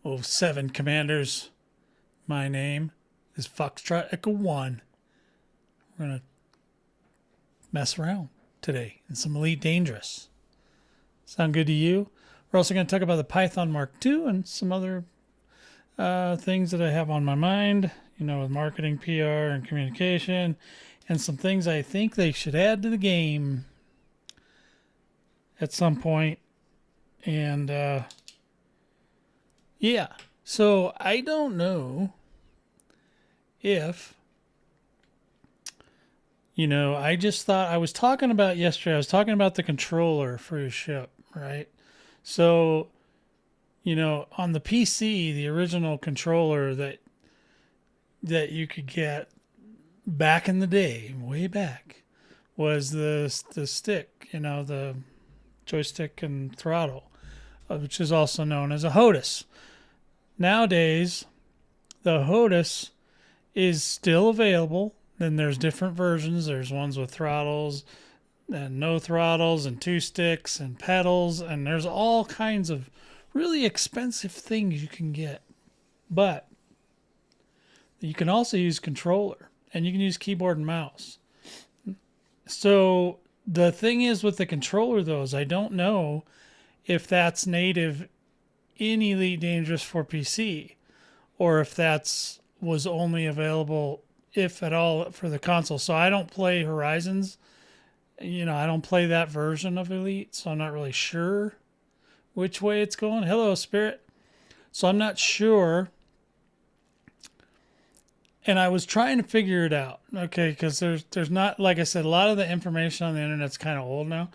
Oh, 7 commanders. My name is Foxtrot Echo 1. We're going to mess around today in some Elite Dangerous. Sound good to you? We're also going to talk about the Python MK2 and some other things that I have on my mind, with marketing, PR, and communication, and some things I think they should add to the game at some point. And yeah, so I don't know if, I just thought I was talking about yesterday, I was talking about the controller for your ship, right? So, on the PC, the original controller that you could get back in the day, way back, was the stick, the joystick and throttle, which is also known as a HOTAS. Nowadays, the HOTAS is still available. Then there's different versions. There's ones with throttles and no throttles and 2 sticks and pedals, and there's all kinds of really expensive things you can get. But you can also use controller, and you can use keyboard and mouse. So the thing is with the controller, though, is I don't know if that's native in Elite Dangerous for PC, or if was only available, if at all, for the console. So I don't play Horizons. I don't play that version of Elite, so I'm not really sure which way it's going. Hello, Spirit. So I'm not sure. And I was trying to figure it out, okay, because there's not, like I said, a lot of the information on the internet's kind of old now,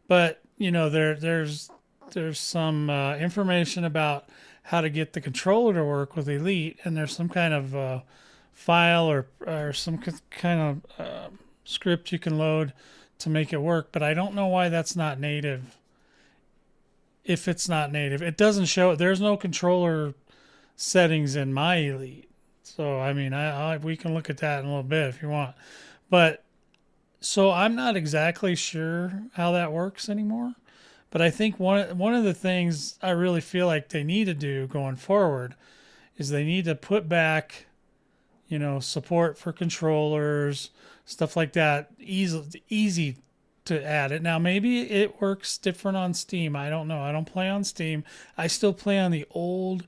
but there's some information about how to get the controller to work with Elite, and there's some kind of file or some kind of script you can load to make it work, but I don't know why that's not native. If it's not native, it doesn't show. There's no controller settings in my Elite. So, I mean, we can look at that in a little bit if you want. But, so I'm not exactly sure how that works anymore. But I think one of the things I really feel like they need to do going forward is they need to put back, support for controllers, stuff like that, easy to add it. Now, maybe it works different on Steam. I don't know. I don't play on Steam. I still play on the old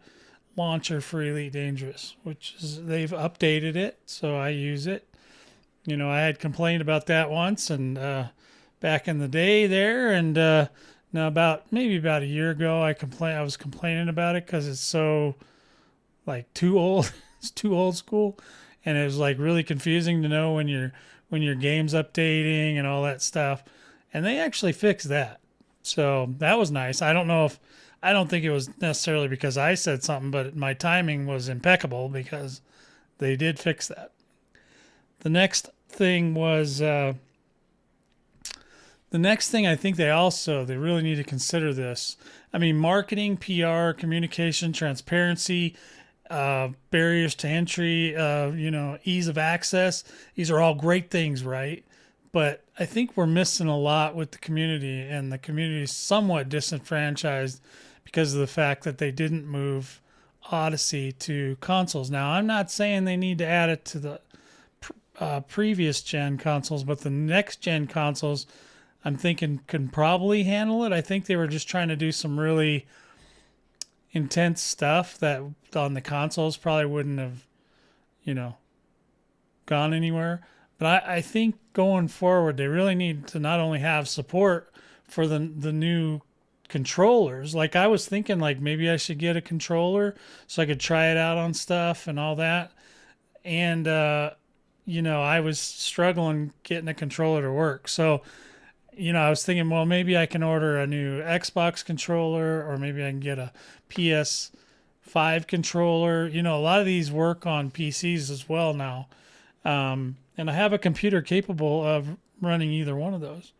launcher for Elite Dangerous, which is, they've updated it, so I use it. I had complained about that once, and back in the day there, and now maybe about a year ago, I was complaining about it because it's so like too old. It's too old school, and it was like really confusing to know when your game's updating and all that stuff. And they actually fixed that, so that was nice. I don't think it was necessarily because I said something, but my timing was impeccable because they did fix that. The next thing I think they really need to consider this. I mean, marketing, PR, communication, transparency, barriers to entry, ease of access. These are all great things, right? But I think we're missing a lot with the community, and the community is somewhat disenfranchised because of the fact that they didn't move Odyssey to consoles. Now, I'm not saying they need to add it to the previous gen consoles, but the next gen consoles, I'm thinking, can probably handle it. I think they were just trying to do some really intense stuff that on the consoles probably wouldn't have, gone anywhere. But I think going forward, they really need to not only have support for the new controllers. Like, I was thinking, like, maybe I should get a controller so I could try it out on stuff and all that. And, I was struggling getting a controller to work. So, I was thinking, well, maybe I can order a new Xbox controller, or maybe I can get a PS5 controller. A lot of these work on PCs as well now. And I have a computer capable of running either one of those.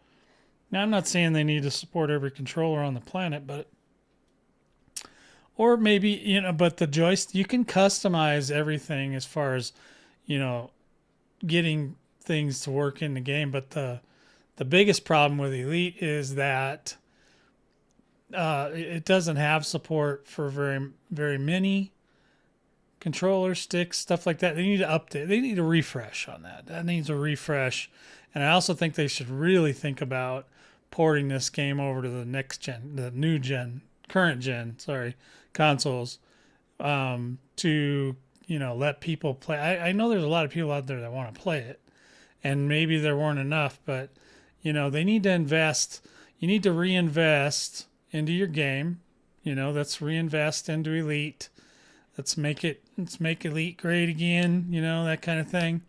Now, I'm not saying they need to support every controller on the planet, or maybe, but the joystick, you can customize everything as far as, getting things to work in the game. But the biggest problem with Elite is that it doesn't have support for very many controller sticks, stuff like that. They need to update. They need a refresh on that. That needs a refresh. And I also think they should really think about porting this game over to the next gen, the new gen, current gen, sorry, consoles, to, you know, let people play. I know there's a lot of people out there that want to play it, and maybe there weren't enough, but, you know, they need to invest. You need to reinvest into your game. You know, let's reinvest into Elite. Let's make Elite great again, you know, that kind of thing.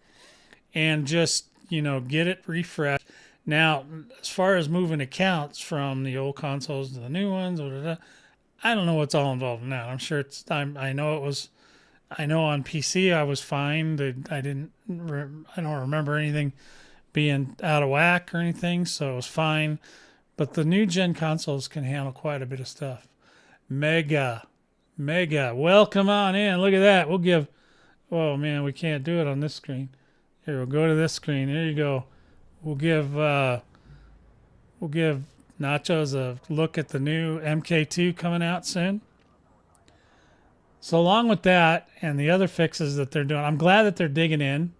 And just, you know, get it refreshed. Now, as far as moving accounts from the old consoles to the new ones, I don't know what's all involved in that. I'm sure I know on PC I was fine. I don't remember anything being out of whack or anything, so it was fine. But the new gen consoles can handle quite a bit of stuff. Mega, welcome on in. Look at that. We'll give, oh man, we can't do it on this screen. Here, we'll go to this screen. There you go. We'll give Nachos a look at the new MK2 coming out soon. So along with that and the other fixes that they're doing, I'm glad that they're digging in.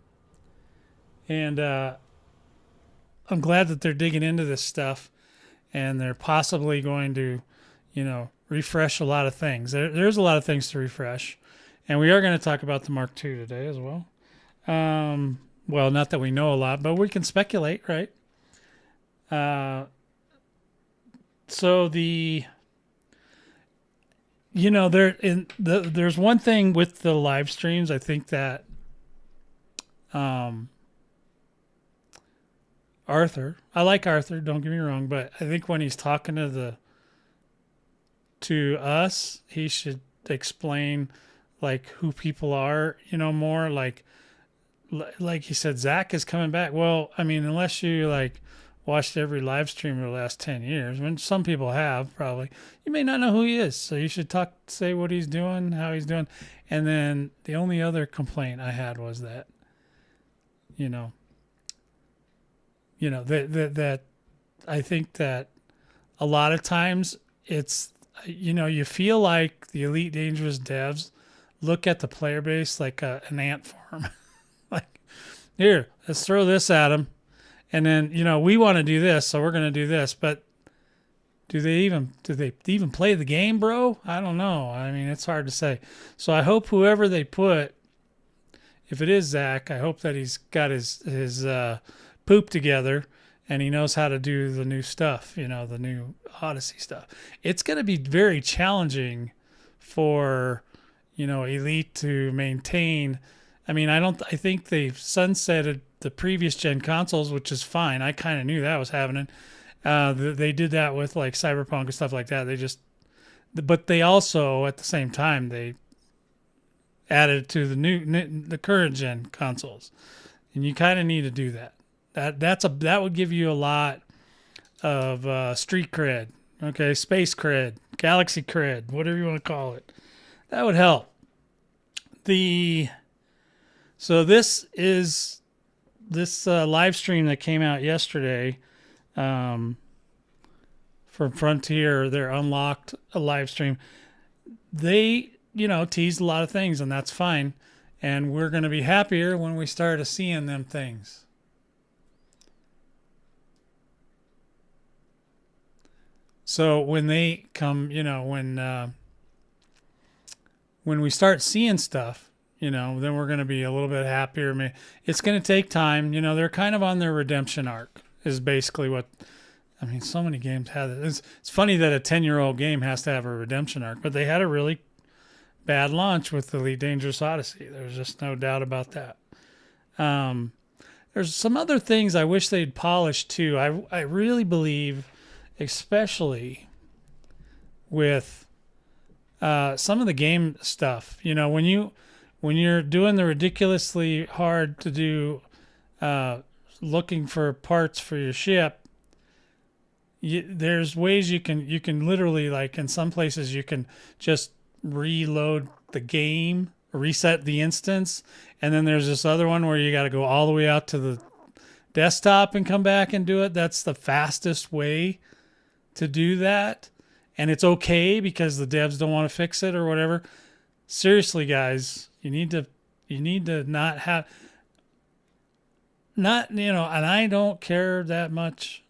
And I'm glad that they're digging into this stuff. And they're possibly going to, you know, refresh a lot of things. There's a lot of things to refresh. And we are going to talk about the Mark II today as well. Well, not that we know a lot, but we can speculate, right? So you know, there's one thing with the live streams. I think that Arthur, I like Arthur, don't get me wrong, but I think when he's talking to us, he should explain like who people are, you know, more like he said, Zach is coming back. Well, I mean, unless you like watched every live stream of the last 10 years, when some people have probably, you may not know who he is. So you should say what he's doing, how he's doing. And then the only other complaint I had was that, that I think that a lot of times it's, you feel like the Elite Dangerous devs look at the player base like an ant farm. Like, here, let's throw this at them. And then, we want to do this, so we're going to do this. But do they even play the game, bro? I don't know. I mean, it's hard to say. So I hope whoever they put, if it is Zach, I hope that he's got his poop together and he knows how to do the new stuff, the new Odyssey stuff. It's going to be very challenging for, Elite to maintain. I mean, I think they've sunsetted the previous gen consoles, which is fine. I kind of knew that was happening. They did that with like Cyberpunk and stuff like that. But they also at the same time they added to the current gen consoles, and you kind of need to do that. That would give you a lot of street cred, okay, space cred, galaxy cred, whatever you want to call it. That would help. So this is this live stream that came out yesterday from Frontier. They're unlocked a live stream. They, teased a lot of things, and that's fine. And we're going to be happier when we start seeing them things. So when they come, when we start seeing stuff, then we're going to be a little bit happier. It's going to take time. They're kind of on their redemption arc is basically what, so many games have it. It's funny that a 10-year-old game has to have a redemption arc, but they had a really bad launch with the Elite Dangerous Odyssey. There's just no doubt about that. There's some other things I wish they'd polish too. I really believe, especially with some of the game stuff, when you're doing the ridiculously hard to do looking for parts for your ship, there's ways you can literally, like in some places you can just reload the game, reset the instance, and then there's this other one where you got to go all the way out to the desktop and come back and do it. That's the fastest way to do that. and it's okay because the devs don't want to fix it or whatever. Seriously, guys, you need to not have, not, you know, and I don't care that much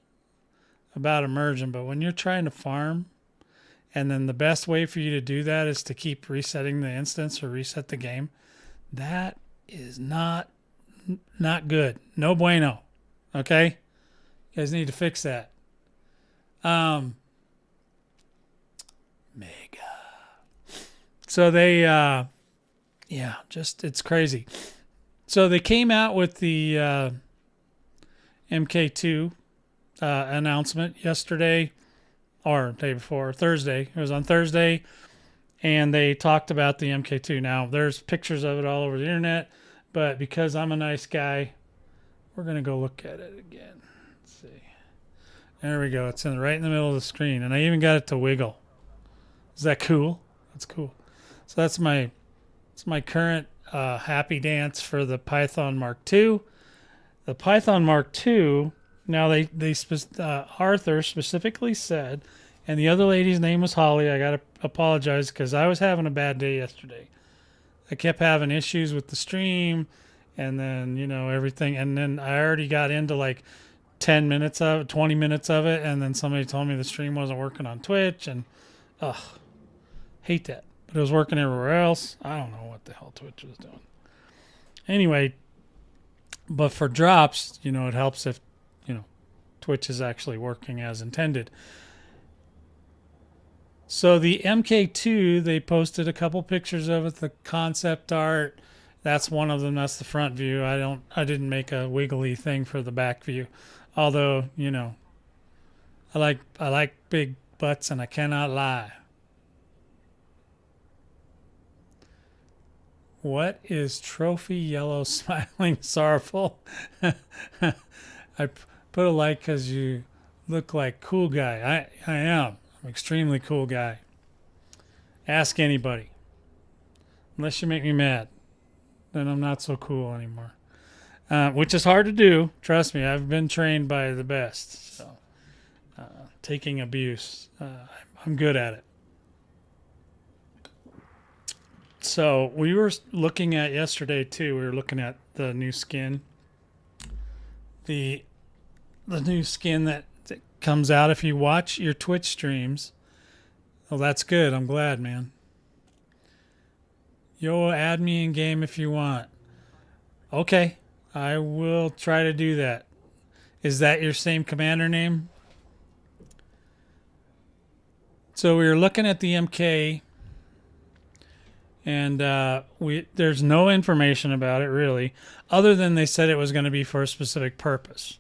about immersion, but when you're trying to farm, and then the best way for you to do that is to keep resetting the instance or reset the game, that is not good. No bueno. Okay? You guys need to fix that. Mega. So they, yeah, just, it's crazy. So they came out with the MK2 announcement yesterday, or day before, Thursday. It was on Thursday, and they talked about the MK2. Now, there's pictures of it all over the internet, but because I'm a nice guy, we're going to go look at it again. Let's see. There we go. It's right in the middle of the screen, and I even got it to wiggle. Is that cool? That's cool. So that's my current happy dance for the Python MK2. The Python MK2, now Arthur specifically said, and the other lady's name was Holly. I got to apologize because I was having a bad day yesterday. I kept having issues with the stream, and then, you know, everything. And then I already got into like 10 minutes of it, 20 minutes of it, and then somebody told me the stream wasn't working on Twitch, and hate that. But it was working everywhere else. I don't know what the hell Twitch was doing. Anyway, but for drops, you know, it helps if, you know, Twitch is actually working as intended. So the MK2, they posted a couple pictures of it, the concept art. That's one of them. That's the front view. I didn't make a wiggly thing for the back view. Although, you know, I like big butts, and I cannot lie. What is trophy yellow smiling sorrowful? I put a like because you look like cool guy. I am. I'm extremely cool guy. Ask anybody. Unless you make me mad, then I'm not so cool anymore. Which is hard to do. Trust me, I've been trained by the best. So, taking abuse, I'm good at it. So we were looking at yesterday too. We were looking at the new skin, the new skin that comes out if you watch your Twitch streams. Well, that's good. I'm glad, man. Yo, add me in game if you want. Okay, I will try to do that. Is that your same commander name? So we were looking at the MK, and there's no information about it really, other than they said it was going to be for a specific purpose.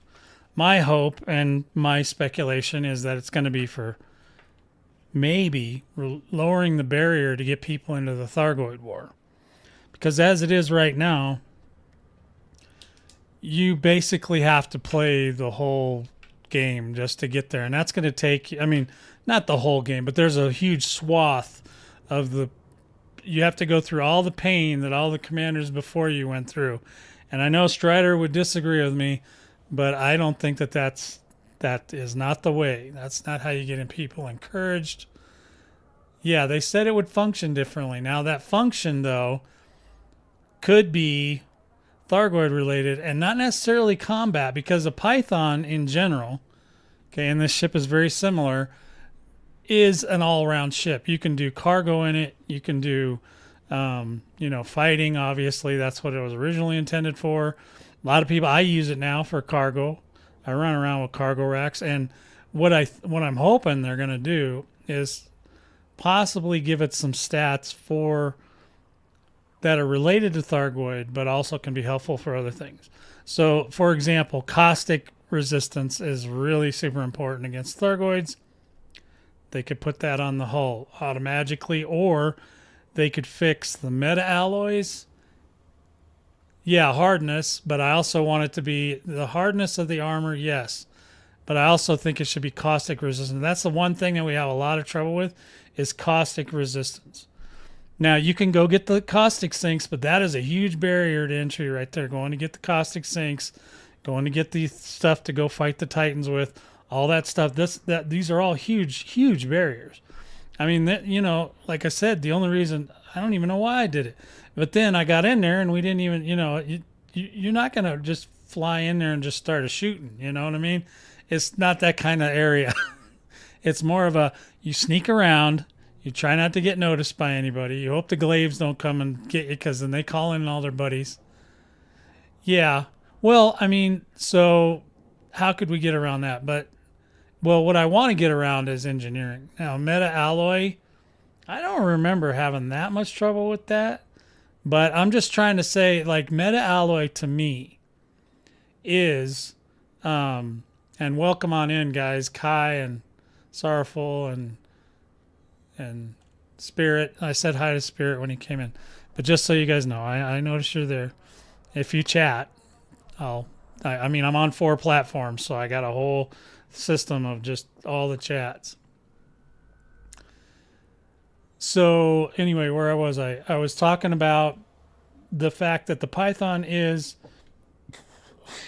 My hope and my speculation is that it's going to be for maybe lowering the barrier to get people into the Thargoid War. Because as it is right now, you basically have to play the whole game just to get there. And that's going to take, I mean, not the whole game, but there's a huge swath of you have to go through all the pain that all the commanders before you went through. And I know Strider would disagree with me, but I don't think that is not the way. That's not how you get people encouraged. Yeah, they said it would function differently. Now that function, though, could be Thargoid related and not necessarily combat, because a Python in general, okay, and this ship is very similar, is an all-around ship. You can do cargo in it. You can do, you know, fighting. Obviously, that's what it was originally intended for. A lot of people, I use it now for cargo. I run around with cargo racks, and what I'm hoping they're going to do is possibly give it some stats that are related to Thargoid, but also can be helpful for other things. So, for example, caustic resistance is really super important against Thargoids. They could put that on the hull automatically, or they could fix the meta alloys. Yeah, hardness, but I also want it to be the hardness of the armor, yes. But I also think it should be caustic resistant. That's the one thing that we have a lot of trouble with, is caustic resistance. Now, you can go get the caustic sinks, but that is a huge barrier to entry right there. Going to get the caustic sinks, going to get the stuff to go fight the Titans with, all that stuff. These are all huge, huge barriers. I mean, you know, like I said, the only reason, I don't even know why I did it. But then I got in there and we didn't even, you know, you're not going to just fly in there and just start a shooting. You know what I mean? It's not that kind of area. It's more of a, you sneak around, you try not to get noticed by anybody. You hope the glaives don't come and get you, because then they call in all their buddies. Yeah. Well, I mean, so how could we get around that? But, well, what I want to get around is engineering. Now, meta alloy, I don't remember having that much trouble with that. But I'm just trying to say, like, meta alloy to me is, and welcome on in, guys, Kai and Sorrowful and Spirit. I said hi to Spirit when he came in. But just so you guys know, I noticed you're there. If you chat, I mean, I'm on 4 platforms, so I got a whole system of just all the chats. So anyway, where was I? I was talking about the fact that the Python is,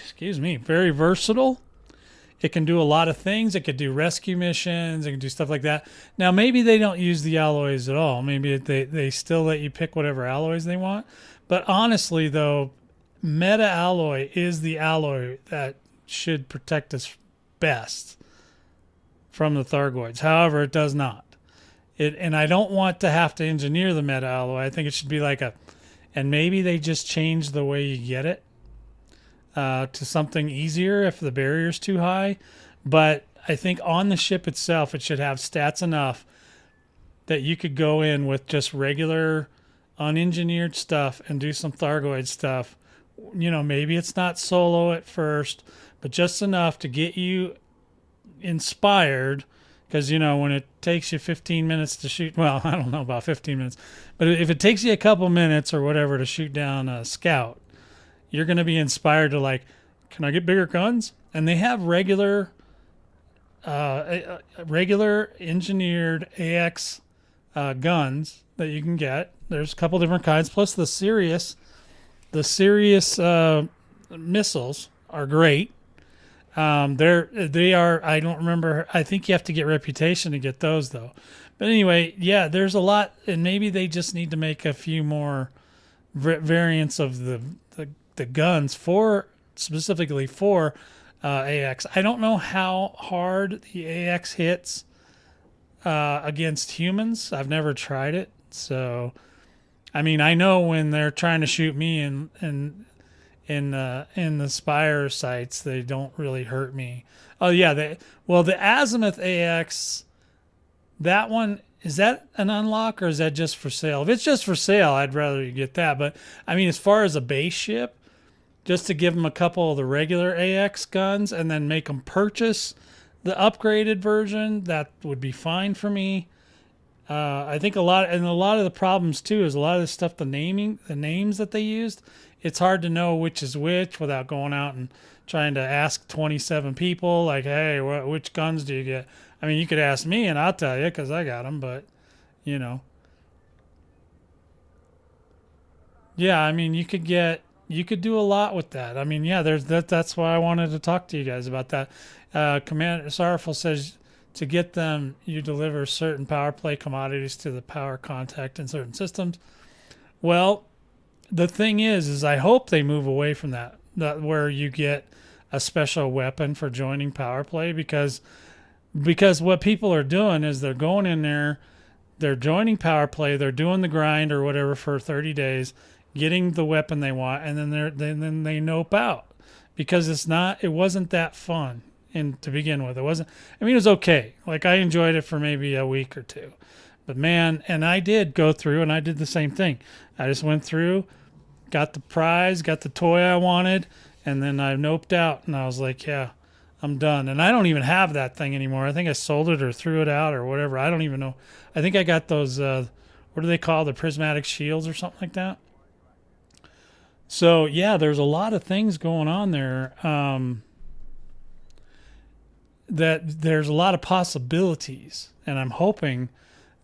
excuse me, very versatile. It can do a lot of things. It could do rescue missions. It can do stuff like that. Now, maybe they don't use the alloys at all. Maybe they still let you pick whatever alloys they want. But honestly, though, meta alloy is the alloy that should protect us best from the Thargoids. However, it does not. And I don't want to have to engineer the meta alloy. I think it should be like and maybe they just change the way you get it to something easier if the barrier's too high. But I think on the ship itself, it should have stats enough that you could go in with just regular unengineered stuff and do some Thargoid stuff. You know, maybe it's not solo at first, but just enough to get you inspired. Because, you know, when it takes you 15 minutes to shoot, well, I don't know about 15 minutes, but if it takes you a couple minutes or whatever to shoot down a scout, you're going to be inspired to, like, can I get bigger guns? And they have regular engineered AX guns that you can get. There's a couple different kinds, plus the Sirius missiles are great. They are, I don't remember, I think you have to get reputation to get those though. But anyway, yeah, there's a lot, and maybe they just need to make a few more variants of the guns specifically for AX. I don't know how hard the AX hits against humans. I've never tried it. So, I mean, I know when they're trying to shoot me in the Spire sites, they don't really hurt me. Oh yeah, the Azimuth AX, that one, is that an unlock or is that just for sale? If it's just for sale, I'd rather you get that. But I mean, as far as a base ship, just to give them a couple of the regular AX guns and then make them purchase the upgraded version, that would be fine for me. I think a lot of the problems too is a lot of the stuff, the names that they used, it's hard to know which is which without going out and trying to ask 27 people, like, hey, which guns do you get? I mean, you could ask me and I'll tell you because I got them, but, you know. Yeah, I mean, you could do a lot with that. I mean, yeah, that's why I wanted to talk to you guys about that. Commander Sorrowful says, to get them, you deliver certain power play commodities to the power contact in certain systems. Well, the thing is I hope they move away from that where you get a special weapon for joining power play, because what people are doing is they're going in there, they're joining power play, they're doing the grind or whatever for 30 days, getting the weapon they want, and then they nope out because it wasn't that fun. And to begin with, it wasn't, I mean, it was okay. Like, I enjoyed it for maybe a week or two, but man, and I did go through and I did the same thing. I just went through, got the prize, got the toy I wanted, and then I noped out and I was like, yeah, I'm done. And I don't even have that thing anymore. I think I sold it or threw it out or whatever. I don't even know. I think I got those, what do they call, the prismatic shields or something like that. So yeah, there's a lot of things going on there. That there's a lot of possibilities, and I'm hoping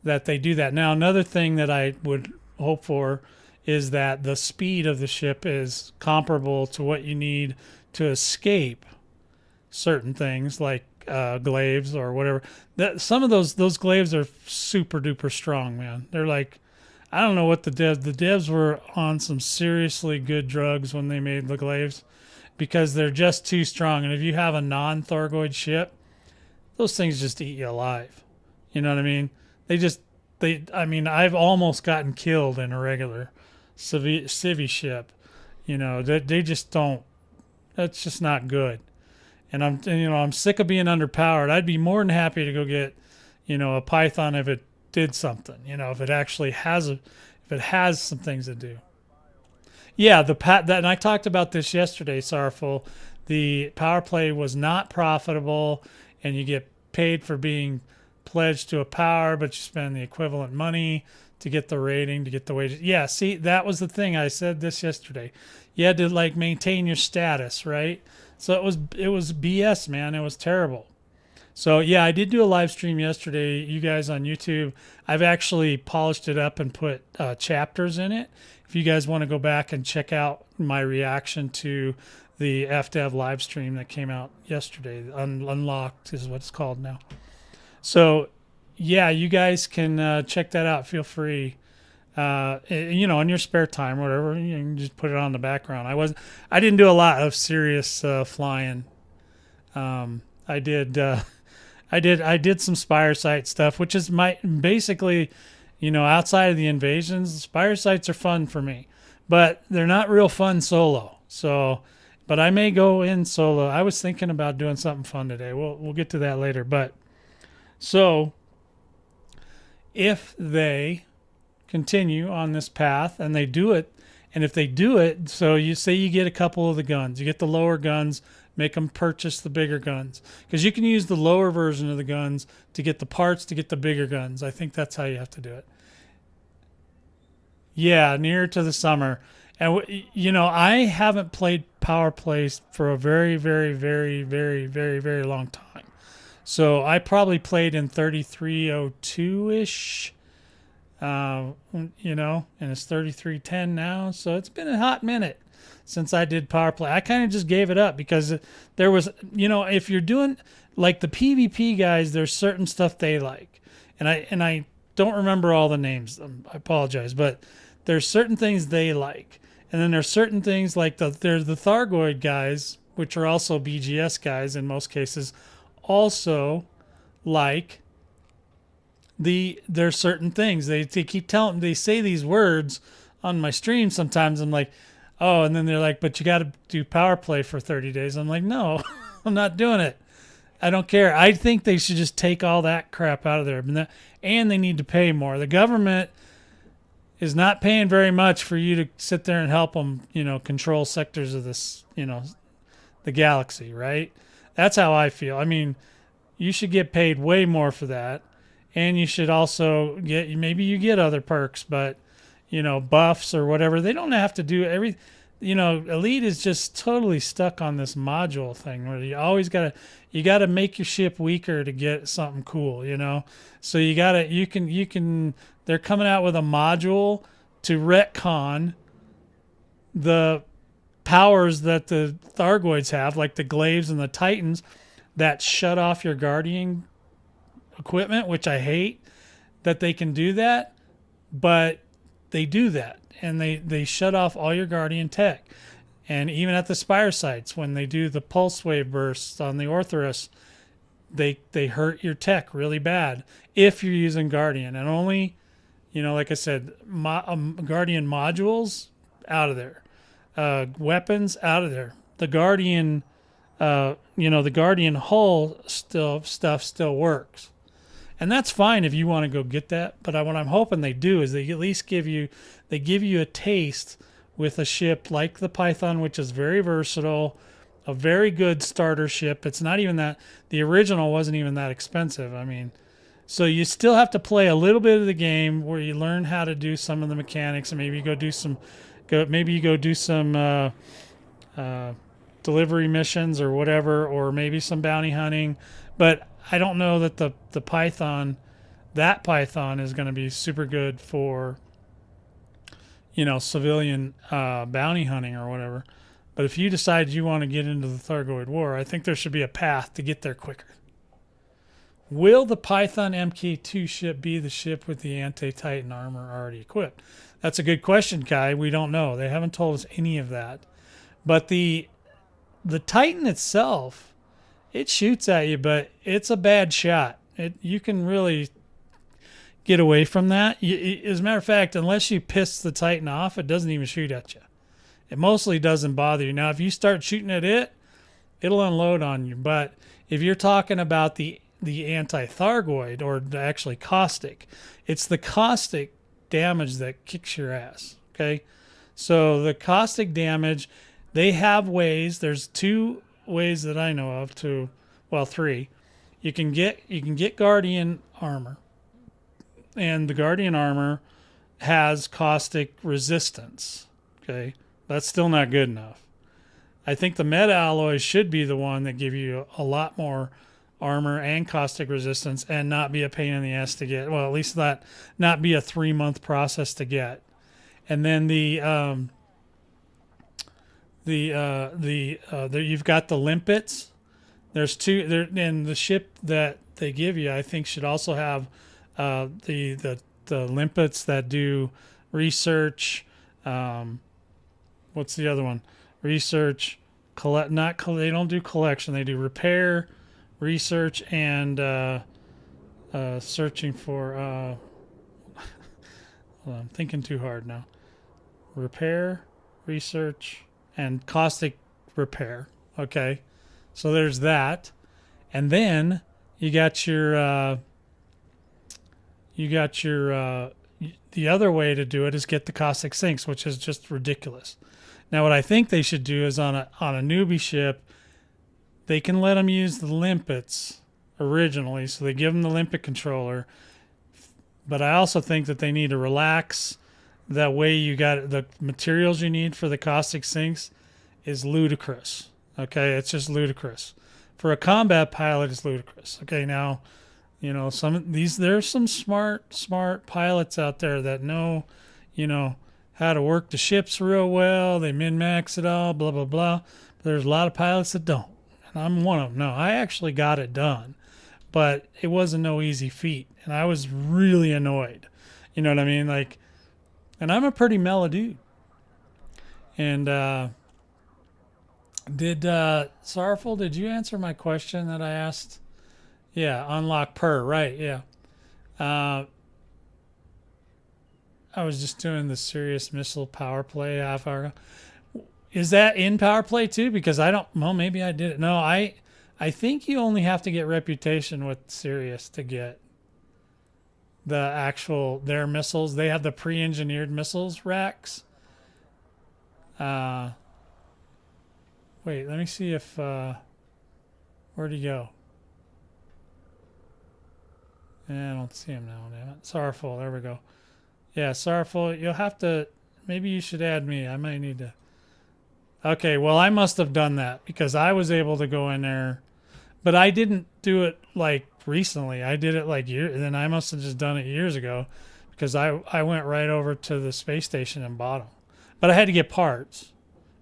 that they do that. Now, another thing that I would hope for is that the speed of the ship is comparable to what you need to escape certain things, like glaives or whatever. That some of those glaives are super duper strong, man. They're like, I don't know what the devs were on some seriously good drugs when they made the glaives, because they're just too strong. And if you have a non-Thargoid ship, those things just eat you alive. You know what I mean? I mean, I've almost gotten killed in a regular civvy ship. You know, they just don't. That's just not good. And I'm sick of being underpowered. I'd be more than happy to go get, a Python if it did something. If it actually if it has some things to do. Yeah, and I talked about this yesterday, Sorrowful. The Powerplay was not profitable, and you get paid for being pledged to a power, but you spend the equivalent money to get the rating, to get the wages. Yeah, see, that was the thing. I said this yesterday. You had to maintain your status, right? So it was BS, man. It was terrible. So yeah, I did do a live stream yesterday, you guys on YouTube. I've actually polished it up and put chapters in it. If you guys want to go back and check out my reaction to the FDev live stream that came out yesterday, Unlocked is what it's called now. So yeah, you guys can check that out. Feel free, in your spare time or whatever. You can just put it on the background. I didn't do a lot of serious flying. I did some Spire Site stuff, which is basically, outside of the invasions, the Spire Sites are fun for me, but they're not real fun solo. So, but I may go in solo. I was thinking about doing something fun today. We'll get to that later. But so if they continue on this path and they do it, and if they do it, so you say you get a couple of the guns, you get the lower guns, make them purchase the bigger guns, because you can use the lower version of the guns to get the parts to get the bigger guns. I think that's how you have to do it. Yeah, nearer to the summer. And I haven't played Powerplay for a very, very, very, very, very, very long time. So I probably played in 3302-ish, and it's 3310 now. So it's been a hot minute since I did Powerplay. I kind of just gave it up because there was, if you're doing like the PvP guys, there's certain stuff they like. And I don't remember all the names. I apologize, but there's certain things they like. And then there's certain things like there's the Thargoid guys, which are also BGS guys in most cases, also like there's certain things. They keep telling, they say these words on my stream sometimes. I'm like, oh, and then they're like, but you got to do Powerplay for 30 days. I'm like, no, I'm not doing it. I don't care. I think they should just take all that crap out of there. And they need to pay more. The government is not paying very much for you to sit there and help them, control sectors of this, the galaxy, right? That's how I feel. I mean, you should get paid way more for that. And you should also maybe you get other perks, but, buffs or whatever. They don't have to do Elite is just totally stuck on this module thing where you always got to make your ship weaker to get something cool, So they're coming out with a module to retcon the powers that the Thargoids have, like the Glaives and the Titans, that shut off your Guardian equipment, which I hate that they can do that, but they do that. And they shut off all your Guardian tech. And even at the Spire Sites, when they do the pulse wave bursts on the Orthoros, they hurt your tech really bad if you're using Guardian. And only, like I said, Guardian modules, out of there. Weapons, out of there. The Guardian, the Guardian hull stuff still works. And that's fine if you want to go get that. But what I'm hoping they do is they at least give you a taste with a ship like the Python, which is very versatile, a very good starter ship. It's not even that, the original wasn't even that expensive. I mean, so you still have to play a little bit of the game where you learn how to do some of the mechanics, and maybe you go do some delivery missions or whatever, or maybe some bounty hunting. But I don't know that the Python is going to be super good for, civilian bounty hunting or whatever. But if you decide you want to get into the Thargoid War, I think there should be a path to get there quicker. Will the Python MK2 ship be the ship with the anti-Titan armor already equipped? That's a good question, Kai. We don't know. They haven't told us any of that. But the Titan itself, it shoots at you, but it's a bad shot. You can really get away from that. As a matter of fact, unless you piss the Titan off, it doesn't even shoot at you. It mostly doesn't bother you. Now, if you start shooting at it, it'll unload on you. But if you're talking about the anti-Thargoid, or actually Caustic, it's the Caustic damage that kicks your ass. Okay, so the Caustic damage, they have ways. There's 2 ways that I know of to, well, 3. You can get Guardian armor, and the Guardian armor has Caustic resistance. Okay, that's still not good enough. I think the meta alloys should be the one that give you a lot more armor and Caustic resistance, and not be a pain in the ass to get. Well, at least not be a 3-month process to get. And then you've got the limpets. There's 2 there, and the ship that they give you, I think, should also have the limpets that do research. What's the other one? Research, they don't do collection. They do repair, research, and searching for. Hold on, I'm thinking too hard now. Repair, research, and Caustic repair. Okay, so there's that, and then you got your. The other way to do it is get the Caustic sinks, which is just ridiculous. Now, what I think they should do is on a newbie ship, they can let them use the limpets originally, so they give them the limpet controller. But I also think that they need to relax. That way, you got the materials you need for the Caustic sinks is ludicrous. Okay, it's just ludicrous. For a combat pilot, it's ludicrous. Okay, now, you know, there's some smart pilots out there that know, you know, how to work the ships real well. They min-max it all, blah, blah, blah. But there's a lot of pilots that don't. And I'm one of them. No, I actually got it done. But it wasn't no easy feat. And I was really annoyed. You know what I mean? Like, and I'm a pretty mellow dude. And Sorrowful, did you answer my question that I asked? Yeah, unlock per, right, yeah. I was just doing the serious missile power play half hour ago. Is that in power play too? Because I don't, well, maybe I did it. No, I think you only have to get reputation with Sirius to get their missiles. They have the pre-engineered missiles racks. Wait, let me see if, where'd he go? I don't see him now, damn it. Sorrowful, there we go. Yeah, Sorrowful, you'll have to, maybe you should add me. I might need to. Okay, well, I must have done that because I was able to go in there, but I didn't do it like recently. I did it like then I must have just done it years ago because I went right over to the space station and bought them. But I had to get parts,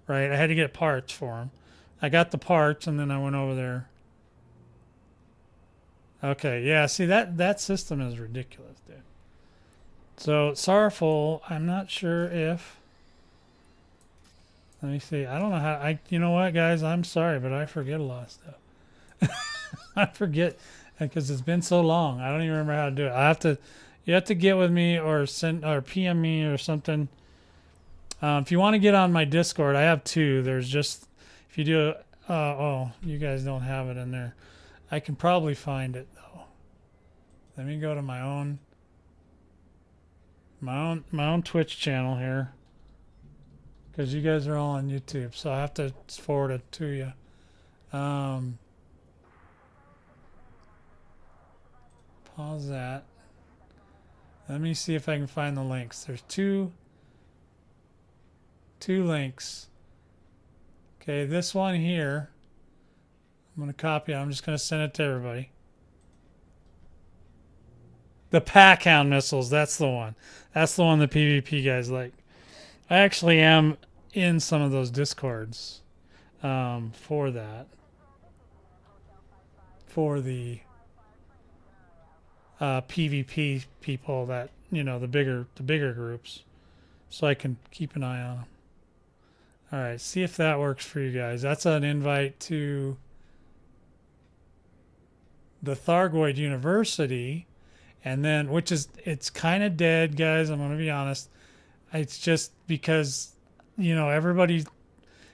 right? I had to get parts for them. I got the parts and then I went over there. Okay, yeah, see, that system is ridiculous, dude. So, Sorrowful, I'm not sure if... Let me see. I don't know how... You know what, guys? I'm sorry, but I forget a lot of stuff. I forget, because it's been so long. I don't even remember how to do it. You have to get with me or PM me or something. If you want to get on my Discord, I have 2. There's just... If you do... oh, you guys don't have it in there. I can probably find it, though. Let me go to my own Twitch channel here, because you guys are all on YouTube, so I have to forward it to you. Pause that. Let me see if I can find the links. There's two links. Okay, this one here, I'm going to copy it. I'm just going to send it to everybody. The Packhound missiles, that's the one. That's the one the PvP guys like. I actually am in some of those Discords for that. For the PvP people that, you know, the bigger groups, so I can keep an eye on them. All right, see if that works for you guys. That's an invite to the Thargoid University, and then it's kind of dead, guys. I'm going to be honest. It's just because, you know, everybody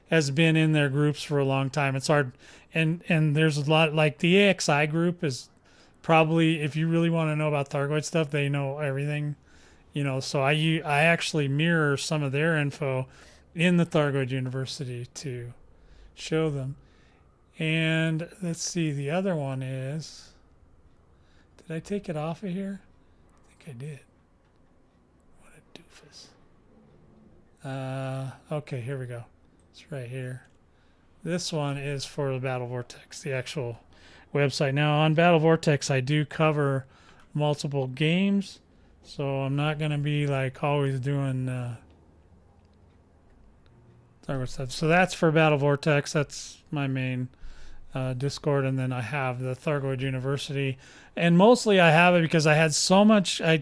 has been in their groups for a long time. It's hard, and there's a lot, like the AXI group is probably, if you really want to know about Thargoid stuff, they know everything, you know. So I actually mirror some of their info in the Thargoid University to show them. And let's see, the other one is, did I take it off of here? I think I did. What a doofus. Okay, here we go. It's right here. This one is for the Battle Vortex, the actual website. Now on Battle Vortex, I do cover multiple games, so I'm not going to be like always doing stuff. So that's for Battle Vortex. That's my main Discord, and then I have the Thargoid University, and mostly I have it because I had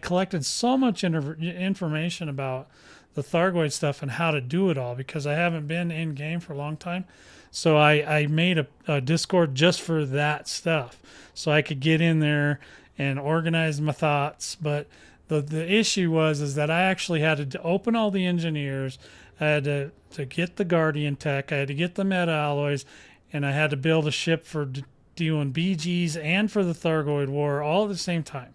collected so much information about the Thargoid stuff and how to do it all, because I haven't been in game for a long time. So I made a Discord just for that stuff, so I could get in there and organize my thoughts. But the issue is that I actually had to open all the engineers. I had to get the Guardian tech. I had to get the meta alloys, and I had to build a ship for doing BGs and for the Thargoid War all at the same time.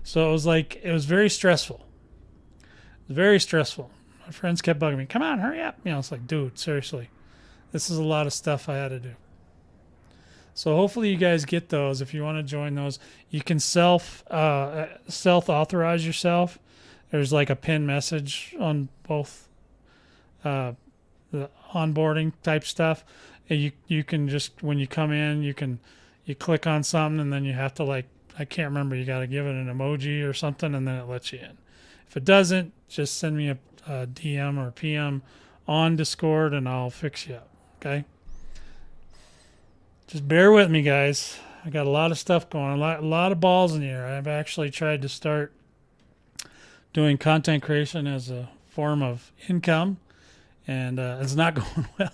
So it was very stressful. Very stressful. My friends kept bugging me, come on, hurry up. You know, it's like, dude, seriously, this is a lot of stuff I had to do. So hopefully you guys get those. If you want to join those, you can self-authorize yourself. There's like a pinned message on both the onboarding type stuff. And you can just, when you come in, you click on something, and then you have to, like, I can't remember, you got to give it an emoji or something, and then it lets you in. If it doesn't, just send me a DM or a PM on Discord, and I'll fix you up. Okay? Just bear with me, guys. I got a lot of stuff going on, a lot of balls in the air. I've actually tried to start doing content creation as a form of income, and it's not going well.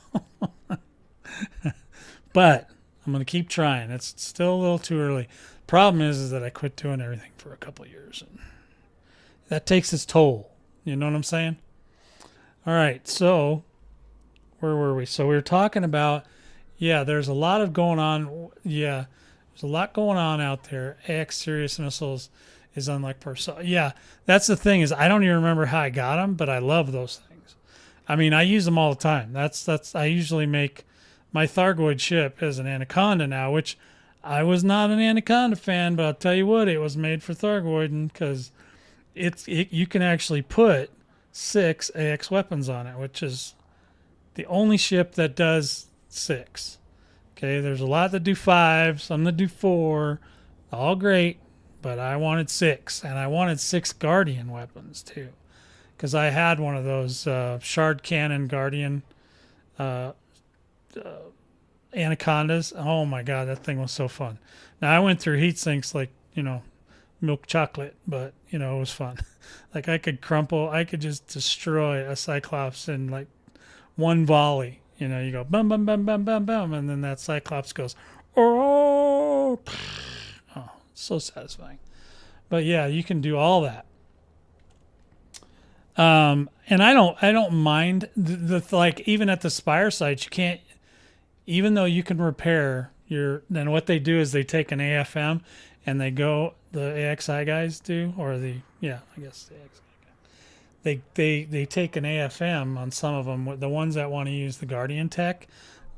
But I'm going to keep trying. It's still a little too early. Problem is that I quit doing everything for a couple of years, and that takes its toll. You know what I'm saying? All right, so where were we? So we were talking about, there's a lot of going on. Yeah, there's a lot going on out there. AX Sirius missiles is unlike Purvis. So, yeah, that's the thing, is I don't even remember how I got them, but I love those things. I mean, I use them all the time. I usually make my Thargoid ship as an Anaconda now, which I was not an Anaconda fan, but I'll tell you what, it was made for Thargoid, because you can actually put 6 AX weapons on it, which is the only ship that does 6. Okay, there's a lot that do 5, some that do 4, all great, but I wanted 6, and I wanted 6 Guardian weapons too, because I had one of those shard cannon Guardian Anacondas. Oh my god, that thing was so fun. Now I went through heat sinks like, you know, milk chocolate, but you know, it was fun. Like I could just destroy a Cyclops in like one volley. You know, you go bum bum bum bum bum bum, and then that Cyclops goes, oh, so satisfying. But yeah, you can do all that. And I don't mind the like, even at the Spire sites, you can't, even though you can repair then what they do is they take an AFM and they go, the AXI guys do, or I guess the AXI guy. They take an AFM on some of them, the ones that want to use the Guardian tech,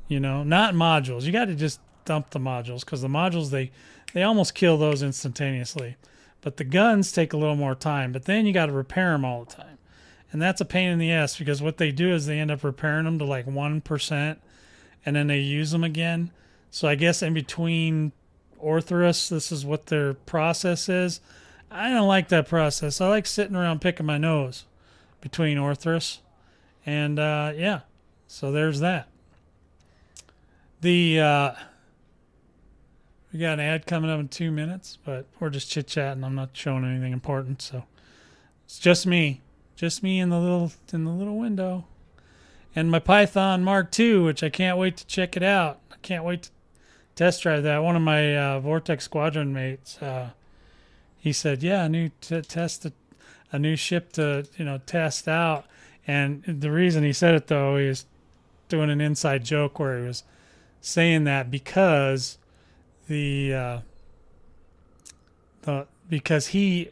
you know, not modules. You got to just dump the modules, because the modules, they almost kill those instantaneously. But the guns take a little more time, but then you got to repair them all the time. And that's a pain in the ass, because what they do is they end up repairing them to like 1%, and then they use them again. So I guess in between Orthrus, this is what their process is. I don't like that process. I like sitting around picking my nose between Orthrus. And so there's that. There's We got an ad coming up in 2 minutes, but we're just chit chatting. I'm not showing anything important, so it's just me in the little window, and my Python MK2, which I can't wait to check it out. I can't wait to test drive that. One of my Vortex Squadron mates, he said, "Yeah, a new ship to test out." And the reason he said it, though, he was doing an inside joke where he was saying that because because he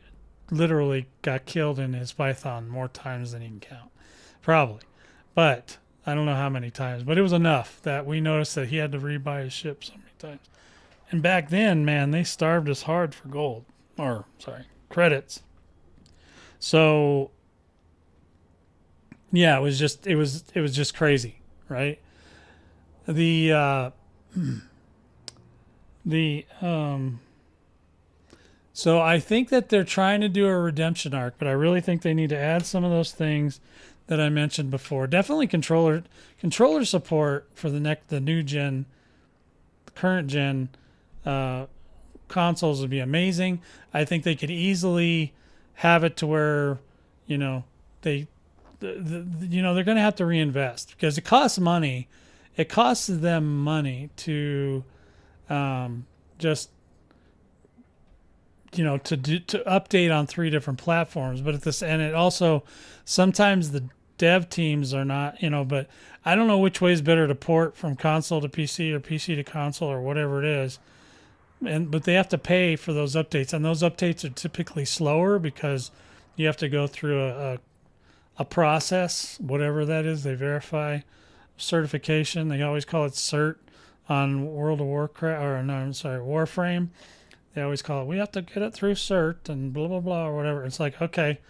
literally got killed in his Python more times than he can count, probably, but I don't know how many times, but it was enough that we noticed that he had to rebuy his ship so many times. And back then, man, they starved us hard for gold, or sorry, credits. So yeah, it was just crazy, right? So I think that they're trying to do a redemption arc, but I really think they need to add some of those things that I mentioned before. Definitely controller support for the new gen, current gen consoles would be amazing. I think they could easily have it to where they're going to have to reinvest because it costs money. It costs them money to just to update on 3 different platforms, but and it also sometimes the dev teams are not, but I don't know which way is better to port from console to PC or PC to console or whatever it is. But they have to pay for those updates, and those updates are typically slower because you have to go through a process, whatever that is. They verify certification. They always call it cert on World of Warcraft, or no, I'm sorry, Warframe. They always call it, we have to get it through cert and blah, blah, blah, or whatever. It's like, okay,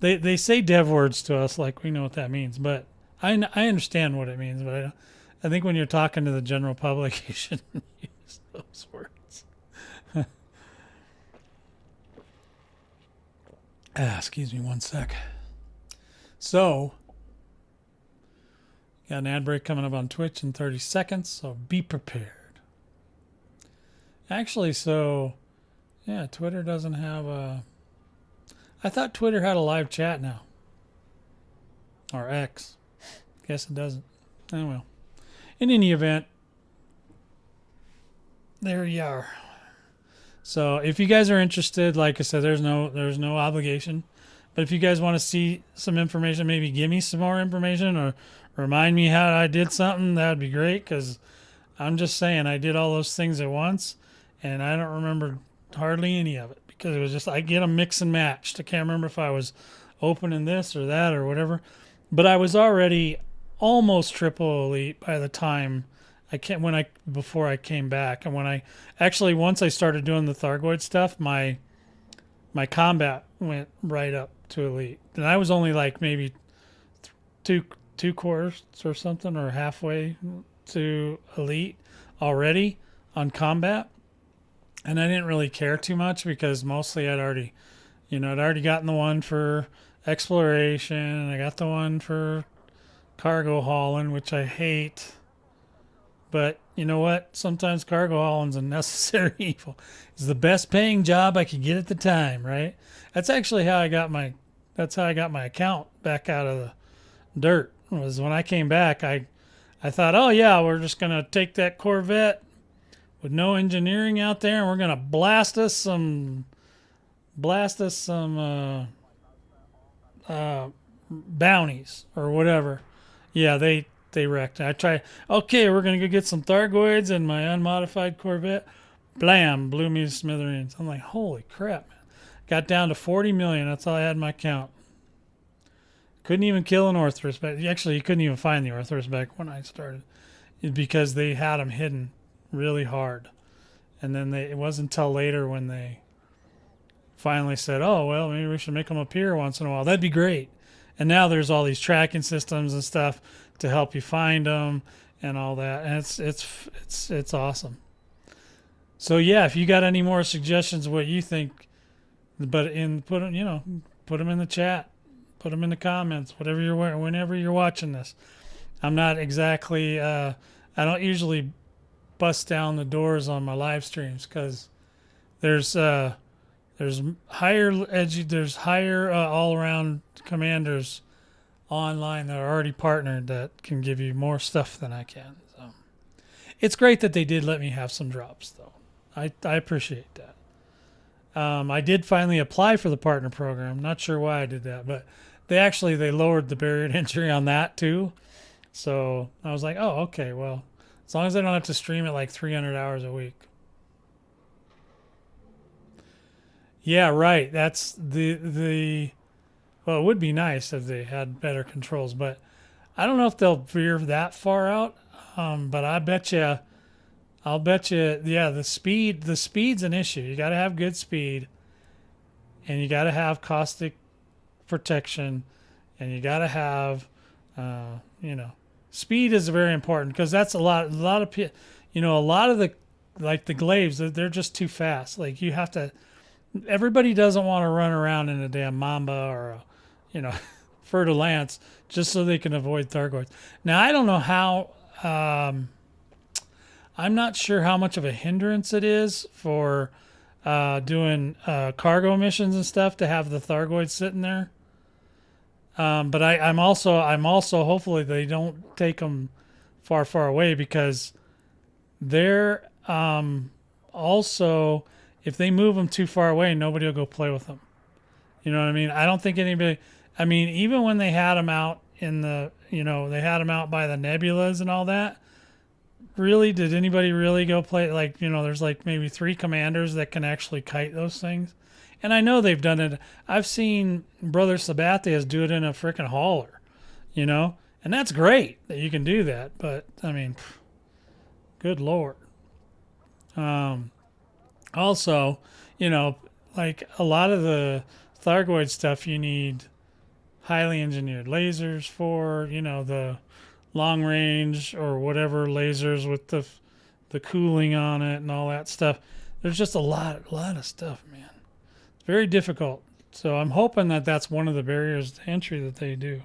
they say dev words to us like we know what that means, but I understand what it means, but I think when you're talking to the general public, you shouldn't use those words. Excuse me one sec. So, got an ad break coming up on Twitch in 30 seconds, so be prepared. Actually, so, yeah, Twitter doesn't have a... I thought Twitter had a live chat now. Or X. Guess it doesn't. Oh, well. In any event, there you are. So if you guys are interested, like I said, there's no obligation. But if you guys want to see some information, maybe give me some more information or remind me how I did something, that would be great. Because I'm just saying I did all those things at once, and I don't remember hardly any of it. Because it was just, I get them mix and matched. I can't remember if I was opening this or that or whatever. But I was already almost triple elite by the time before I came back. And when I actually, once I started doing the Thargoid stuff, my combat went right up to elite. And I was only like maybe two quarters or something, or halfway to elite already on combat. And I didn't really care too much because mostly I'd already gotten the one for exploration, and I got the one for cargo hauling, which I hate. But you know what? Sometimes cargo hauling's a necessary evil. It's the best paying job I could get at the time, right? That's actually how I got my account back out of the dirt. Was when I came back, I thought, oh yeah, we're just gonna take that Corvette with no engineering out there, and we're gonna blast us some bounties or whatever. Yeah, they wrecked. I tried, okay, we're going to go get some Thargoids in my unmodified Corvette. Blam, blew me to smithereens. I'm like, holy crap, man. Got down to 40 million. That's all I had in my count. Couldn't even kill an Orthrus back. Actually, you couldn't even find the Orthrus back when I started. Because they had them hidden really hard. And then it wasn't until later when they finally said, oh, well, maybe we should make them appear once in a while. That'd be great. And now there's all these tracking systems and stuff to help you find them and all that. And it's awesome. So yeah, if you got any more suggestions of what you think, but put them in the chat, put them in the comments, whenever you're watching this. I'm not exactly, I don't usually bust down the doors on my live streams, because there's higher all around commanders online that are already partnered that can give you more stuff than I can. So it's great that they did let me have some drops, though. I appreciate that. I did finally apply for the partner program. Not sure why I did that, but they lowered the barrier to entry on that too. So I was like, oh, okay, well, as long as I don't have to stream it like 300 hours a week. Yeah, right. That's well, it would be nice if they had better controls, but I don't know if they'll veer that far out. But I'll bet you, yeah, the speed's an issue. You got to have good speed, and you got to have caustic protection, and you got to have, speed is very important, because that's a lot of the, like the glaives, they're just too fast. Like you have to, everybody doesn't want to run around in a damn Mamba or a, Fer-de-Lance just so they can avoid Thargoids. Now, I don't know how, I'm not sure how much of a hindrance it is for doing cargo missions and stuff to have the Thargoids sitting there. But I'm also hopefully they don't take them far away, because they're also, if they move them too far away, nobody will go play with them. You know what I mean? I don't think anybody, even when they had them out in the, they had them out by the nebulas and all that, really, did anybody really go play? Like, there's like maybe 3 commanders that can actually kite those things. And I know they've done it. I've seen Brother Sabathias do it in a freaking hauler, and that's great that you can do that. But, good Lord. Also, like a lot of the Thargoid stuff, you need highly engineered lasers for, the long range or whatever lasers with the cooling on it and all that stuff. There's just a lot of stuff, man. It's very difficult. So I'm hoping that that's one of the barriers to entry that they do.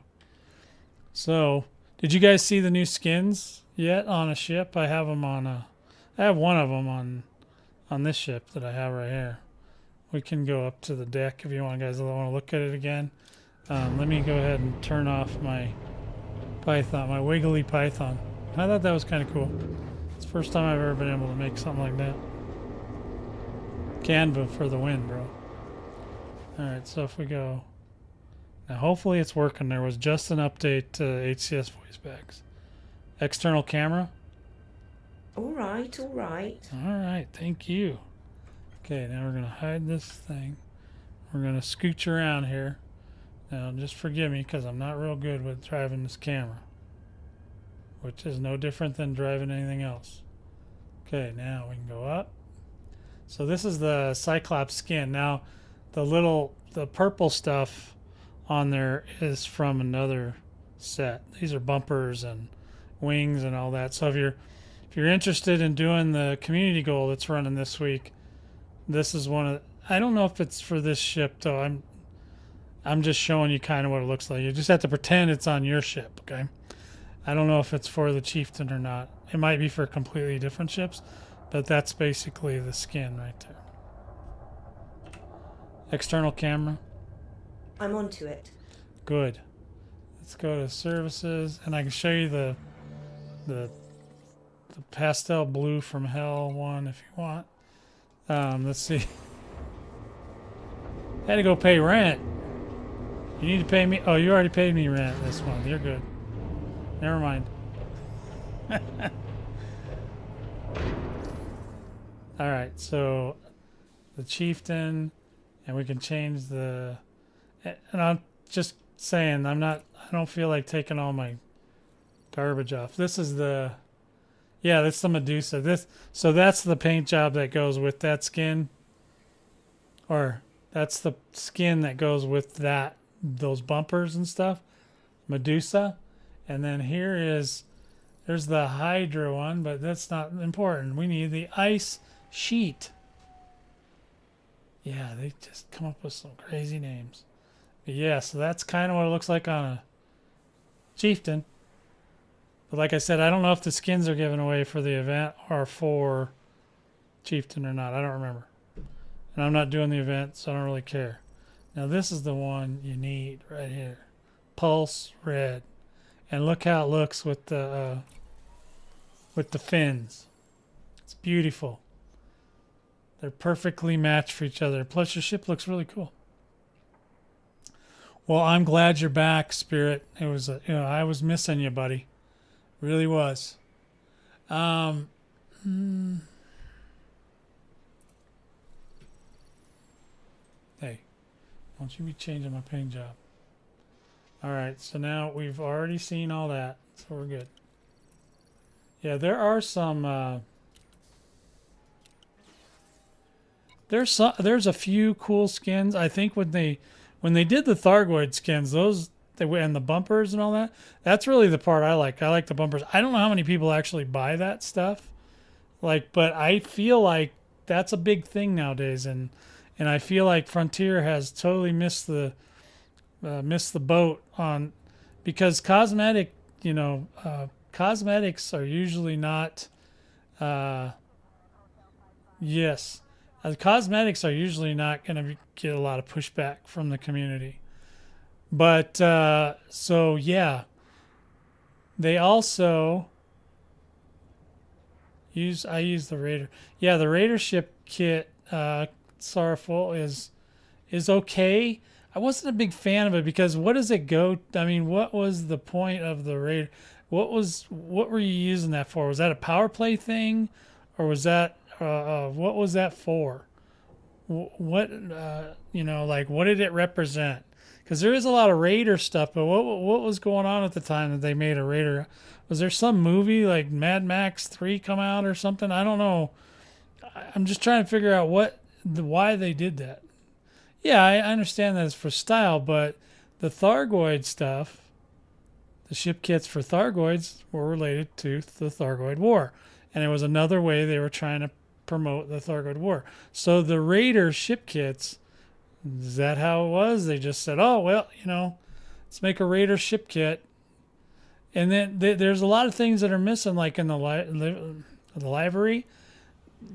So, did you guys see the new skins yet on a ship? I have them I have one of them on this ship that I have right here. We can go up to the deck if you want, guys. Want to look at it again. Let me go ahead and turn off my Python, my wiggly Python. I thought that was kind of cool. It's the first time I've ever been able to make something like that. Canva for the win, bro. Alright, so if we go... Now hopefully it's working. There was just an update to HCS voice packs. External camera. Alright. Alright, thank you. Okay, now we're going to hide this thing. We're going to scooch around here. Now, just forgive me, because I'm not real good with driving this camera, which is no different than driving anything else. Okay, now we can go up. So this is the Cyclops skin. Now, the purple stuff on there is from another set. These are bumpers and wings and all that. So if you're interested in doing the community goal that's running this week, this is one of I don't know if it's for this ship though. I'm just showing you kind of what it looks like. You just have to pretend it's on your ship, okay? I don't know if it's for the Chieftain or not. It might be for completely different ships, but that's basically the skin right there. External camera. I'm onto it. Good. Let's go to services, and I can show you the pastel blue from hell one if you want. Let's see. Had to go pay rent. You need to pay me. Oh, you already paid me rent this month. You're good. Never mind. All right, so the Chieftain, and we can change the. And I'm just saying, I don't feel like taking all my garbage off. This is the. Yeah, that's the Medusa. So that's the paint job that goes with that skin. Or that's the skin that goes with those bumpers and stuff. Medusa. And then there's the Hydra one, but that's not important. We need the ice sheet. Yeah, they just come up with some crazy names. But yeah, so that's kind of what it looks like on a Chieftain. But like I said, I don't know if the skins are given away for the event or for Chieftain or not. I don't remember. And I'm not doing the event, so I don't really care. Now this is the one you need right here. Pulse red. And look how it looks with the fins. It's beautiful. They're perfectly matched for each other. Plus your ship looks really cool. Well, I'm glad you're back, Spirit. It was I was missing you, buddy. Really was. Hey, don't you be changing my paint job. All right, so now we've already seen all that, so we're good. Yeah, there are some. There's a few cool skins. I think when they did the Thargoid skins, and the bumpers and all that, that's really the part I like. I like the bumpers. I don't know how many people actually buy that stuff, but I feel like that's a big thing nowadays, and I feel like Frontier has totally missed the boat on, because cosmetics are usually not. Yes. The cosmetics are usually not going to get a lot of pushback from the community. But, so yeah. They also I use the Raider. Yeah, the Raider ship kit, Sorrowful, is okay. I wasn't a big fan of it because what does it go? I mean, what was the point of the Raider? What were you using that for? Was that a power play thing? Or was that, what was that for? What what did it represent? Because there is a lot of Raider stuff, but what was going on at the time that they made a Raider? Was there some movie like Mad Max 3 come out or something? I don't know. I'm just trying to figure out why they did that. Yeah, I understand that it's for style, but the Thargoid stuff, the ship kits for Thargoids were related to the Thargoid War. And it was another way they were trying to promote the Thargoid War. So the Raider ship kits, is that how it was? They just said, oh, well, let's make a Raider ship kit. And then there's a lot of things that are missing, like in the livery.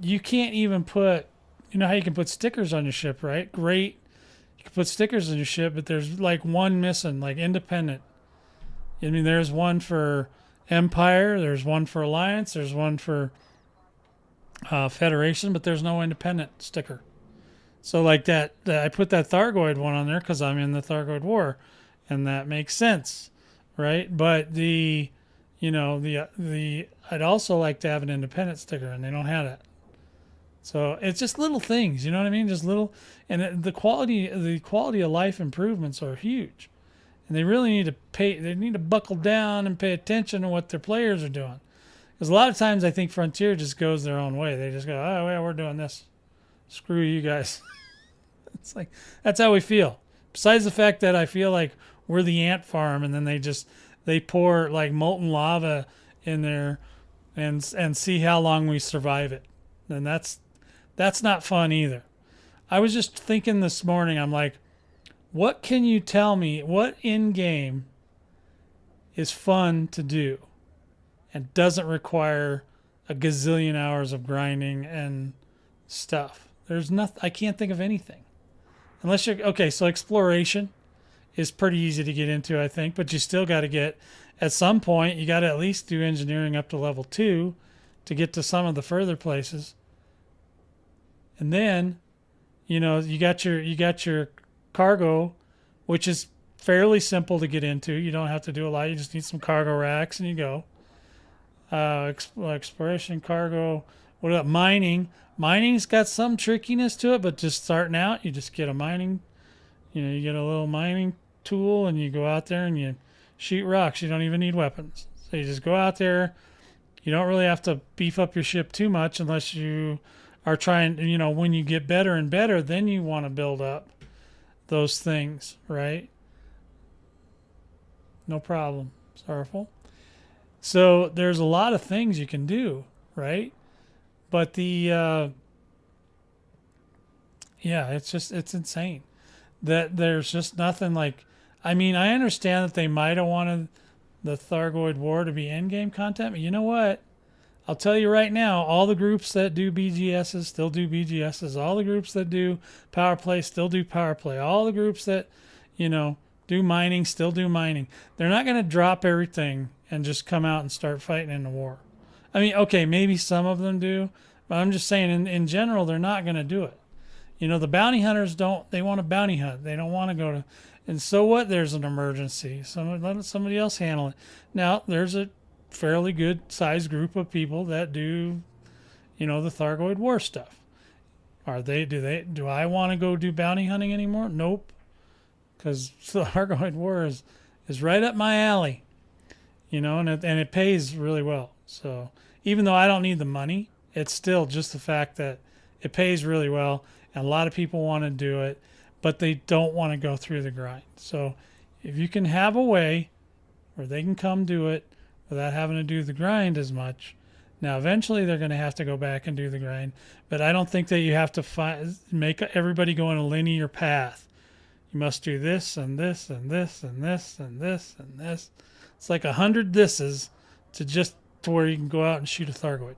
You can't even put, how you can put stickers on your ship, right? Great. You can put stickers on your ship, but there's like one missing, like independent. I mean, there's one for Empire, there's one for Alliance, there's one for Federation, but there's no independent sticker. So like that I put that Thargoid one on there because I'm in the Thargoid War, and that makes sense, right? But I'd also like to have an independent sticker, and they don't have that. So it's just little things, you know what I mean? Just little, and the quality of life improvements are huge, and they really need to they need to buckle down and pay attention to what their players are doing. Because a lot of times I think Frontier just goes their own way. They just go, oh, yeah, we're doing this. Screw you guys. It's like, that's how we feel. Besides the fact that I feel like we're the ant farm, and then they pour like molten lava in there and see how long we survive it. And that's not fun either. I was just thinking this morning, I'm like, what can you tell me? What in-game is fun to do and doesn't require a gazillion hours of grinding and stuff? There's nothing. I can't think of anything. Unless you're okay. So exploration is pretty easy to get into, I think, but you still got to get, at some point, you got to at least do engineering up to level 2 to get to some of the further places. And then, you got your cargo, which is fairly simple to get into. You don't have to do a lot. You just need some cargo racks, and you go. Exploration, cargo. What about mining? Mining's got some trickiness to it, but just starting out, you just get a mining, you get a little mining tool, and you go out there and you shoot rocks. You don't even need weapons. So you just go out there. You don't really have to beef up your ship too much unless you are trying, when you get better and better, then you want to build up those things, right? No problem. Sorrowful. So there's a lot of things you can do, right? But it's insane that there's just nothing like, I mean, I understand that they might have wanted the Thargoid War to be endgame content. But you know what? I'll tell you right now, all the groups that do BGSs still do BGSs. All the groups that do power play still do power play. All the groups that, do mining still do mining. They're not going to drop everything and just come out and start fighting in the war. I mean, okay, maybe some of them do, but I'm just saying in general, they're not going to do it. The bounty hunters they want to bounty hunt. They don't want to go to, and so what? There's an emergency. Let somebody else handle it. Now, there's a fairly good sized group of people that do, the Thargoid War stuff. Do I want to go do bounty hunting anymore? Nope. Because the Thargoid War is right up my alley, and it pays really well. So even though I don't need the money, it's still just the fact that it pays really well, and a lot of people want to do it, but they don't want to go through the grind. So if you can have a way where they can come do it without having to do the grind as much. Now, eventually they're going to have to go back and do the grind, but I don't think that you have to make everybody go in a linear path. You must do this and this and this and this and this and this. It's like 100 thises to where you can go out and shoot a Thargoid.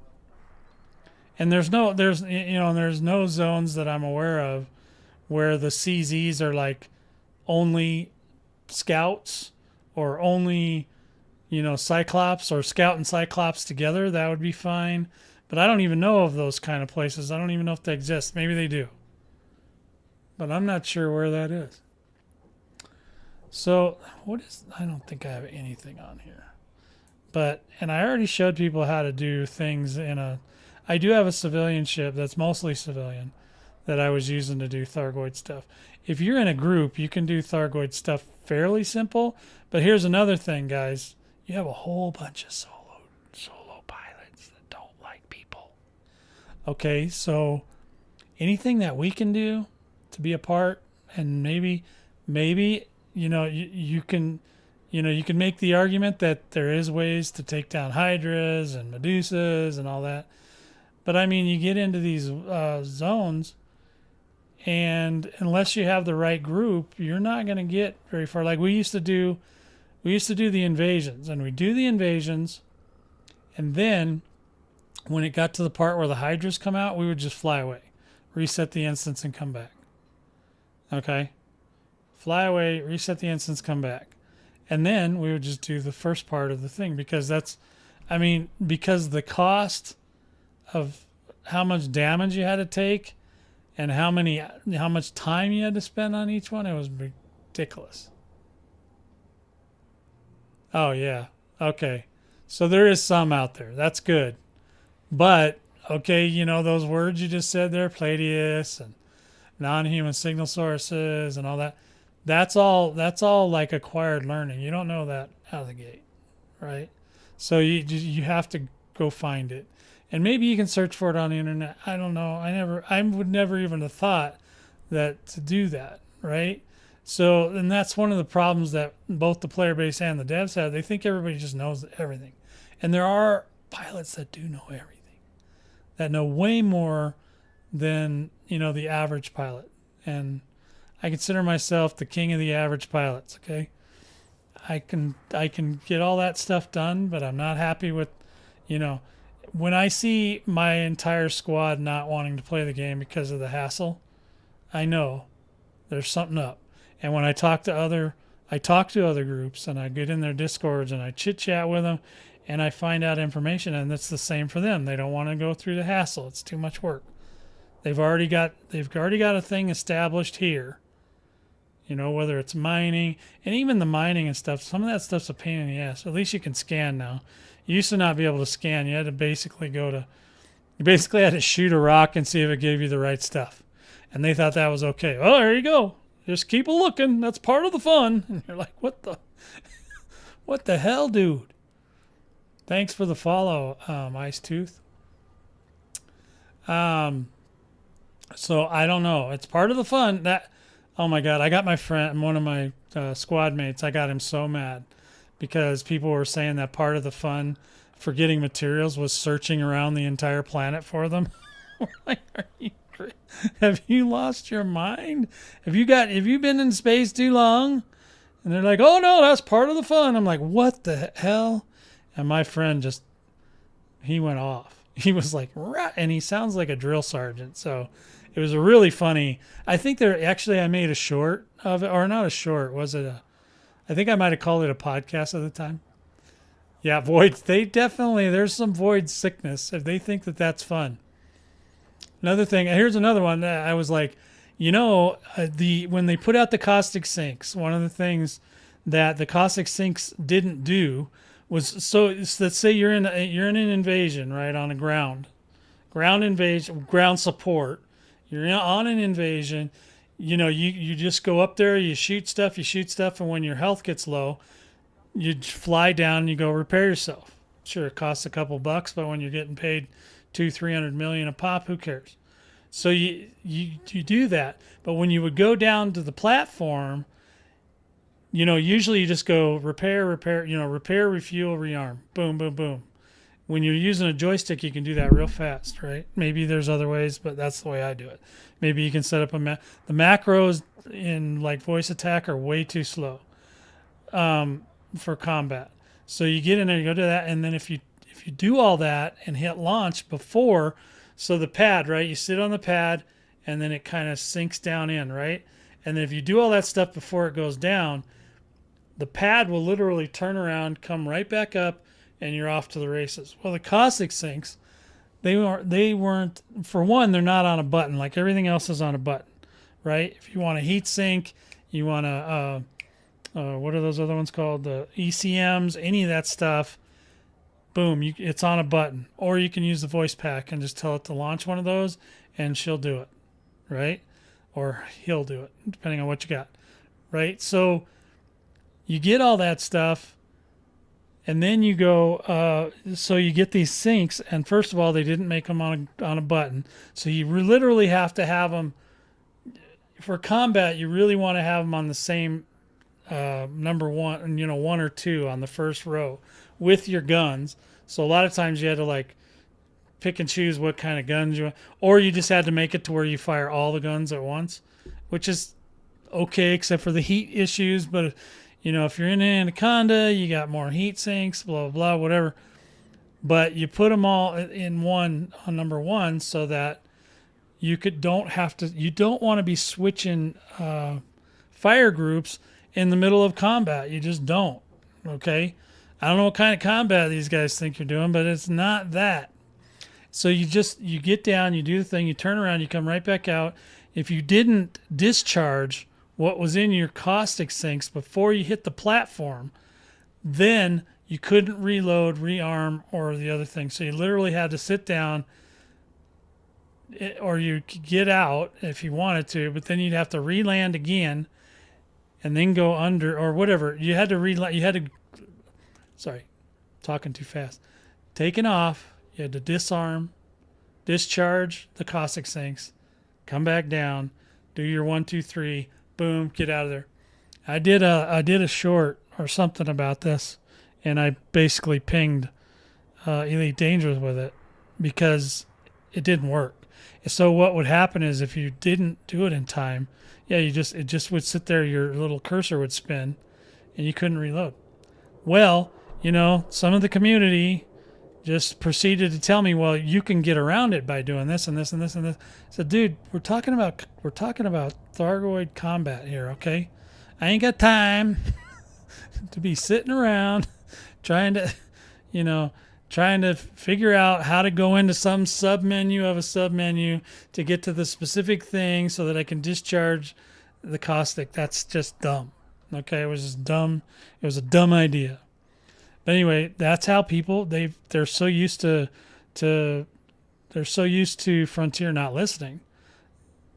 And there's no zones that I'm aware of where the CZs are like only scouts or only Cyclops or Scout and Cyclops together. That would be fine. But I don't even know of those kind of places. I don't even know if they exist. Maybe they do. But I'm not sure where that is. So, I don't think I have anything on here. And I already showed people how to do things I do have a civilian ship that's mostly civilian that I was using to do Thargoid stuff. If you're in a group, you can do Thargoid stuff fairly simple. But here's another thing, guys. You have a whole bunch of solo pilots that don't like people. Okay, so anything that we can do to be a part, and maybe you can make the argument that there is ways to take down Hydras and Medusas and all that. But I mean, you get into these zones, and unless you have the right group, you're not going to get very far. Like we used to do the invasions, and we do the invasions, and then when it got to the part where the Hydras come out, we would just fly away, reset the instance, and come back. Okay? Fly away, reset the instance, come back. And then we would just do the first part of the thing, because because the cost of how much damage you had to take and how much time you had to spend on each one, it was ridiculous. Oh, yeah. Okay. So there is some out there. That's good. But, okay, those words you just said there, Palladius and non-human signal sources and all that, that's all like acquired learning. You don't know that out of the gate, right? So you have to go find it. And maybe you can search for it on the internet. I don't know. I would never even have thought that to do that, right? So, and that's one of the problems that both the player base and the devs have. They think everybody just knows everything. And there are pilots that do know everything, that know way more than, the average pilot. And I consider myself the king of the average pilots, okay? I can get all that stuff done, but I'm not happy with, when I see my entire squad not wanting to play the game because of the hassle, I know there's something up. And when I talk to other groups, and I get in their Discords and I chit chat with them, and I find out information, and it's the same for them. They don't want to go through the hassle. It's too much work. They've already got a thing established here. Whether it's mining, and even the mining and stuff, some of that stuff's a pain in the ass. At least you can scan now. You used to not be able to scan. You had to basically had to shoot a rock and see if it gave you the right stuff. And they thought that was okay. Oh, there you go. Just keep looking. That's part of the fun. And you're like, what the hell, dude? Thanks for the follow, Ice Tooth. So I don't know. It's part of the fun. Oh my God, I got my friend, one of my squad mates, I got him so mad because people were saying that part of the fun for getting materials was searching around the entire planet for them. We're like, are you crazy? Have you lost your mind? Have you been in space too long? And they're like, oh no, that's part of the fun. I'm like, what the hell? And my friend just, he went off. He was like, rah, and he sounds like a drill sergeant. So it was a really funny, I think I made a short of it, or not a short, was it I think I might have called it a podcast at the time. Yeah, void, there's some void sickness if they think that that's fun. Another thing, here's another one that I was like, when they put out the caustic sinks, one of the things that the caustic sinks didn't do was, so let's say you're in an invasion, right, on a ground invasion, ground support. You're on an invasion. You just go up there, you shoot stuff, and when your health gets low, you fly down and you go repair yourself. Sure, it costs a couple bucks, but when you're getting paid 200-300 million a pop, who cares? So you do that. But when you would go down to the platform, usually you just go repair, refuel, rearm, boom, boom, boom. When you're using a joystick, you can do that real fast, right? Maybe there's other ways, but that's the way I do it. Maybe you can set up the macros in like voice attack are way too slow for combat. So you get in there, you go to that, and then if you do all that and hit launch before, so the pad, right? You sit on the pad, and then it kind of sinks down in, right? And then if you do all that stuff before it goes down, the pad will literally turn around, come right back up, and you're off to the races. Well, the caustic sinks, they weren't, for one, they're not on a button. Like everything else is on a button, right? If you want a heat sink, you want to, what are those other ones called? The ECMs, any of that stuff, boom, it's on a button. Or you can use the voice pack and just tell it to launch one of those, and she'll do it, right? Or he'll do it, depending on what you got, right? So you get all that stuff, and then you go, so you get these sinks, and first of all, they didn't make them on a button. So you literally have to have them, for combat, you really want to have them on the same number one, one or two on the first row with your guns. So a lot of times you had to like pick and choose what kind of guns you want, or you just had to make it to where you fire all the guns at once, which is okay, except for the heat issues. But if you're in an Anaconda, you got more heat sinks, blah, blah, blah, whatever. But you put them all in one on number one so that you don't want to be switching fire groups in the middle of combat. You just don't. Okay. I don't know what kind of combat these guys think you're doing, but it's not that. So you get down, you do the thing, you turn around, you come right back out. If you didn't discharge what was in your caustic sinks before you hit the platform, then you couldn't reload, rearm, or the other thing. So you literally had to sit down, or you could get out if you wanted to, but then you'd have to re-land again and then go under, or whatever. You had to sorry, talking too fast. Taking off, you had to disarm, discharge the caustic sinks, come back down, do your 1, 2, 3, boom, get out of there. I did a short or something about this, and I basically pinged Elite Dangerous with it because it didn't work. So what would happen is if you didn't do it in time, it just would sit there, your little cursor would spin, and you couldn't reload. Well, some of the community just proceeded to tell me, well, you can get around it by doing this and this and this and this. I said, dude, we're talking about Thargoid combat here, okay? I ain't got time to be sitting around trying to figure out how to go into some sub-menu of a sub-menu to get to the specific thing so that I can discharge the caustic. That's just dumb, okay? It was just dumb. It was a dumb idea. But anyway, that's how people they're so used to Frontier not listening,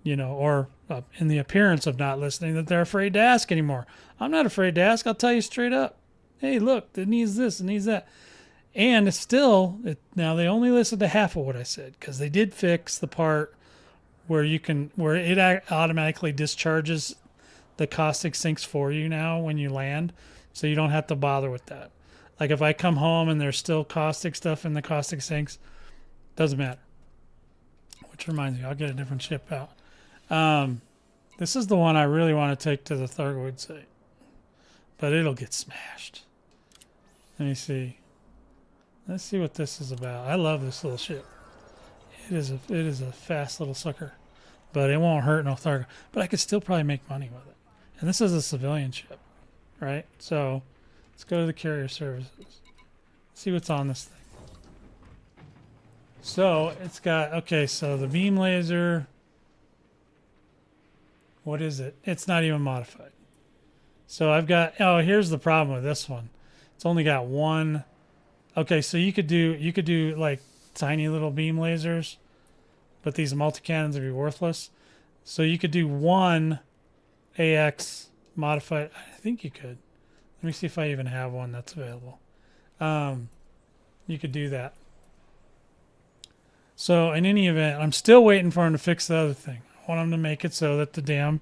or in the appearance of not listening, that they're afraid to ask anymore. I'm not afraid to ask. I'll tell you straight up. Hey, look, it needs this, it needs that, and it's still now they only listened to half of what I said because they did fix the part where it automatically discharges the caustic sinks for you now when you land, so you don't have to bother with that. Like if I come home and there's still caustic stuff in the caustic sinks, doesn't matter. Which reminds me, I'll get a different ship out. This is the one I really want to take to the Thargoid site. but it'll get smashed. Let me see. Let's see what this is about. I love this little ship. It is a fast little sucker, but it won't hurt no Thargoid. But I could still probably make money with it. And this is a civilian ship, right? So let's go to the carrier services. See what's on this thing. So it's got, okay, so the beam laser, what is it? It's not even modified. So I've got, oh, here's the problem with this one. It's only got one. Okay, so you could do like tiny little beam lasers, but these multi-cannons would be worthless. So you could do one AX modified. I think you could. Let me see if I even have one that's available. You could do that. So in any event, I'm still waiting for him to fix the other thing. I want him to make it so that the damn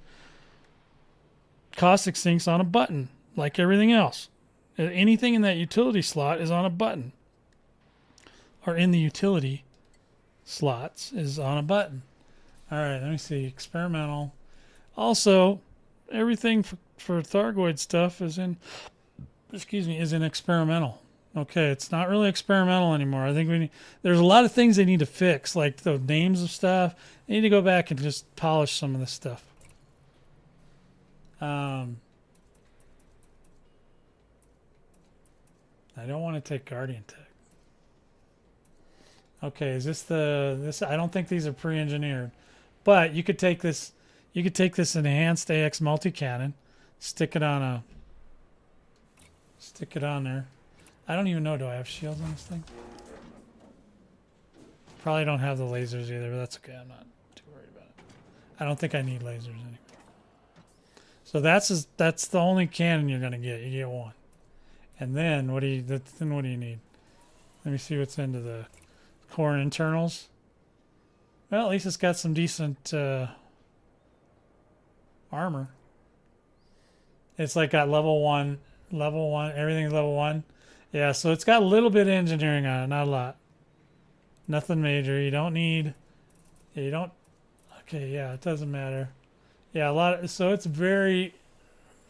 Caustic sinks on a button, like everything else. Anything in that utility slot is on a button. Or in the utility slots is on a button. All right, let me see. Experimental. Also, everything for Thargoid stuff is in, is in experimental. Okay, it's not really experimental anymore. I think there's a lot of things they need to fix, like the names of stuff. They need to go back and just polish some of this stuff. I don't want to take Guardian Tech. Okay, is this I don't think these are pre-engineered. But you could take this enhanced AX multi-cannon, stick it on there. I don't even know, do I have shields on this thing? Probably don't have the lasers either, but that's okay. I'm not too worried about it. I don't think I need lasers anymore. So that's the only cannon you're gonna get. You get one. And then what do you need? Let me see what's into the core internals. Well, at least it's got some decent armor. It's like got level one, everything's level 1. Yeah, so it's got a little bit of engineering on it, not a lot. Nothing major. Okay, yeah, it doesn't matter. Yeah, so it's very,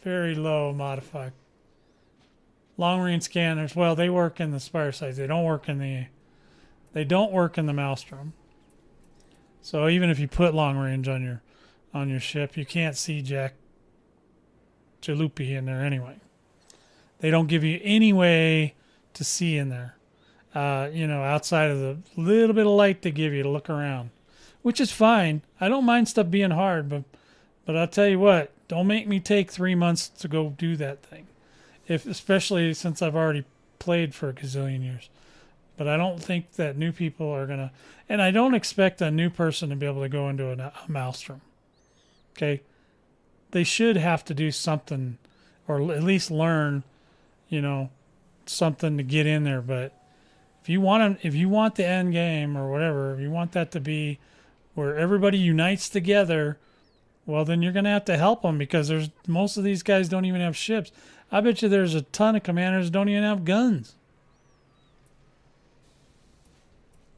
very low modified. Long range scanners, well, they work in the Spire Site. They don't work in the Maelstrom. So even if you put long range on your ship, you can't see Jack Jalopy in there anyway. They don't give you any way to see in there, outside of the little bit of light they give you to look around, which is fine. I don't mind stuff being hard, but I'll tell you what, don't make me take 3 months to go do that thing, especially since I've already played for a gazillion years. But I don't think that new people are going to, and I don't expect a new person to be able to go into a Maelstrom. Okay? They should have to do something, or at least learn, something to get in there. But if you want the end game or whatever, if you want that to be where everybody unites together, well, then you're going to have to help them, because most of these guys don't even have ships. I bet you there's a ton of commanders that don't even have guns.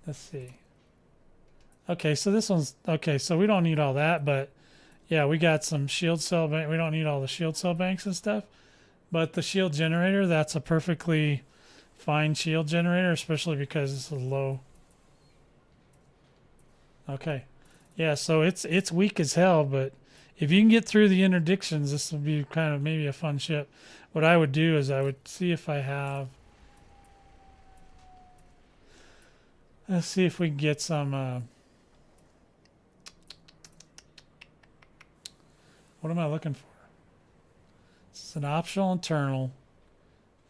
Let's see. Okay, so this one's okay. So we don't need all that, but yeah, we got some shield cell bank. We don't need all the shield cell banks and stuff, but the shield generator, that's a perfectly fine shield generator, especially because it's low. Okay, yeah, so it's weak as hell, but if you can get through the interdictions, this will be kind of maybe a fun ship. What I would do is I would see if I have. Let's see if we can get some. What am I looking for? It's an optional internal.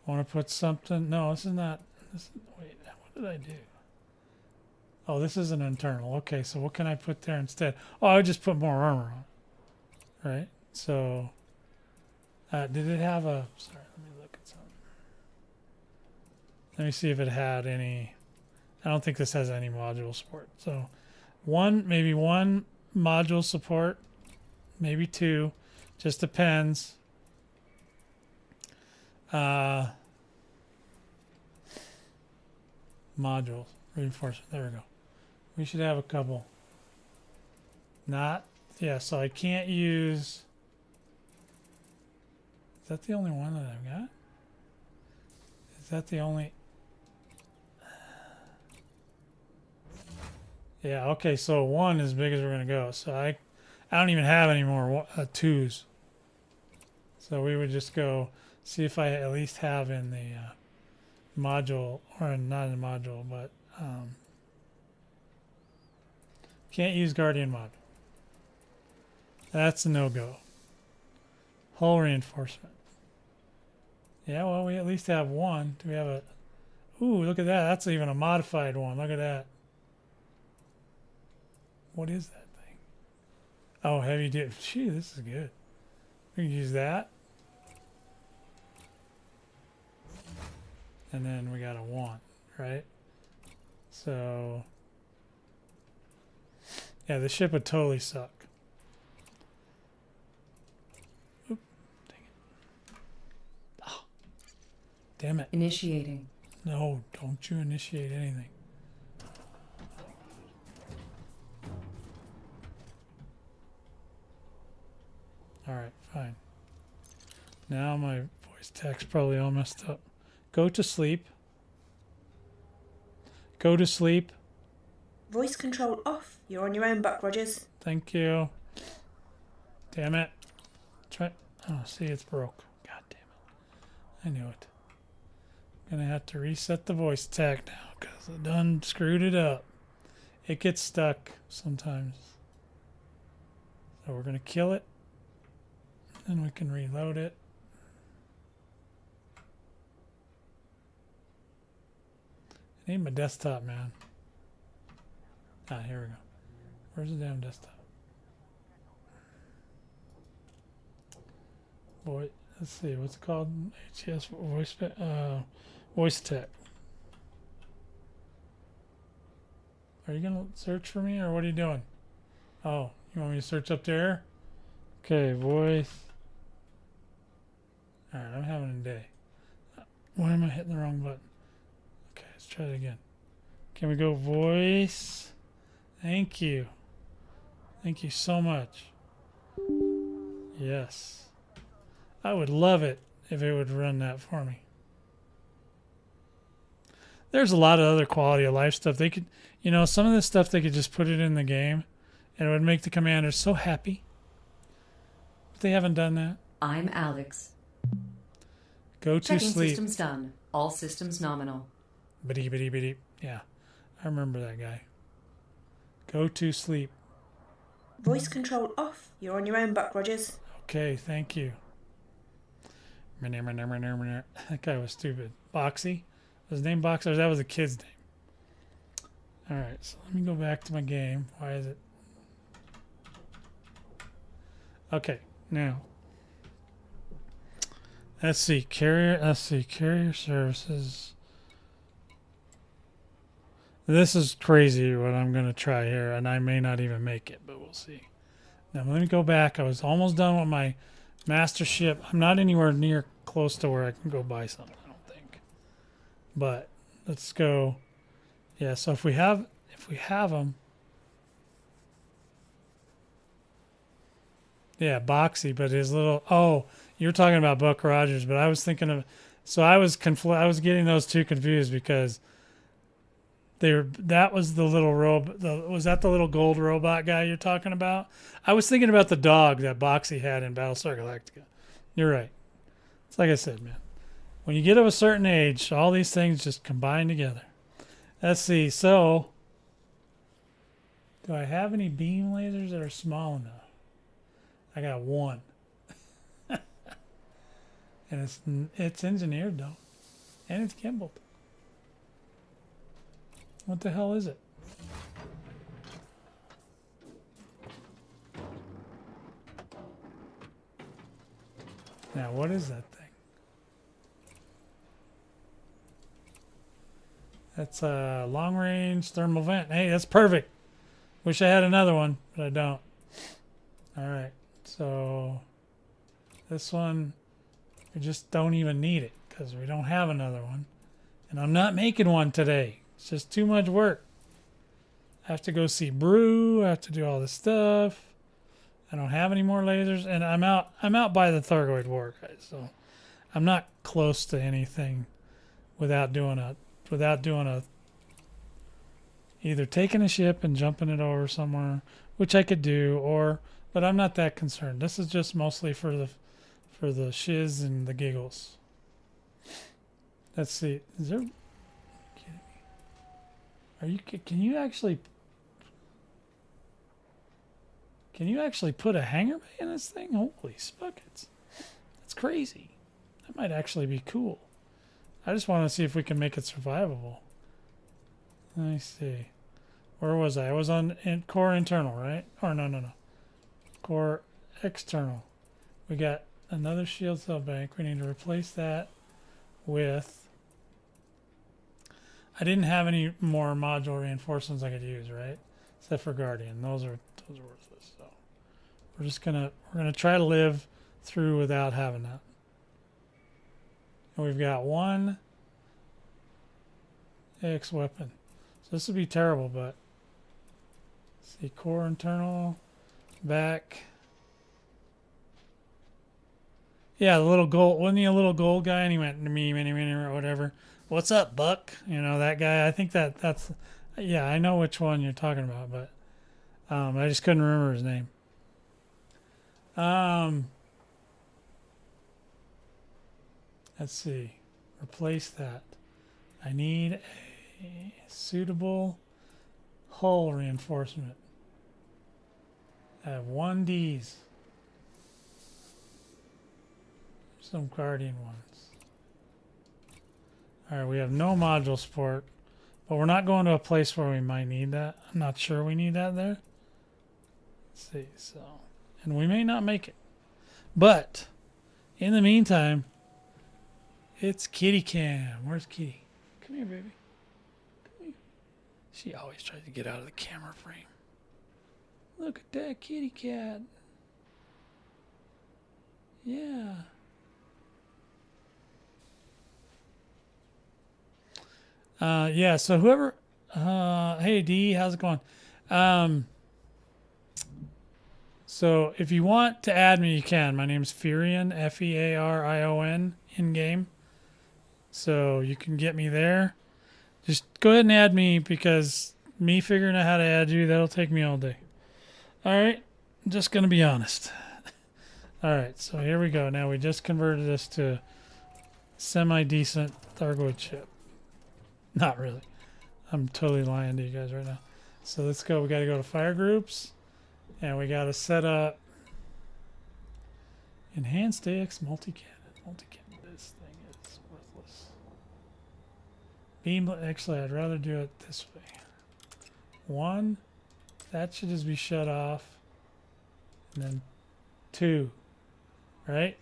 I want to put something. No, this is not. Wait, what did I do? Oh, this is an internal. Okay, so what can I put there instead? Oh, I would just put more armor on. Right? So, did it have a. Sorry, let me look at something. Let me see if it had any. I don't think this has any module support. So maybe one module support, maybe 2, just depends. Modules, reinforcement, there we go. We should have a couple. So I can't use Is that the only one that I've got? Is that the only... Yeah, okay, so 1 is as big as we're going to go. So I don't even have any more 2s. So we would just go see if I at least have in the module, or not in the module, but can't use Guardian module. That's a no-go. Hull reinforcement. Yeah, well, we at least have 1. Do we have a... Ooh, look at that. That's even a modified one. Look at that. What is that thing? Oh, heavy duty. Gee, this is good. We can use that. And then we got a 1, right? So... Yeah, the ship would totally suck. Oop, dang it. Oh, damn it. Initiating. No, don't you initiate anything. Alright, fine. Now my voice text probably all messed up. Go to sleep. Go to sleep. Voice control off. You're on your own, Buck Rogers. Thank you. Damn it. Try. Oh, see, it's broke. God damn it. I knew it. Gonna have to reset the voice tag now because I done screwed it up. It gets stuck sometimes. So we're gonna kill it. Then we can reload it. I need my desktop, man. Ah, here we go. Where's the damn desktop? Boy, let's see, what's it called? HCS voice tech. Are you gonna search for me, or what are you doing? Oh, you want me to search up there? Okay, voice. All right, I'm having a day. Why am I hitting the wrong button? Okay, let's try it again. Can we go voice? Thank you. Thank you so much. Yes. I would love it if it would run that for me. There's a lot of other quality of life stuff. They could, you know, some of this stuff they could just put it in the game and it would make the commanders so happy. But they haven't done that. I'm Alex. Go to Checking sleep. systems done. All systems nominal. Bitty, bitty, bitty. Yeah, I remember that guy. Go to sleep. Voice control off. You're on your own, Buck Rogers. Okay, thank you. That guy was stupid. Boxy? Was his name Boxy? Or that was a kid's name. Alright, so let me go back to my game. Why is it? Okay, now. Let's see. Carrier services. This is crazy what I'm going to try here, and I may not even make it, but we'll see. Now, let me go back. I was almost done with my master ship. I'm not anywhere near close to where I can go buy something, I don't think. But let's go. Yeah, so if we have them. Yeah, Boxy, but his little, oh, you're talking about Buck Rogers, but I was thinking of, so I was getting those two confused because that was the little was that the little gold robot guy you're talking about? I was thinking about the dog that Boxy had in Battlestar Galactica. You're right. It's like I said, man. When you get of a certain age, all these things just combine together. Let's see. So, do I have any beam lasers that are small enough? I got one. And it's engineered though. And it's gimbaled. What the hell is it? Now, what is that thing? That's a long-range thermal vent. Hey, that's perfect. Wish I had another one, but I don't. All right, so this one, we just don't even need it because we don't have another one. And I'm not making one today. It's just too much work. I have to go see Brew. I have to do all this stuff. I don't have any more lasers, and I'm out by the Thargoid War, guys. So I'm not close to anything without doing a either taking a ship and jumping it over somewhere, which I could do, but I'm not that concerned. This is just mostly for the shiz and the giggles. Let's see. Is there? Can you actually put a hangar bay in this thing? Holy spuckets! That's crazy. That might actually be cool. I just want to see if we can make it survivable. Let me see. Where was I? I was on core internal, right? Or no. Core external. We got another shield cell bank. We need to replace that with... I didn't have any more module reinforcements I could use, right? Except for Guardian. Those are worthless. So we're gonna try to live through without having that. And we've got one AX weapon. So this would be terrible, but let's see, core internal, back. Yeah, the little gold, wasn't he a little gold guy? And he went to me, or whatever. What's up, Buck? You know, that guy. I think that's, yeah, I know which one you're talking about, but I just couldn't remember his name. Let's see, replace that. I need a suitable hull reinforcement. I have 1Ds. Some Guardian ones. Alright, we have no module support, but we're not going to a place where we might need that. I'm not sure we need that there. Let's see, so, and we may not make it. But, in the meantime, it's Kitty Cam. Where's Kitty? Come here, baby. Come here. She always tries to get out of the camera frame. Look at that kitty cat. Yeah. Yeah, so whoever, hey D, how's it going? So if you want to add me, you can. My name's Ferion, F-E-A-R-I-O-N, in-game. So you can get me there. Just go ahead and add me, because me figuring out how to add you, that'll take me all day. All right, I'm just going to be honest. All right, so here we go. Now we just converted this to semi-decent Thargoid ship. Not really. I'm totally lying to you guys right now. So let's go. We got to go to fire groups, and we got to set up enhanced AX multi-cannon. Multi-cannon. This thing is worthless. Beam. Actually, I'd rather do it this way. One. That should just be shut off. And then two. Right?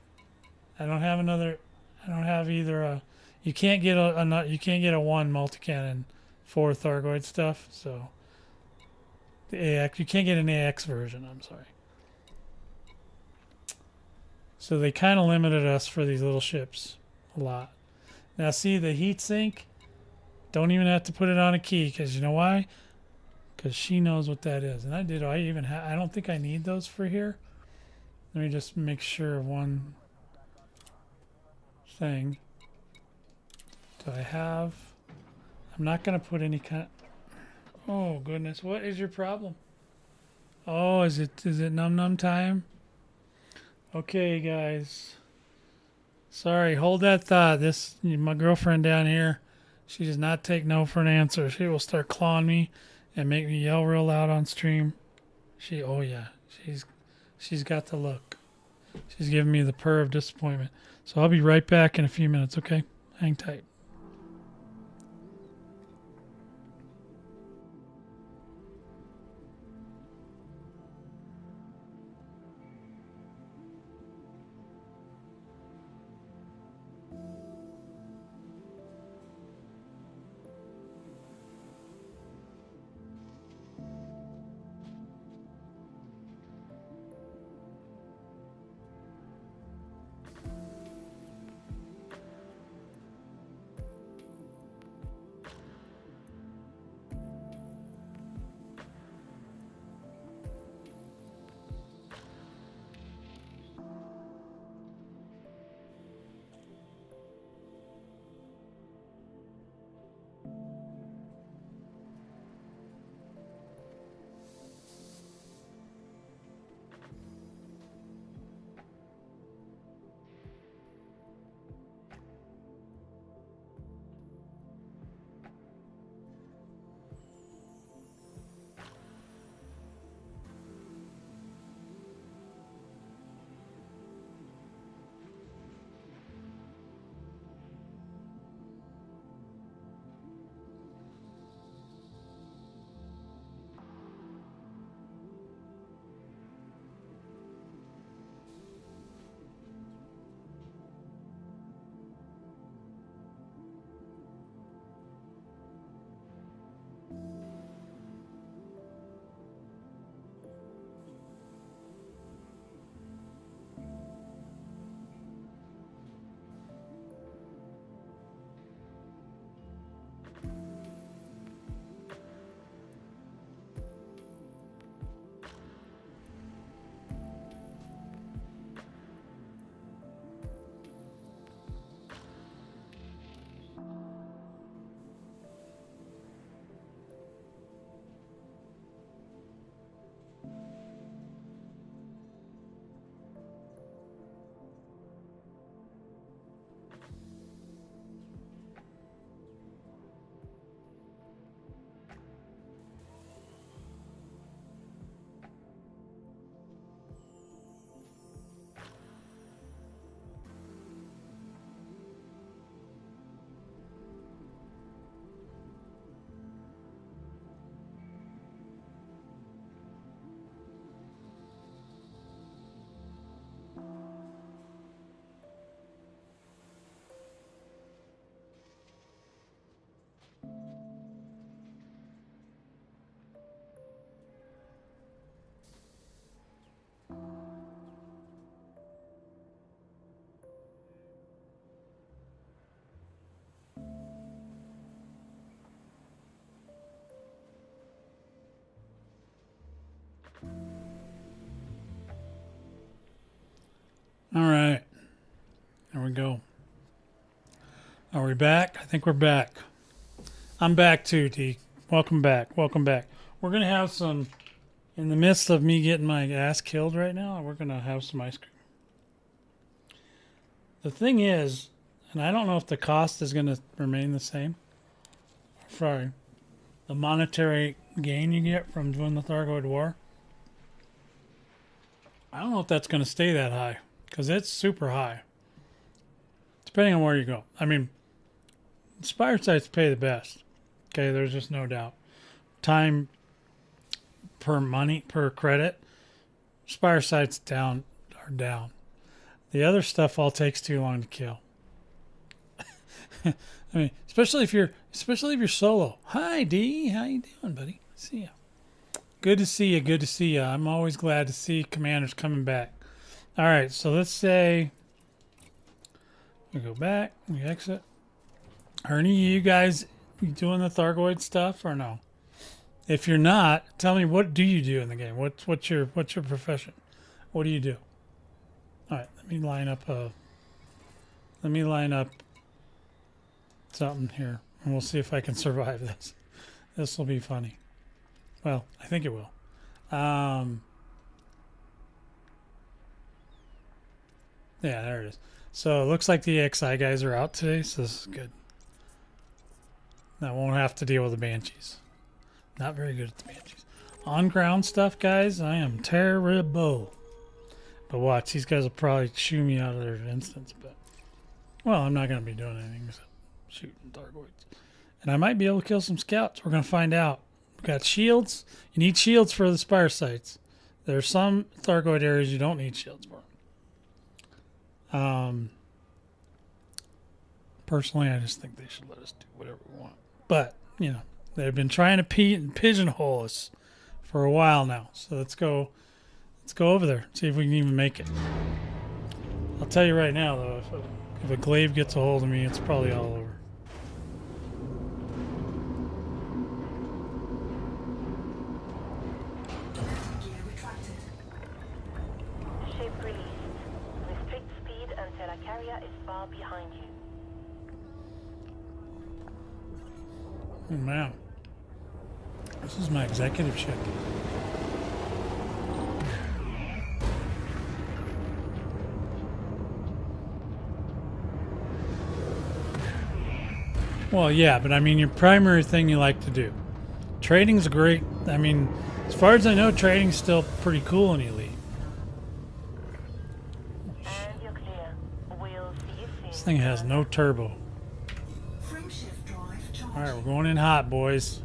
I don't have another. I don't have either a. You can't get a one multi-cannon for Thargoid stuff, so the AX, you can't get an AX version, I'm sorry. So they kind of limited us for these little ships a lot. Now see the heat sink, don't even have to put it on a key, because you know why? Because she knows what that is. And I don't think I need those for here. Let me just make sure of one thing. Do I have... I'm not going to put any kind of... Oh, goodness. What is your problem? Oh, is it num time? Okay, guys. Sorry, hold that thought. My girlfriend down here, she does not take no for an answer. She will start clawing me and make me yell real loud on stream. Oh yeah, she's got the look. She's giving me the purr of disappointment. So I'll be right back in a few minutes, okay? Hang tight. All right. There we go. Are we back? I think we're back. I'm back too, D. Welcome back. Welcome back. We're going to have some, in the midst of me getting my ass killed right now, we're going to have some ice cream. The thing is, and I don't know if the cost is going to remain the same. Sorry. The monetary gain you get from doing the Thargoid War. I don't know if that's going to stay that high. Because it's super high. Depending on where you go. I mean, Spire sites pay the best. Okay, there's just no doubt. Time per money, per credit. Spire sites are down. The other stuff all takes too long to kill. I mean, especially if you're solo. Hi D, how you doing, buddy? See ya. Good to see you. Good to see you. I'm always glad to see commanders coming back. All right, so let's say we go back, we exit. Are any of you guys doing the Thargoid stuff or no? If you're not, tell me, what do you do in the game? What's your profession? What do you do? All right, let me line up something here, and we'll see if I can survive this. This will be funny. Well, I think it will. Yeah, there it is. So it looks like the XI guys are out today, so this is good. I won't have to deal with the Banshees. Not very good at the Banshees. On ground stuff, guys, I am terrible. But watch, these guys will probably shoo me out of their instance. But well, I'm not going to be doing anything except shooting Thargoids. And I might be able to kill some scouts. We're going to find out. We've got shields. You need shields for the Spire sites. There are some Thargoid areas you don't need shields for. Personally, I just think they should let us do whatever we want. But, you know, they've been trying to pigeonhole us for a while now. So let's go over there, see if we can even make it. I'll tell you right now, though, if a glaive gets a hold of me, it's probably all over. Ship released. Restrict speed until a carrier is far behind you. Oh, man. This is my executive ship. Well, yeah, but I mean, your primary thing you like to do. Trading's great. I mean, as far as I know, trading's still pretty cool in Elite. And you're clear. We'll see you soon. This thing has no turbo. Alright, we're going in hot, boys.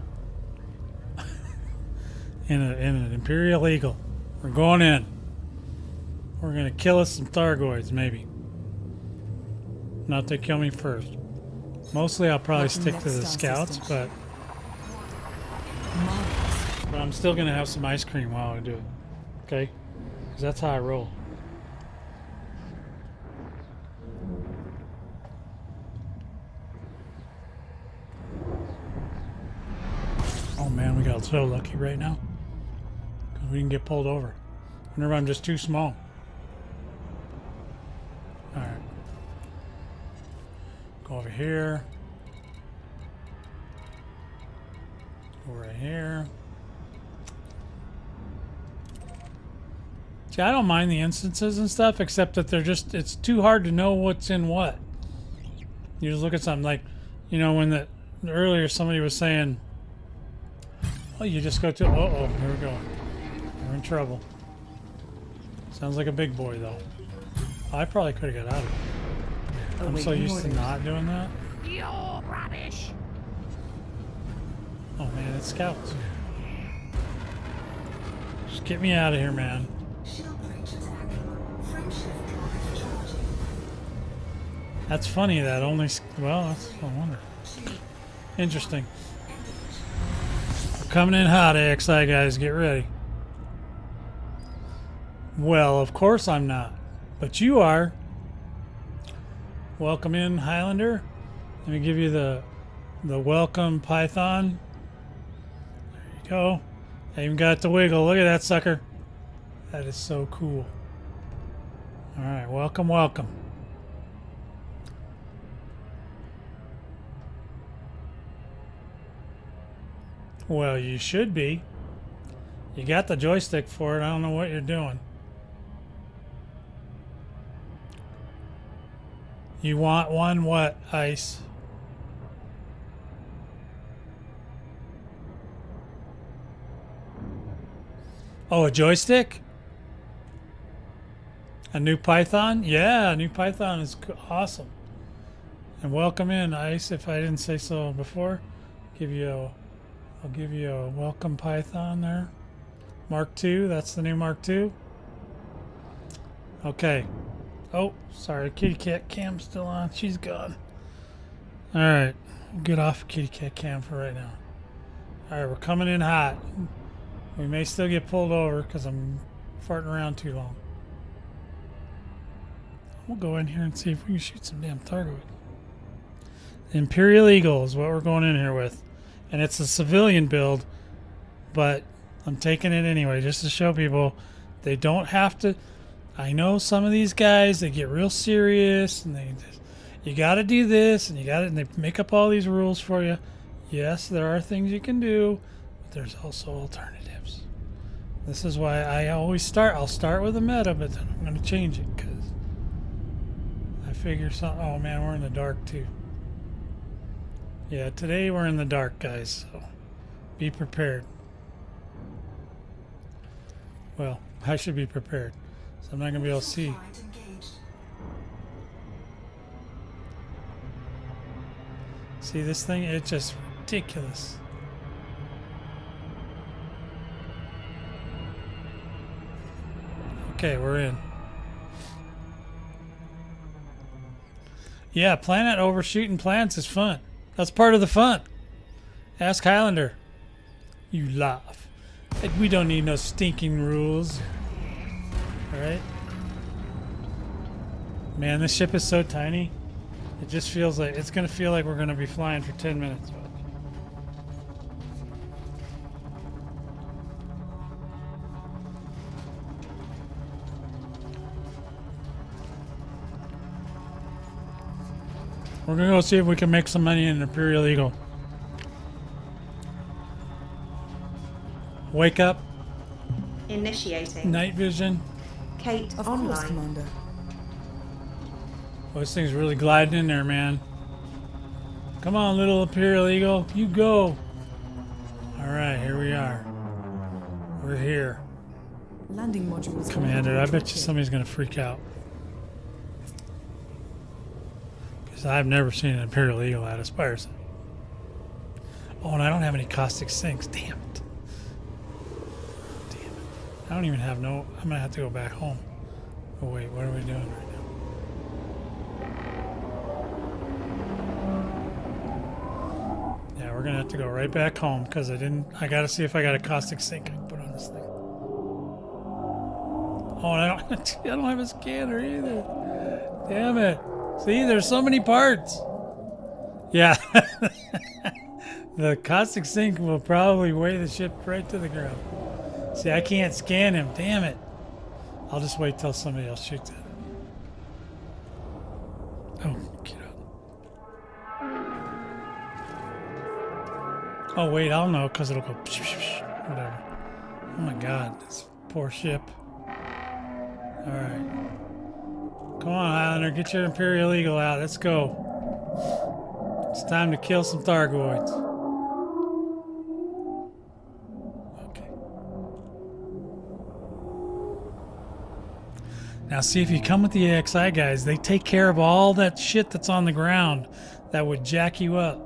in an Imperial Eagle. We're going in. We're going to kill us some Thargoids, maybe. Not they kill me first. Mostly I'll probably stick to the scouts, but I'm still going to have some ice cream while I do it. Okay? Because that's how I roll. Oh man, we got so lucky right now. Because we can get pulled over. Whenever I'm just too small. Alright. Go over here. Go right here. See, I don't mind the instances and stuff, except that they're just, it's too hard to know what's in what. You just look at something like, you know, when earlier somebody was saying, oh, you just go to, uh-oh, here we go. We're in trouble. Sounds like a big boy, though. I probably could have got out of it. I'm so used to not doing that. You're rubbish. Oh man, it's scouts. Just get me out of here, man. That's funny, that only... Well, that's... I wonder. Interesting. We're coming in hot, AXI guys. Get ready. Well, of course I'm not. But you are. Welcome in, Highlander. Let me give you the welcome Python. There you go. I even got the wiggle. Look at that sucker. That is so cool. All right, welcome, welcome. Well, you should be. You got the joystick for it. I don't know what you're doing. You want one what, Ice? Oh, a joystick? A new Python? Yeah, a new Python is awesome. And welcome in, Ice. If I didn't say so before, I'll give you a welcome Python there. Mark II, that's the new Mark II. Okay. Oh, sorry, kitty cat cam's still on. She's gone. All right, get off kitty cat cam for right now. All right, we're coming in hot. We may still get pulled over because I'm farting around too long. We'll go in here and see if we can shoot some damn Thargoid. Imperial Eagle is what we're going in here with. And it's a civilian build, but I'm taking it anyway just to show people they don't have to. I know some of these guys, they get real serious and you got to do this and and they make up all these rules for you. Yes, there are things you can do, but there's also alternatives. This is why I'll start with a meta, but then I'm going to change it because I figure oh man, we're in the dark too. Yeah, today we're in the dark, guys, so be prepared. Well, I should be prepared, so I'm not going to be able to see. See this thing? It's just ridiculous. Okay, we're in. Yeah, planet overshooting planets is fun. That's part of the fun. Ask Highlander. You laugh. We don't need no stinking rules. Alright? Man, this ship is so tiny. It just feels like it's going to feel like we're going to be flying for 10 minutes. We're going to go see if we can make some money in an Imperial Eagle. Wake up. Initiating. Night vision. Kate Of online. course, Commander. Oh, this thing's really gliding in there, man. Come on, little Imperial Eagle. You go. Alright, here we are. We're here. Landing modules. Commander, I bet you somebody's going to freak out. Because I've never seen an Imperial Eagle at a Spire Site. Oh, and I don't have any caustic sinks. Damn it. Damn it. I don't even have I'm going to have to go back home. Oh, wait, what are we doing right now? Yeah, we're going to have to go right back home because I got to see if I got a caustic sink I can put on this thing. Oh, and I don't have a scanner either. Damn it. See, there's so many parts. Yeah. The caustic sink will probably weigh the ship right to the ground. See, I can't scan him. Damn it. I'll just wait till somebody else shoots at him. Oh, get out. Oh, wait, I'll know because it'll go whatever. Oh my god, this poor ship. Alright. Come on, Highlander, get your Imperial Eagle out. Let's go. It's time to kill some Thargoids. Okay. Now see, if you come with the AXI guys, they take care of all that shit that's on the ground that would jack you up.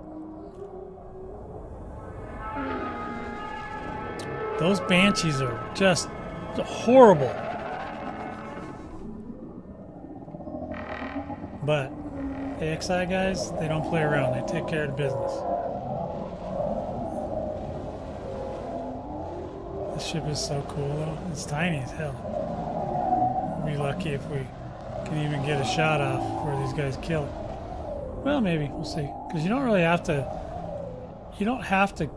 Those Banshees are just horrible. But AXI guys, they don't play around. They take care of the business. This ship is so cool though. It's tiny as hell. We'll be lucky if we can even get a shot off before these guys kill it. Well, maybe. We'll see. Because you don't really have to... You don't have to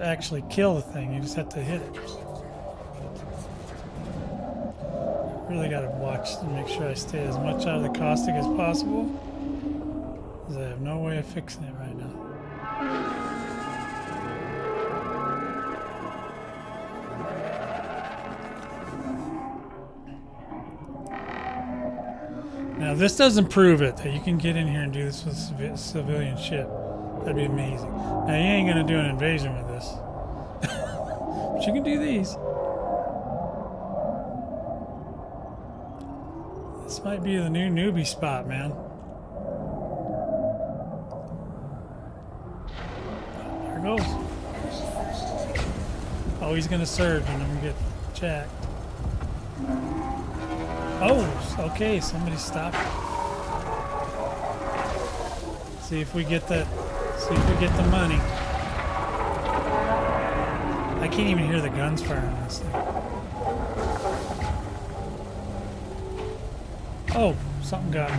actually kill the thing. You just have to hit it. Really got to watch and make sure I stay as much out of the caustic as possible, because I have no way of fixing it right now. Now this doesn't prove it that you can get in here and do this with civilian ship. That'd be amazing. Now you ain't gonna do an invasion with this, but you can do these. This might be the new newbie spot, man. There it goes. Oh, he's gonna surge and I'm gonna get jacked. Oh, okay, somebody stop it. See if we get that. See if we get the money. I can't even hear the guns firing on this thing. Oh, something got me.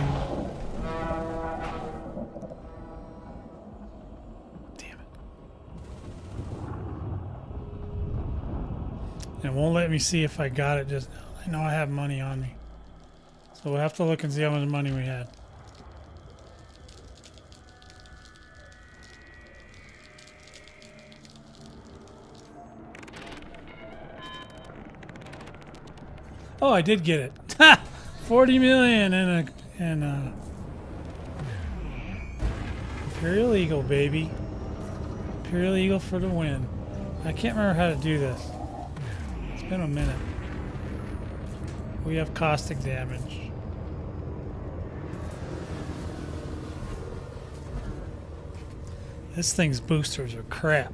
Damn it. It won't let me see if I got it just now. I know I have money on me. So we'll have to look and see how much money we had. Oh, I did get it. Ha! 40 million and a Imperial Eagle, baby. Imperial Eagle for the win. I can't remember how to do this. It's been a minute. We have caustic damage. This thing's boosters are crap.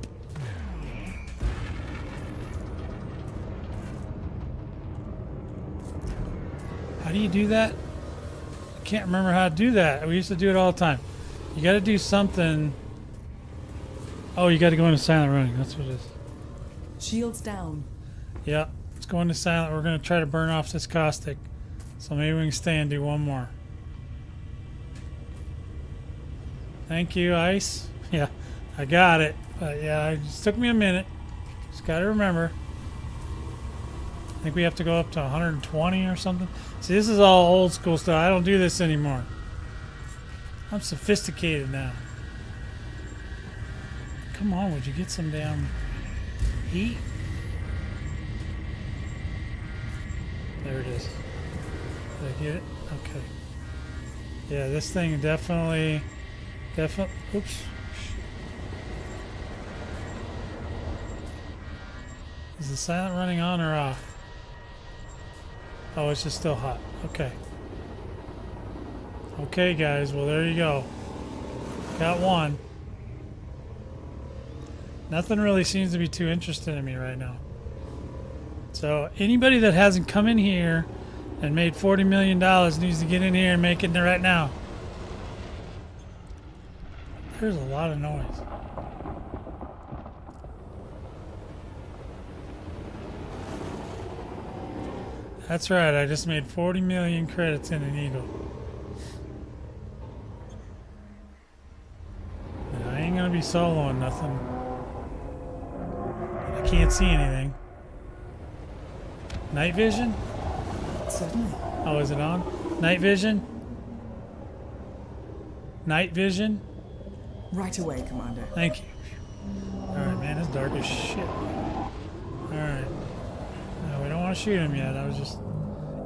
How do you do that? I can't remember how to do that. We used to do it all the time. You got to do something. Oh, you got to go into silent running. That's what it is. Shields down. Yeah, let's go into silent. We're going to try to burn off this caustic. So maybe we can stay and do one more. Thank you, Ice. Yeah, I got it. But yeah, it just took me a minute. Just got to remember. I think we have to go up to 120 or something. See, this is all old school stuff. I don't do this anymore. I'm sophisticated now. Come on, would you get some damn heat? There it is. Did I get it? Okay. Yeah, this thing definitely... Oops. Is the silent running on or off? Oh, it's just still hot. Okay. Okay, guys. Well, there you go. Got one. Nothing really seems to be too interested in me right now. So, anybody that hasn't come in here and made $40 million needs to get in here and make it right now. There's a lot of noise. That's right, I just made 40 million credits in an Eagle. And I ain't gonna be soloing nothing. I can't see anything. Night vision? Certainly. Oh, is it on? Night vision? Night vision? Right away, Commander. Thank you. Alright, man, it's dark as shit. Alright. No, we don't want to shoot him yet. I was just...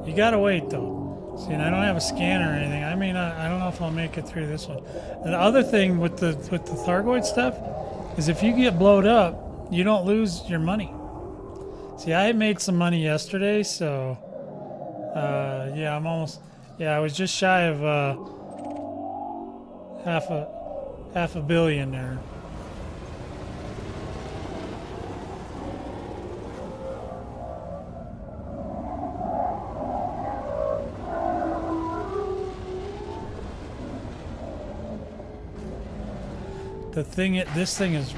You gotta wait, though. See, and I don't have a scanner or anything. I mean, I don't know if I'll make it through this one. And the other thing with the Thargoid stuff is if you get blowed up, you don't lose your money. See, I made some money yesterday, so... yeah, I'm almost... Yeah, I was just shy of half a billion there. This thing is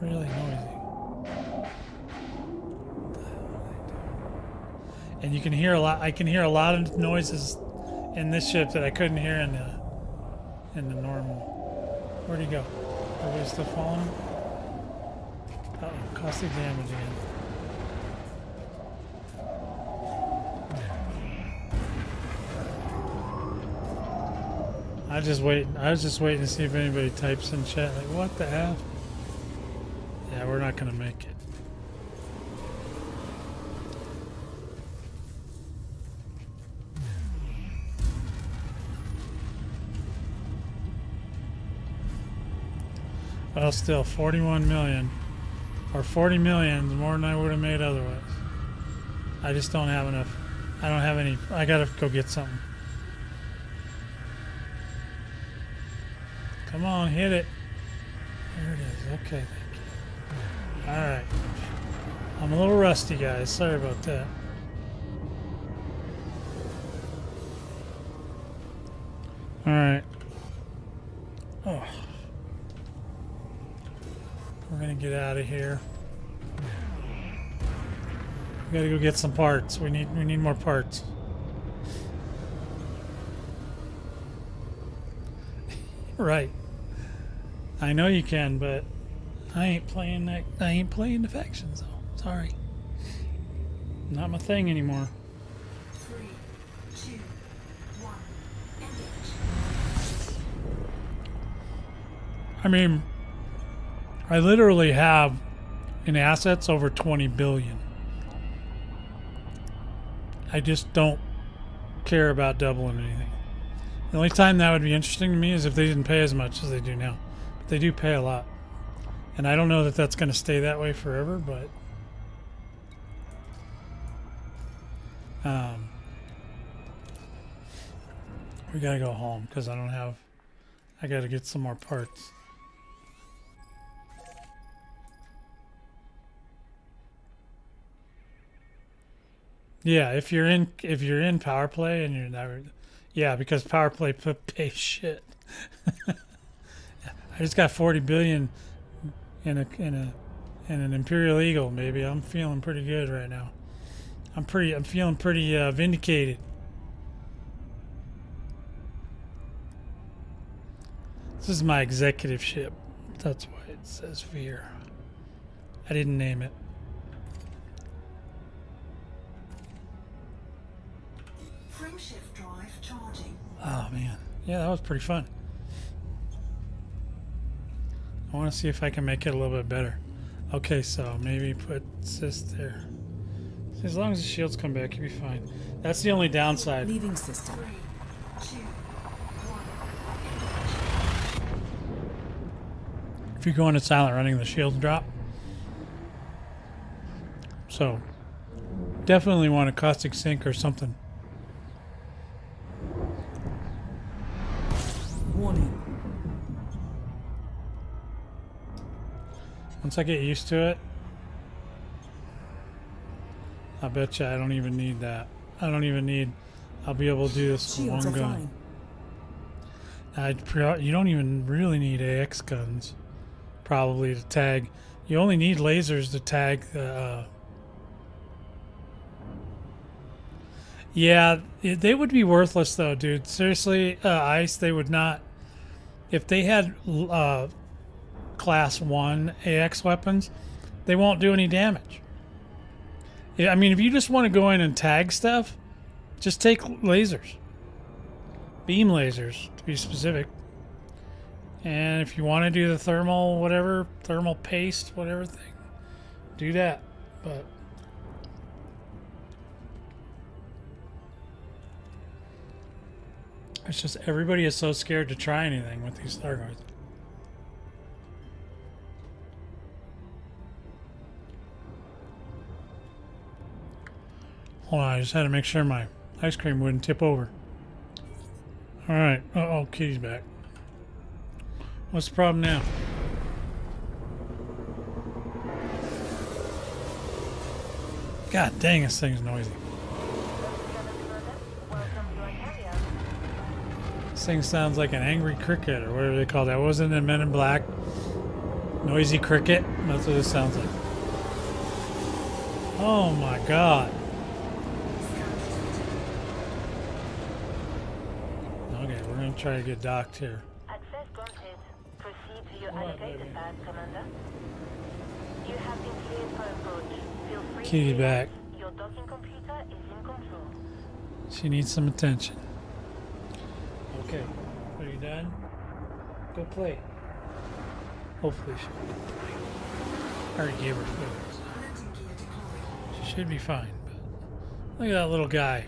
really noisy. And you can hear a lot. I can hear a lot of noises in this ship that I couldn't hear in the normal. Where'd he go? Everybody still following him? Uh-oh, caustic damage again. I was just waiting to see if anybody types in chat like, what the hell? Yeah, we're not gonna make it. Well, still 41 million or 40 million is more than I would have made otherwise. I just don't have enough. I don't have any. I gotta go get something. Come on, hit it. There it is. Okay, thank you. Alright. I'm a little rusty, guys. Sorry about that. Alright. Oh. We're gonna get out of here. We gotta go get some parts. We need more parts. Right. I know you can, but I ain't playing that. I ain't playing the factions though. Sorry. Not my thing anymore. 3, 2, 1, engage. I mean, I literally have in assets over 20 billion. I just don't care about doubling anything. The only time that would be interesting to me is if they didn't pay as much as they do now. But they do pay a lot. And I don't know that that's going to stay that way forever, but we got to go home because I got to get some more parts. Yeah, if you're in Powerplay and you're never, yeah, because Powerplay pays shit. I just got 40 billion in an Imperial Eagle. Maybe I'm feeling pretty good right now. I'm feeling pretty vindicated. This is my executive ship. That's why it says Veer. I didn't name it. Frameshift drive charging. Oh man, yeah, that was pretty fun. I want to see if I can make it a little bit better. Okay, so maybe put this there. As long as the shields come back, you'll be fine. That's the only downside. Leaving system. 3, 2, 1. If you go into silent running, the shields drop. So definitely want a caustic sink or something. Warning. Once I get used to it, I bet you I don't even need that. I'll be able to do this with Shields one are gun. fine. You don't even really need AX guns, probably, to tag. You only need lasers to tag the. Yeah, they would be worthless though, dude. Seriously, ICE, they would not. If they had Class 1 AX weapons, they won't do any damage. I mean, if you just want to go in and tag stuff, just take lasers. Beam lasers, to be specific. And if you want to do the thermal, whatever, thermal paste, whatever thing, do that. But it's just everybody is so scared to try anything with these Thargoids. Hold on, I just had to make sure my ice cream wouldn't tip over. Alright. Oh, Kitty's back. What's the problem now? God dang, this thing's noisy. This thing sounds like an angry cricket or whatever they call that. Wasn't it Men in Black? Noisy cricket? That's what it sounds like. Oh my god. Okay, we're gonna try to get docked here. Access granted. Proceed to your allocated path, Commander. You have been cleared for approach. Feel free Kitty to back. Your docking computer is in control. She needs some attention. Okay. Are you done? Go play. Hopefully she'll be fine. I already gave her food. Landing gear deployed. She should be fine. But look at that little guy.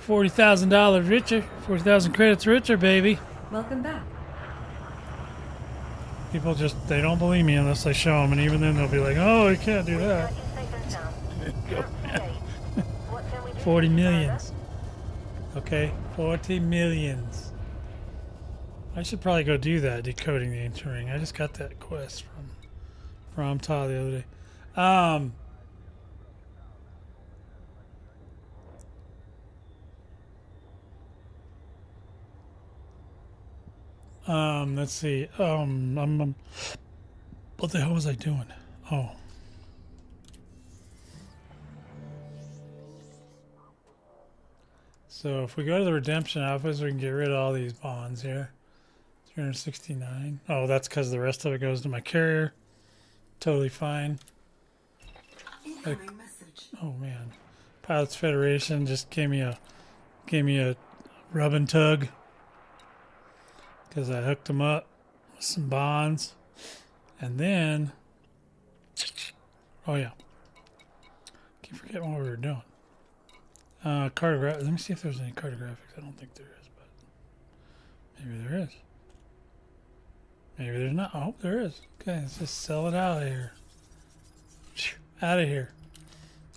$40,000 richer. 40,000 credits richer, baby. Welcome back. People just, they don't believe me unless I show them. And even then they'll be like, oh, you can't do that. 30 seconds now. Okay. What can we do 40 for you, millions. Okay, 40 millions. I should probably go do that, decoding the ancient ring. I just got that quest from Todd the other day. Let's see. What the hell was I doing? Oh. So if we go to the redemption office, we can get rid of all these bonds here. 369. Oh, that's because the rest of it goes to my carrier. Totally fine. Incoming message. Oh man, Pilots Federation just gave me a rub and tug because I hooked them up with some bonds, and then oh yeah, keep forgetting what we were doing. Cartograph. Let me see if there's any cartographics. I don't think there is, but maybe there is. Maybe there's not. Oh, there is. Okay, let's just sell it out of here. Out of here.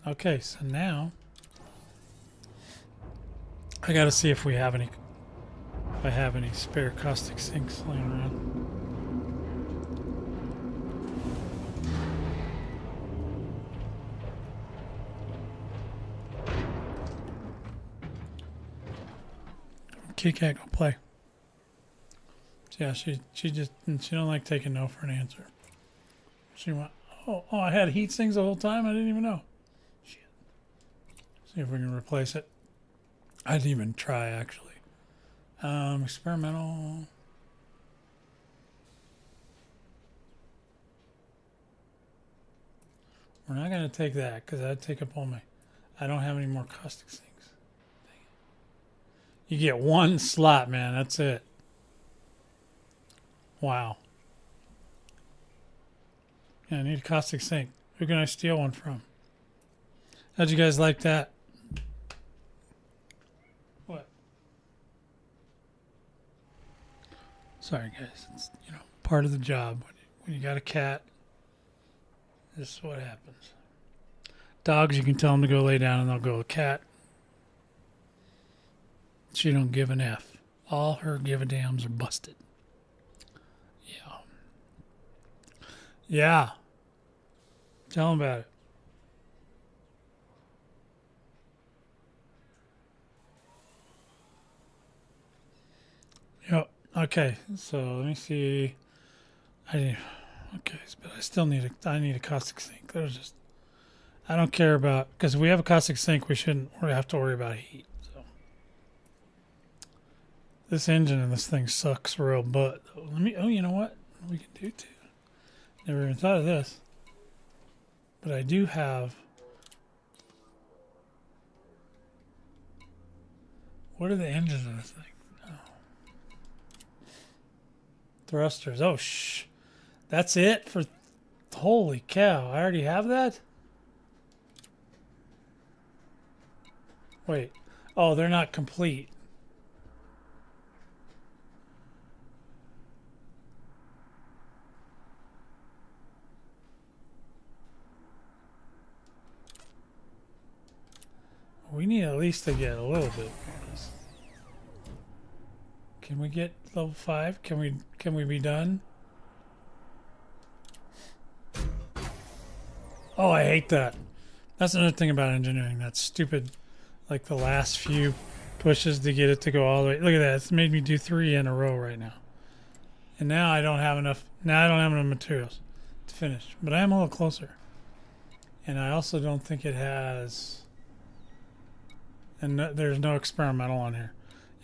Okay, so now I gotta see if we have any. If I have any spare caustic sinks laying around. Kit Kat, go play. Yeah, she don't like taking no for an answer. She went, oh, I had heat sinks the whole time. I didn't even know. Shit. See if we can replace it. I didn't even try actually. Experimental. We're not gonna take that because that'd take up all my. I don't have any more caustic sinks. You get one slot, man. That's it. Wow. Yeah, I need a caustic sink. Who can I steal one from? How'd you guys like that? What? Sorry, guys. It's, part of the job. When you got a cat, this is what happens. Dogs, you can tell them to go lay down and they'll go. A cat, she don't give an F. All her give-a-dams are busted. Yeah. Yeah. Tell them about it. Yep. Okay. So let me see. Okay, but I still need I need a caustic sink. There's just. I don't care about because if we have a caustic sink, we shouldn't have to worry about heat. This engine and this thing sucks real butt. Oh, you know what? We can do too. Never even thought of this. But I do have. What are the engines in this thing? Oh. Thrusters. Oh, shh. That's it for. Holy cow. I already have that? Wait. Oh, they're not complete. We need at least to get a little bit bonus. Can we get level 5? Can we be done? Oh, I hate that. That's another thing about engineering. That's stupid. Like the last few pushes to get it to go all the way. Look at that. It's made me do 3 in a row right now. And now I don't have enough. Now I don't have enough materials to finish. But I am a little closer. And I also don't think it has. And there's no experimental on here.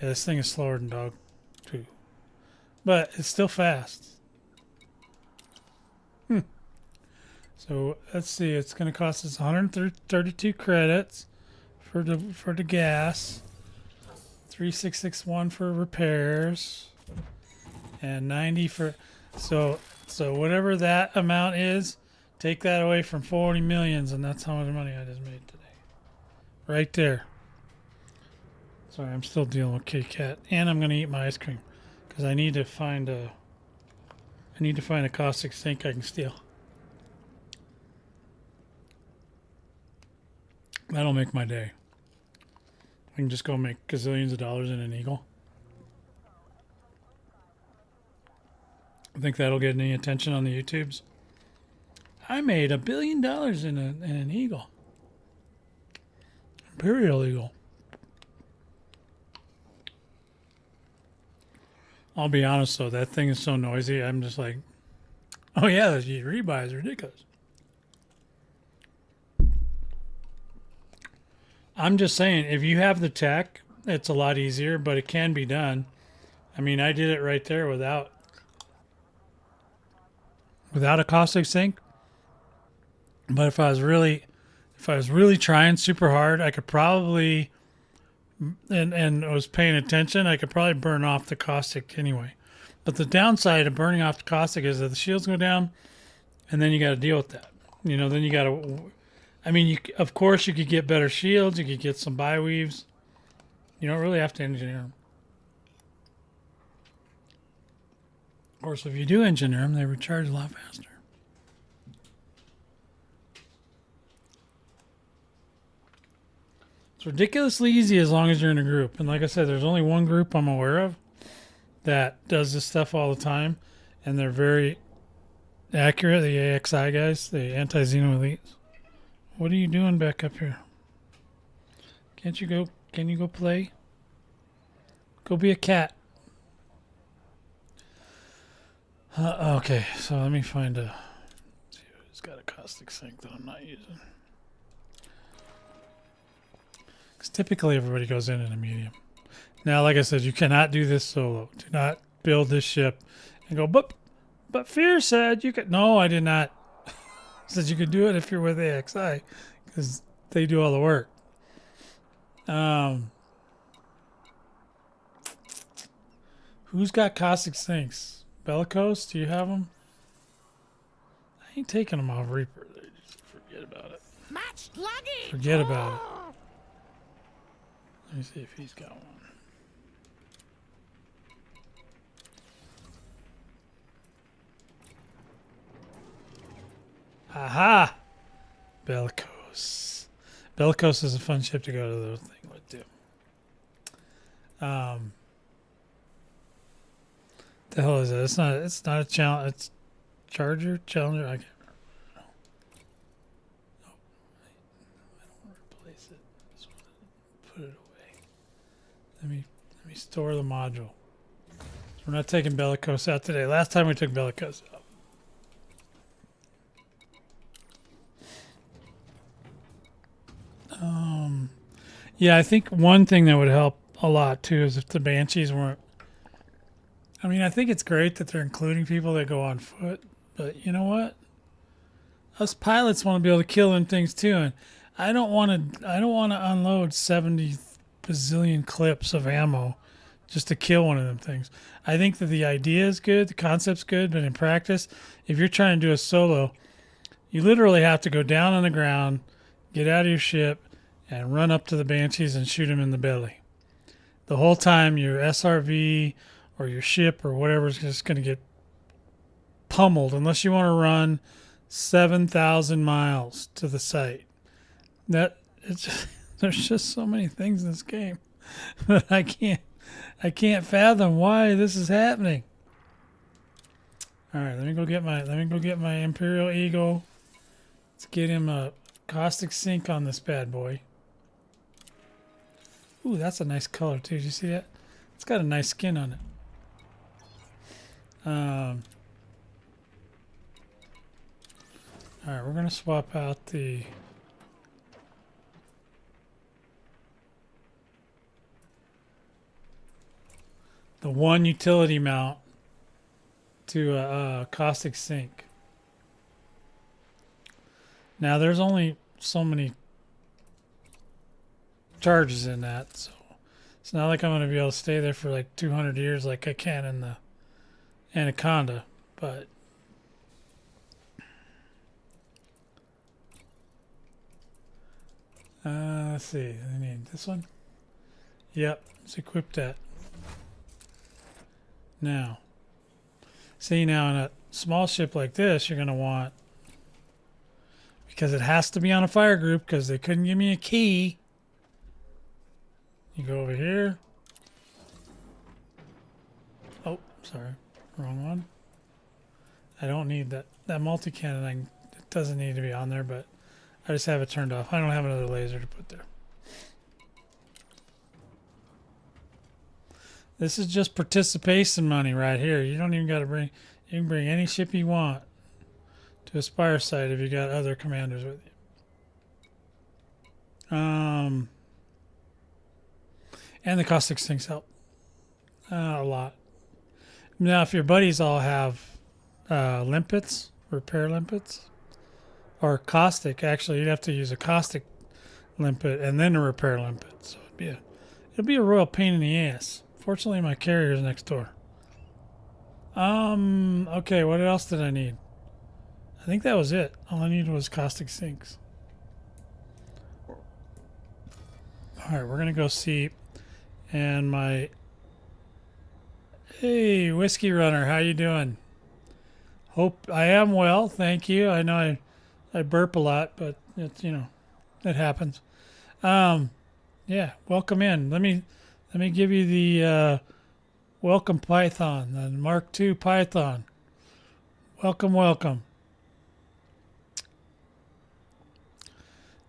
Yeah, this thing is slower than Dog 2. But it's still fast. So let's see. It's going to cost us 132 credits for the gas. 3661 for repairs, and 90 for so whatever that amount is, take that away from 40 millions, and that's how much money I just made today. Right there. Sorry, I'm still dealing with Kitty Cat, and I'm gonna eat my ice cream because I need to find a caustic sink I can steal. That'll make my day. I can just go make gazillions of dollars in an Eagle. I think that'll get any attention on the YouTubes. I made $1 billion in an Eagle. Imperial Eagle. I'll be honest though, that thing is so noisy, I'm just like, oh yeah, the rebuy is ridiculous. I'm just saying, if you have the tech, it's a lot easier, but it can be done. I mean, I did it right there without a caustic sink. But if I was really trying super hard, I could probably, and was paying attention, I could probably burn off the caustic anyway. But the downside of burning off the caustic is that the shields go down, and then you got to deal with that. You know, then you got to. I mean, of course, you could get better shields. You could get some bi-weaves. You don't really have to engineer them. Of course, if you do engineer them, they recharge a lot faster. It's ridiculously easy as long as you're in a group. And like I said, there's only one group I'm aware of that does this stuff all the time. And they're very accurate, the AXI guys, the anti-Xeno elites. What are you doing back up here? Can you go play? Go be a cat. Okay, so let me find see who's got a caustic sink that I'm not using. Because typically everybody goes in a medium. Now, like I said, you cannot do this solo. Do not build this ship and go, but Fear said you could. No, I did not. Said you could do it if you're with AXI, because they do all the work. Who's got caustic sinks? Bellicose, do you have them? I ain't taking them off Reaper. Just forget about it. Matched luggage. Forget about it. Let me see if he's got one. Aha! Bellicose. Bellicose is a fun ship to go to the thing with too. The hell is it? It's not a challenge. It's Challenger. I can't remember. No. Oh, I don't want to replace it. I just want to put it away. Let me store the module. So we're not taking Bellicose out today. Last time we took Bellicose out. Yeah, I think one thing that would help a lot too is if the Banshees weren't. I mean, I think it's great that they're including people that go on foot, but you know what? Us pilots want to be able to kill them things too, and I don't want to unload 70 bazillion clips of ammo just to kill one of them things. I think that the idea is good, the concept's good, but in practice, if you're trying to do a solo, you literally have to go down on the ground, get out of your ship, and run up to the Banshees and shoot them in the belly. The whole time your SRV or your ship or whatever is just going to get pummeled unless you want to run 7,000 miles to the site. There's just so many things in this game that I can't fathom why this is happening. All right, let me go get my Imperial Eagle. Let's get him a caustic sink on this bad boy. Ooh, that's a nice color too. Did you see that? It's got a nice skin on it. All right, we're gonna swap out the one utility mount to a caustic sink. Now there's only so many charges in that, so It's not like I'm going to be able to stay there for like 200 years like I can in the Anaconda, but let's see. I need this one. Yep, let's equip that. Now, see, now in a small ship like this, you're going to want, because it has to be on a fire group because they couldn't give me a key. You go over here. Oh, sorry. Wrong one. I don't need that. That multi-cannon, it doesn't need to be on there, but I just have it turned off. I don't have another laser to put there. This is just participation money right here. You don't even got to bring, you can bring any ship you want to a Spire Site if you got other commanders with you. And the caustic sinks help a lot. Now, if your buddies all have limpets, repair limpets, or caustic, actually, you'd have to use a caustic limpet and then a repair limpet. So it'd be a royal pain in the ass. Fortunately, my carrier's next door. Okay, what else did I need? I think that was it. All I needed was caustic sinks. All right, we're gonna go see. And hey, Whiskey Runner, how you doing? Hope I am well, thank you. I know I burp a lot, but it's, you know, it happens. Yeah, welcome in. Let me give you the welcome Python, the Mark II Python. Welcome, welcome.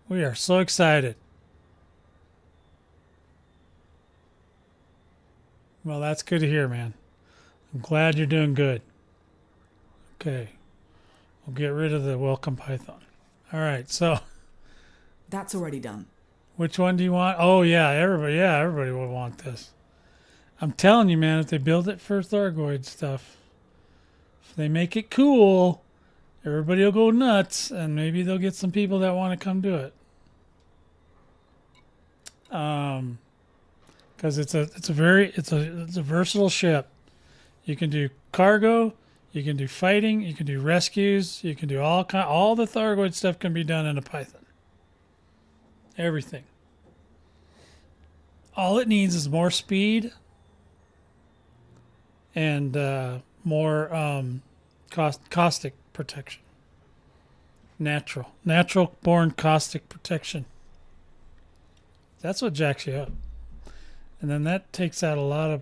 We are so excited. Well, that's good to hear, man. I'm glad you're doing good. Okay. We'll get rid of the welcome Python. All right, so That's already done. which one do you want? Oh, everybody will want this. I'm telling you, man, if they build it for Thargoid stuff, if they make it cool, everybody will go nuts, and maybe they'll get some people that want to come do it. Because it's a versatile ship. You can do cargo, you can do fighting, you can do rescues, you can do all the Thargoid stuff can be done in a Python. Everything. All it needs is more speed and more caustic protection. Natural born caustic protection. That's what jacks you up. And then that takes out a lot of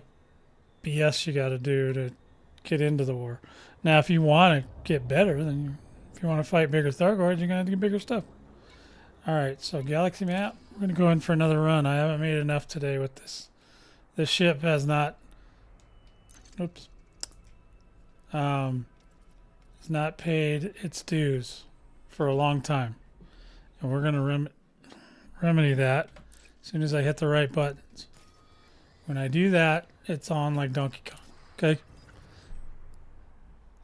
BS you got to do to get into the war. Now, if you want to get better, then if you want to fight bigger Thargoids, you're going to have to get bigger stuff. All right, so Galaxy map. We're going to go in for another run. I haven't made enough today with this. This ship has not... Oops. Has not paid its dues for a long time. And we're going to remedy that as soon as I hit the right buttons. When I do that, it's on like Donkey Kong. Okay?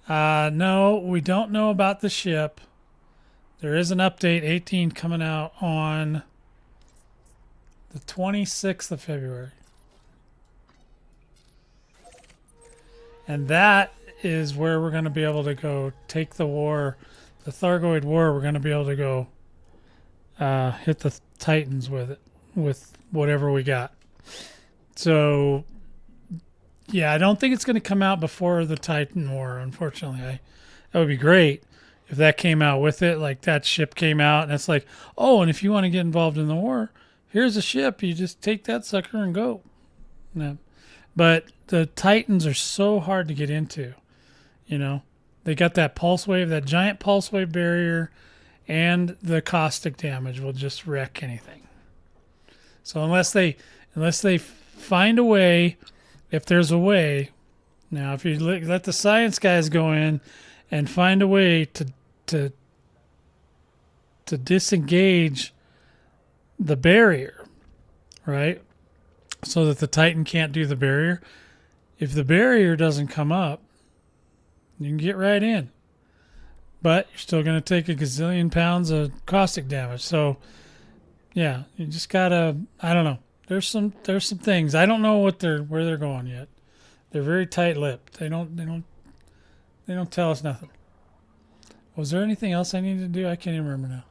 No, we don't know about the ship. There is an update 18 coming out on the 26th of February. And that is where we're going to be able to go take the war, the Thargoid war. We're going to be able to go hit the Titans with it, with whatever we got. So, yeah, I don't think it's going to come out before the Titan War, unfortunately. That would be great if that came out with it, like that ship came out, and it's like, oh, and if you want to get involved in the war, here's a ship. You just take that sucker and go. No. But the Titans are so hard to get into, you know. They got that pulse wave, that giant pulse wave barrier, and the caustic damage will just wreck anything. So unless they find a way, if there's a way. Now, if you let the science guys go in and find a way to disengage the barrier, right? So that the Titan can't do the barrier. If the barrier doesn't come up, you can get right in. But you're still going to take a gazillion pounds of caustic damage. So, yeah, you just got to, I don't know. There's some things. I don't know where they're going yet. They're very tight-lipped. They don't tell us nothing. Was there anything else I needed to do? I can't even remember now.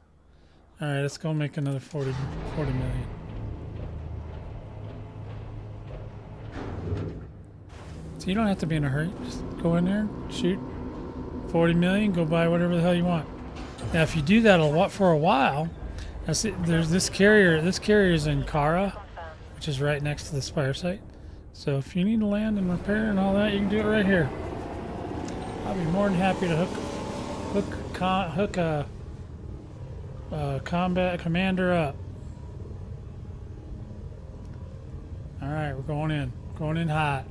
All right, let's go make another 40 million. So you don't have to be in a hurry. Just go in there, shoot 40 million, go buy whatever the hell you want. Now, if you do that for a while, there's this carrier. This carrier is in Kara, which is right next to the Spire Site. So if you need to land and repair and all that, you can do it right here. I'll be more than happy to hook a combat commander up. All right, we're going in hot.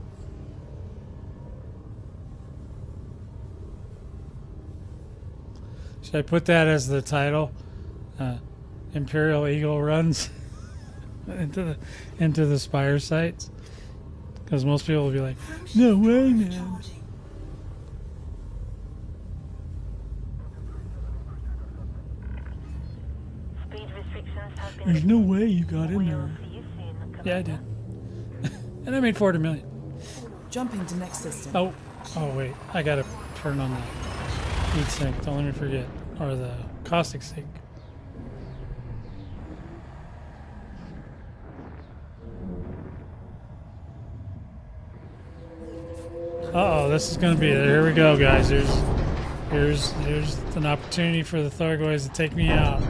Should I put that as the title? Imperial Eagle runs into the Spire sites, because most people will be like, "No way, man." Speed restrictions have been There's no way you got in We'll there. see you soon, Yeah, I Commander. did. And I made 40 million. Jumping to next system. Oh wait, I gotta turn on the heat sink. Don't let me forget, or the caustic sink. Uh-oh, this is gonna be it. Here we go, guys. Here's an opportunity for the Thargoids to take me out.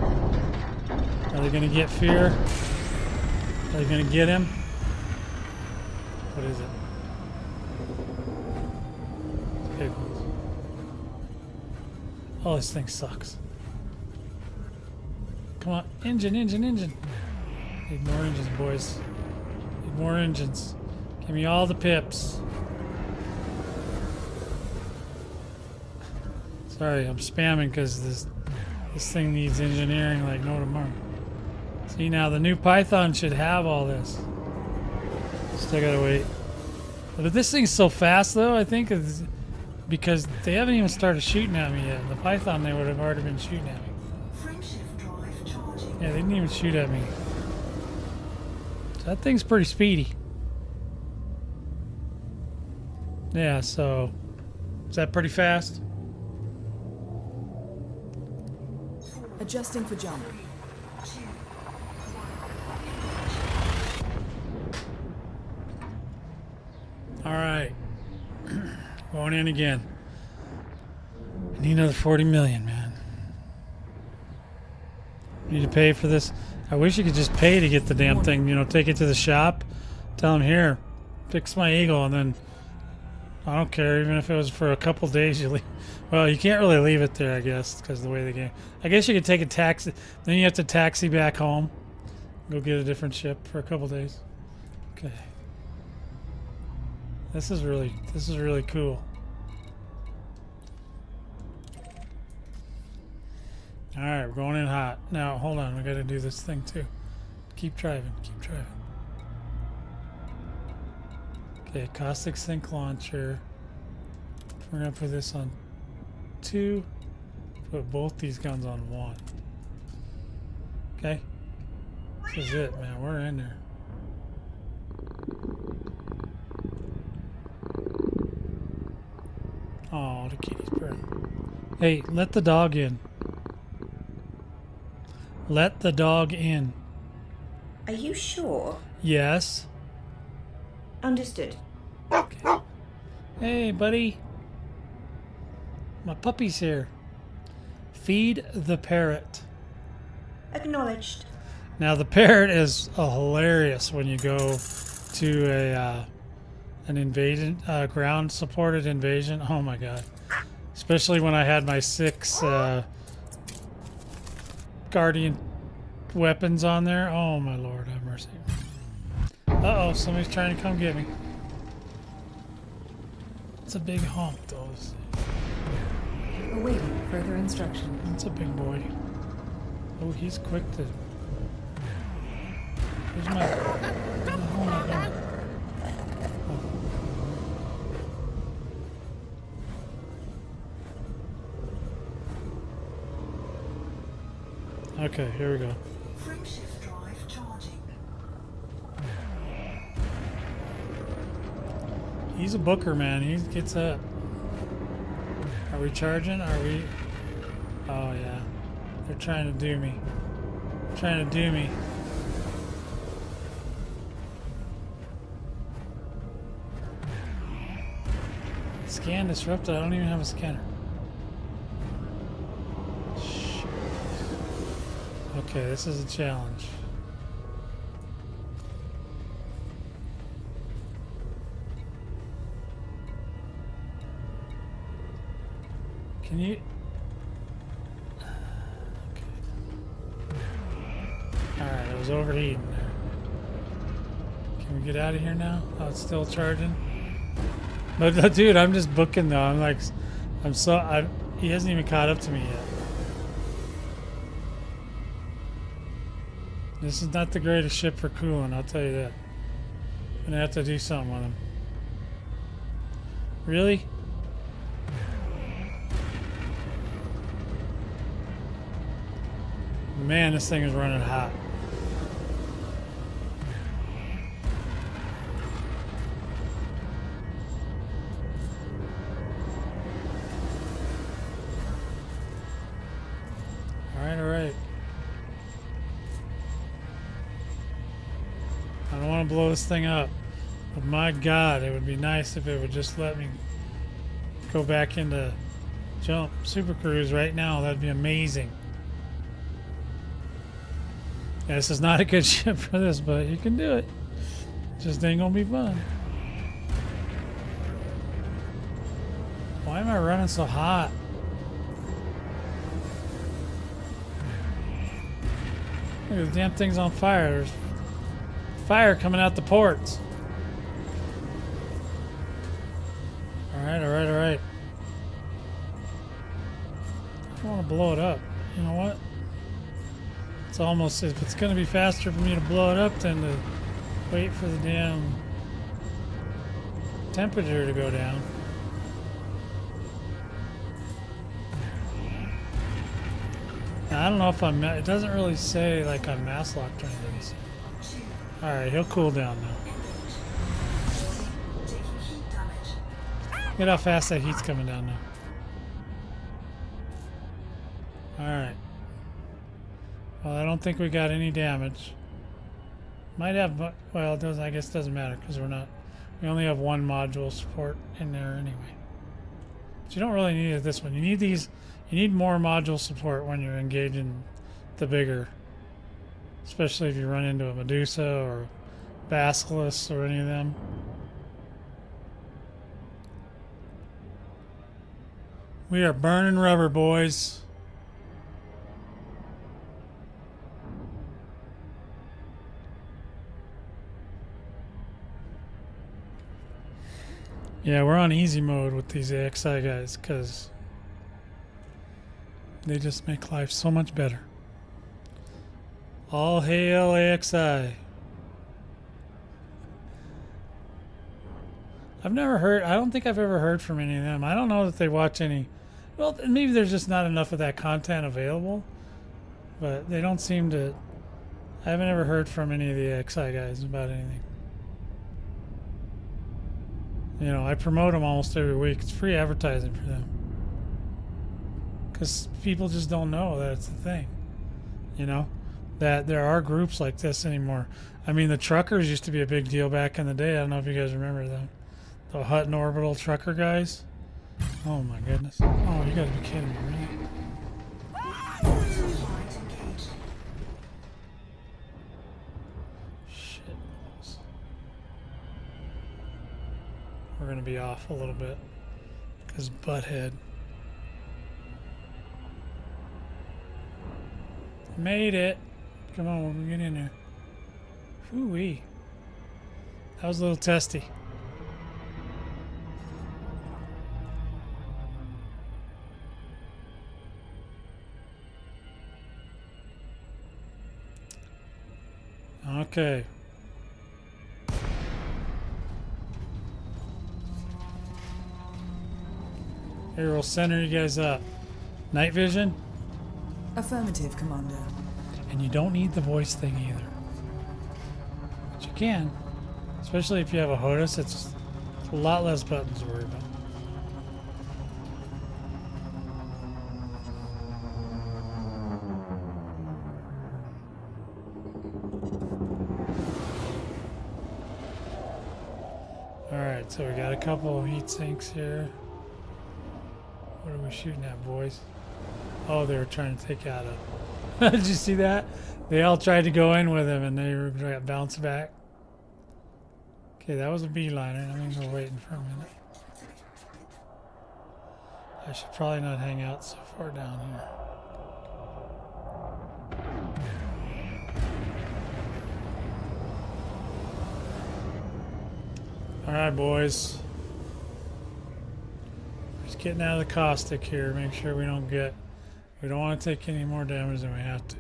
Are they gonna get fear? Are they gonna get him? What is it? Big ones. Oh, this thing sucks. Come on, engine. Need more engines, boys. Need more engines. Give me all the pips. Sorry, I'm spamming because this thing needs engineering like no tomorrow. See, now the new Python should have all this. Still gotta wait. But if this thing's so fast, though, I think it's because they haven't even started shooting at me yet. The Python, they would have already been shooting at me. Frameshift drive charging. Yeah, they didn't even shoot at me. So that thing's pretty speedy. Yeah, so is that pretty fast? Adjusting for jump. All right, going in again. I need another 40 million, man. Need to pay for this. I wish you could just pay to get the damn thing. You know, take it to the shop, tell them here, fix my Eagle, and then I don't care. Even if it was for a couple days, you leave. Well, you can't really leave it there, I guess, because of the way the game. I guess you could take a taxi. Then you have to taxi back home. Go get a different ship for a couple days. Okay. This is really cool. All right, we're going in hot. Now, hold on. We got to do this thing too. Keep driving. Okay, caustic sink launcher. We're gonna put this on 2. Put both these guns on 1. Okay. This is it, man. We're in there. Oh, the kitty's purring. Hey, let the dog in. Let the dog in. Are you sure? Yes. Understood. Okay. Hey, buddy. My puppy's here. Feed the parrot. Acknowledged. Now, the parrot is hilarious when you go to an invasion, ground-supported invasion. Oh my god! Especially when I had my 6 guardian weapons on there. Oh my lord, have mercy! Uh oh, somebody's trying to come get me. It's a big honk, though. Awaiting further instruction. It's a big boy. Oh, he's quick to. Where's my? Oh my god. Okay, here we go. Frameshift drive charging. He's a booker, man. He gets up. Are we charging? Are we? Oh yeah. They're trying to do me. Trying to do me. Scan disrupted. I don't even have a scanner. Shit. Okay, this is a challenge. Can you? Okay. Alright, I was overheating there. Can we get out of here now? Oh, it's still charging? But dude, I'm just booking though. I'm like, he hasn't even caught up to me yet. This is not the greatest ship for cooling, I'll tell you that. I'm gonna have to do something with him. Really? Man, this thing is running hot. Alright. I don't want to blow this thing up, but my God, it would be nice if it would just let me go back into jump Super Cruise right now. That'd be amazing. Yeah, this is not a good ship for this, but you can do it. Just ain't gonna be fun. Why am I running so hot? Look, the damn thing's on fire. There's fire coming out the ports. Alright. I don't want to blow it up. You know what? It's almost, if it's going to be faster for me to blow it up than to wait for the damn temperature to go down. Now, I don't know if I'm, it doesn't really say like I'm mass locked or anything. So. Alright, he'll cool down now. Look at how fast that heat's coming down now. Alright. Well, I don't think we got any damage. Might have, well, it doesn't, I guess it doesn't matter because we only have one module support in there anyway. But you don't really need it this one. You need more module support when you're engaging the bigger, especially if you run into a Medusa or Basilisk or any of them. We are burning rubber, boys. Yeah, we're on easy mode with these AXI guys because they just make life so much better. All hail AXI. I've never heard, I don't think I've ever heard from any of them. I don't know that they watch any, well, maybe there's just not enough of that content available, but they don't seem to, I haven't ever heard from any of the AXI guys about anything. You know, I promote them almost every week. It's free advertising for them. Because people just don't know that it's a thing. You know? That there are groups like this anymore. I mean, the truckers used to be a big deal back in the day. I don't know if you guys remember them. The Hutton Orbital trucker guys. Oh my goodness. Oh, you gotta be kidding me, really? Shit. We're gonna be off a little bit because butthead. Made it. Come on, we'll get in there. Ooh-wee. That was a little testy. Okay. Here, we'll center you guys up. Night vision? Affirmative, Commander. And you don't need the voice thing either. But you can. Especially if you have a HOTAS, it's A lot less buttons to worry about. Alright, so we got a couple of heat sinks here. What are we shooting at, boys? Oh, they were trying to take out a... Did you see that? They all tried to go in with him and they were got bounced back. Okay, that was a beeliner. That means we're waiting for a minute. I should probably not hang out so far down here. Alright, boys. Just getting out of the caustic here. Make sure we don't get... We don't want to take any more damage than we have to.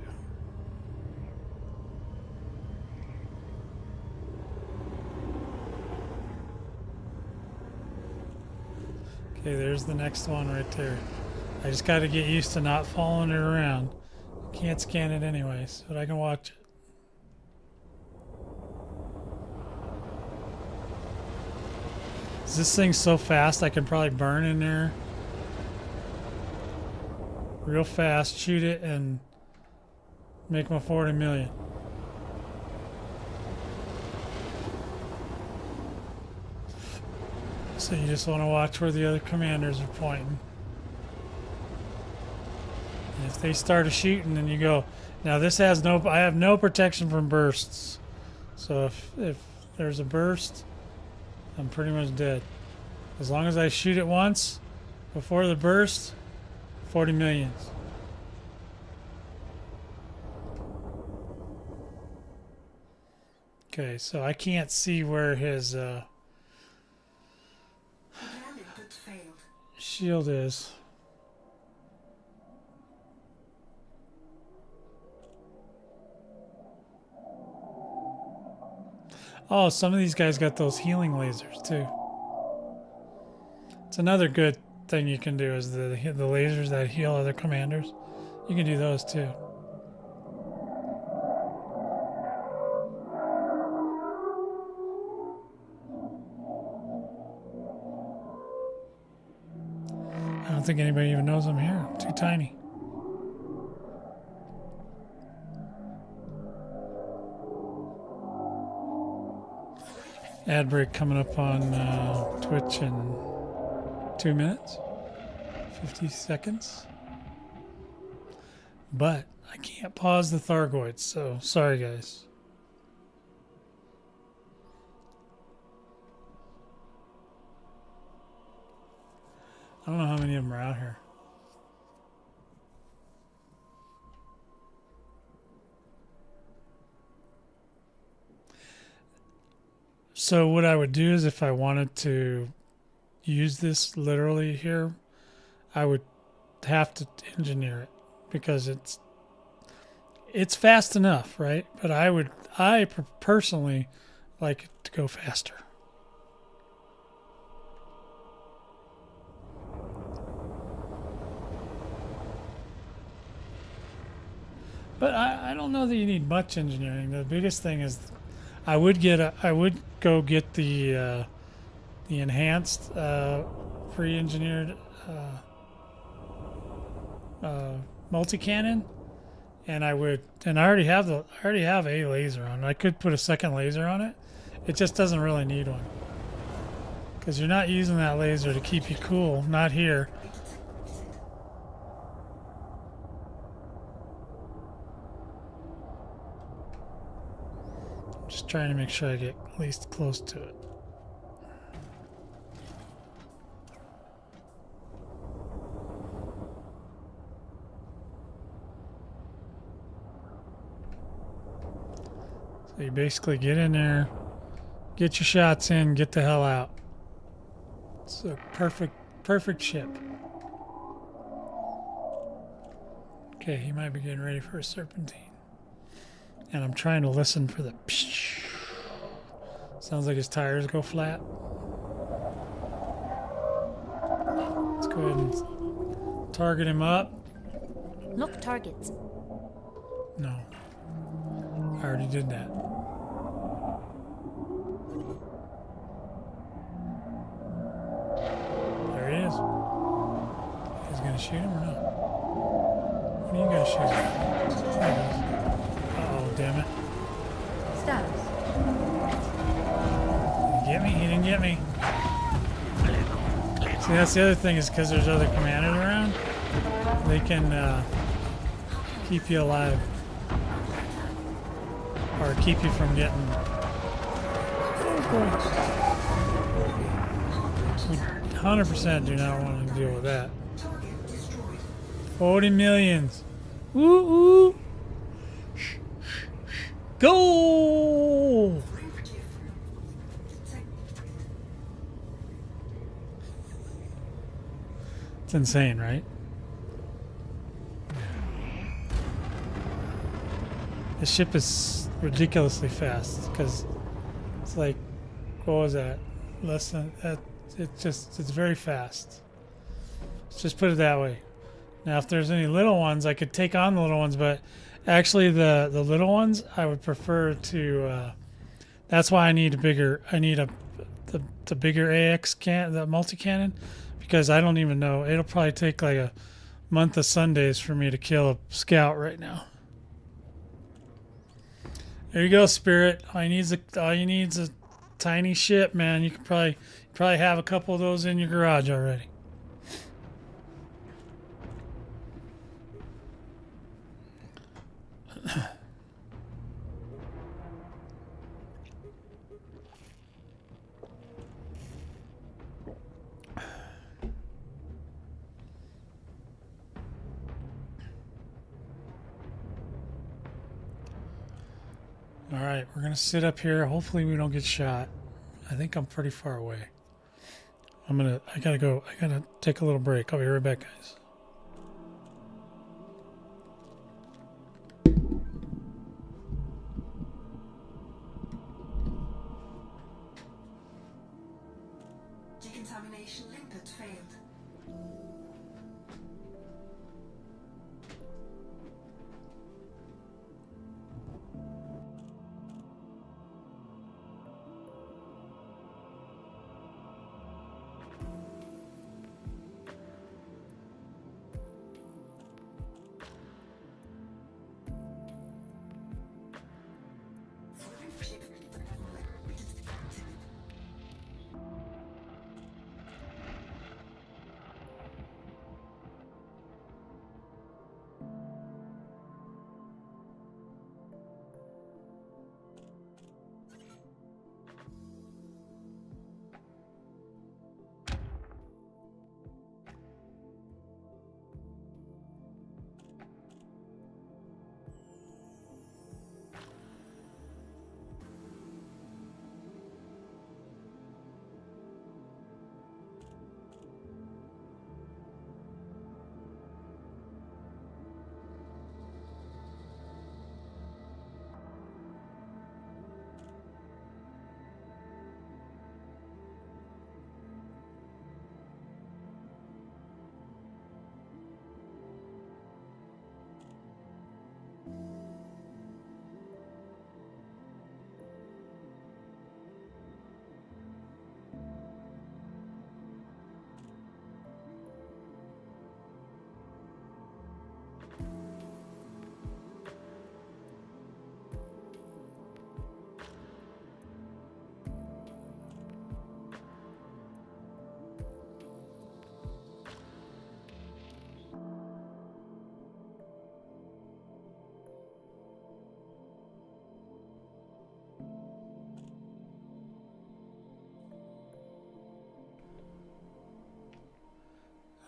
Okay, there's the next one right there. I just got to get used to not following it around. Can't scan it anyways, but I can watch it. This thing's so fast I can probably burn in there real fast, shoot it, and make my 40 million. So you just want to watch where the other commanders are pointing. And if they start shooting, then you go. Now this has no. I have no protection from bursts. So if there's a burst, I'm pretty much dead. As long as I shoot it once before the burst, 40 millions. Okay, so I can't see where his shield is. Oh, some of these guys got those healing lasers too. It's another good thing you can do is the lasers that heal other commanders. You can do those too. I don't think anybody even knows I'm here. I'm too tiny. Ad break coming up on Twitch in 2 minutes, 50 seconds. But I can't pause the Thargoids, so sorry guys. I don't know how many of them are out here. So what I would do is if I wanted to use this literally here, I would have to engineer it because it's fast enough, right? But I personally like it to go faster. But I don't know that you need much engineering. The biggest thing is I would go get the enhanced pre-engineered multi-cannon, and I already have a laser on it. I could put a second laser on it. It just doesn't really need one because you're not using that laser to keep you cool. Not here. Just trying to make sure I get at least close to it. So you basically get in there, get your shots in, get the hell out. It's a perfect ship. Okay, he might be getting ready for a serpentine. And I'm trying to listen for the psh. Sounds like his tires go flat. Let's go ahead and target him up. Lock targets. No. I already did that. shoot him or not? What are you guys shooting? There it is. Uh-oh, damn it. Status. He didn't get me. He didn't get me. See, that's the other thing is because there's other commanders around, they can keep you alive. Or keep you from getting... Oh, boy. 100% do not want to deal with that. 40 millions. Woo woo. Go! It's insane, right? The ship is ridiculously fast because it's like, what was that? Less than that. It's very fast. Let's just put it that way. Now, if there's any little ones, I could take on the little ones, but actually the little ones, I would prefer to, that's why I need a bigger, the bigger AX the multi-cannon, because I don't even know, it'll probably take like a month of Sundays for me to kill a scout right now. There you go, Spirit. All you need is a tiny ship, man. You could probably have a couple of those in your garage already. All right, we're gonna sit up here. Hopefully we don't get shot. I think I'm pretty far away. I gotta take a little break. I'll be right back, guys. Decontamination limpet failed.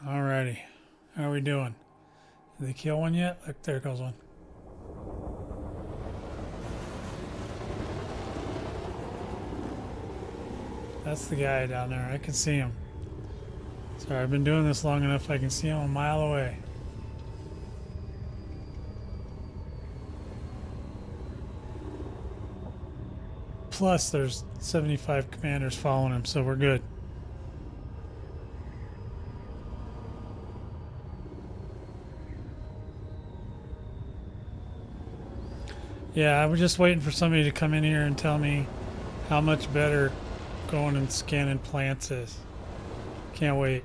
Alrighty, how are we doing? Did they kill one yet? Look, there goes one. That's the guy down there. I can see him. Sorry, I've been doing this long enough I can see him a mile away. Plus, there's 75 commanders following him, so we're good. Yeah, I was just waiting for somebody to come in here and tell me how much better going and scanning plants is. Can't wait.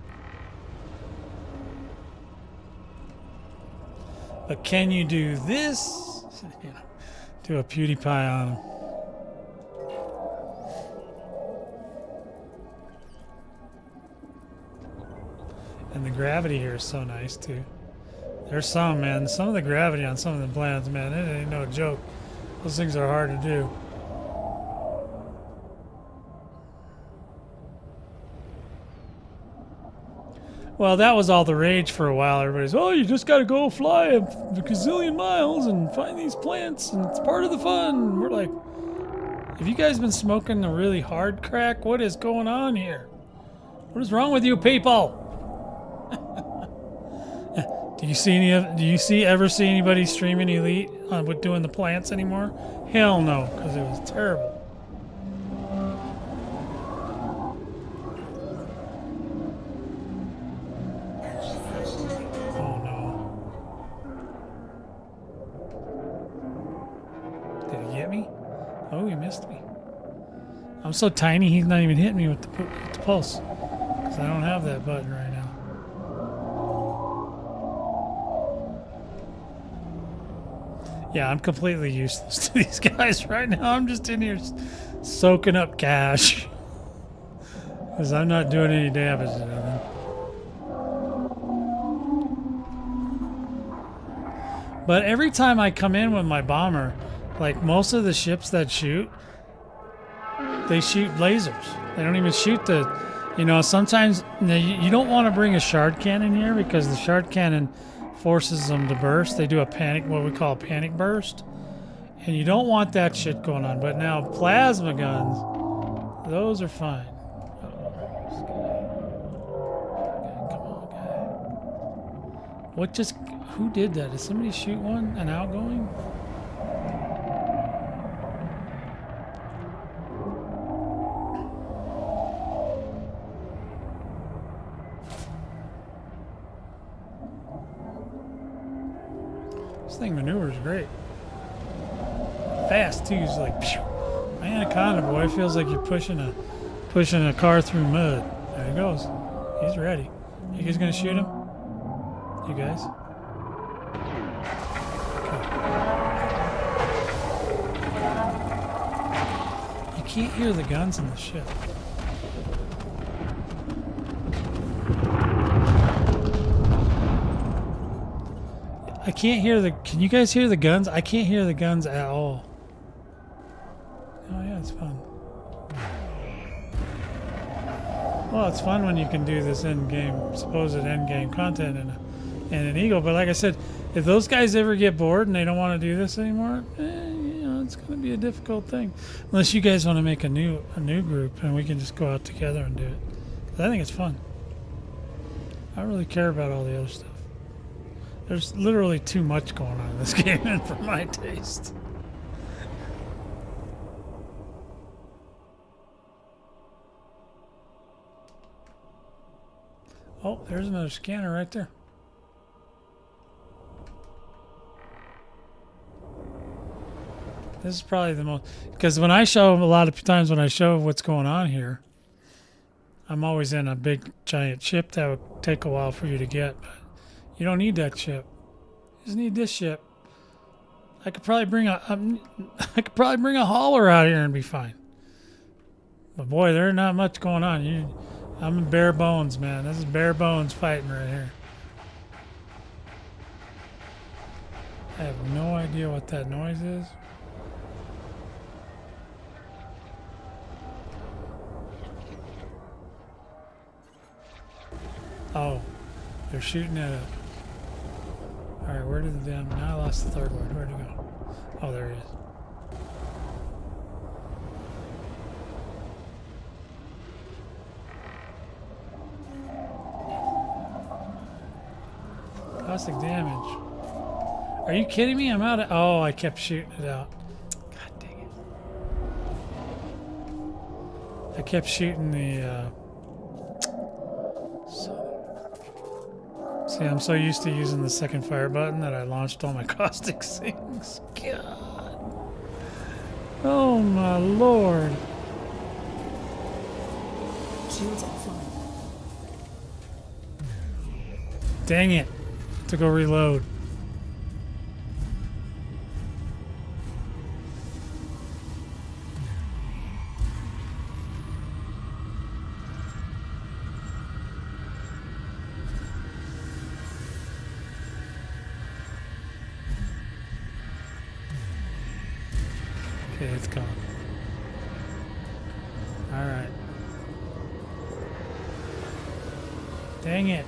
But can you do this? You know, do a PewDiePie on him. And the gravity here is so nice too. There's some, man. Some of the gravity on some of the planets, man, it ain't no joke. Those things are hard to do. Well, that was all the rage for a while. Everybody's, oh, you just got to go fly a gazillion miles and find these plants, and it's part of the fun. We're like, have you guys been smoking the really hard crack? What is going on here? What is wrong with you people? Do you ever see anybody streaming Elite with doing the plants anymore? Hell no, because it was terrible. Oh no. Did he get me? Oh, he missed me. I'm so tiny, he's not even hitting me with the pulse. Because I don't have that button right now. Yeah, I'm completely useless to these guys right now. I'm just in here soaking up cash. Because I'm not doing any damage to them. But every time I come in with my bomber, like most of the ships that shoot, they shoot lasers. They don't even shoot the, you know, sometimes you don't want to bring a shard cannon here because the shard cannon forces them to burst. They do a panic, what we call a panic burst. And you don't want that shit going on. But now plasma guns, those are fine. Come on, guy. What just, who did that? Did somebody shoot one? An outgoing? This thing maneuvers great. Fast too. It's like, phew. My Anaconda boy feels like you're pushing a car through mud. There he goes. He's ready. You guys gonna shoot him? You guys? Okay. You can't hear the guns in the ship. I can't hear the... Can you guys hear the guns? I can't hear the guns at all. Oh yeah, it's fun. Well, it's fun when you can do this end-game, supposed end-game content in an Eagle. But like I said, if those guys ever get bored and they don't want to do this anymore, you know, it's going to be a difficult thing. Unless you guys want to make a new group and we can just go out together and do it. 'Cause I think it's fun. I don't really care about all the other stuff. There's literally too much going on in this game for my taste. Oh, there's another scanner right there. This is probably the most, because when I show, a lot of times when I show what's going on here, I'm always in a big giant ship that would take a while for you to get, but you don't need that ship. You just need this ship. I could probably bring a hauler out here and be fine. But boy, there's not much going on. I'm in bare bones, man. This is bare bones fighting right here. I have no idea what that noise is. Oh, they're shooting at a... Alright, where did the damn... Now I lost the Thargoid. Where'd he go? Oh, there he is. Caustic damage. Are you kidding me? I'm out of... Oh, I kept shooting it out. God dang it. I kept shooting the... See, I'm so used to using the second fire button that I launched all my caustic things. God. Oh my lord. Shields offline. Dang it. To go reload. Okay, it's gone. Alright. Dang it.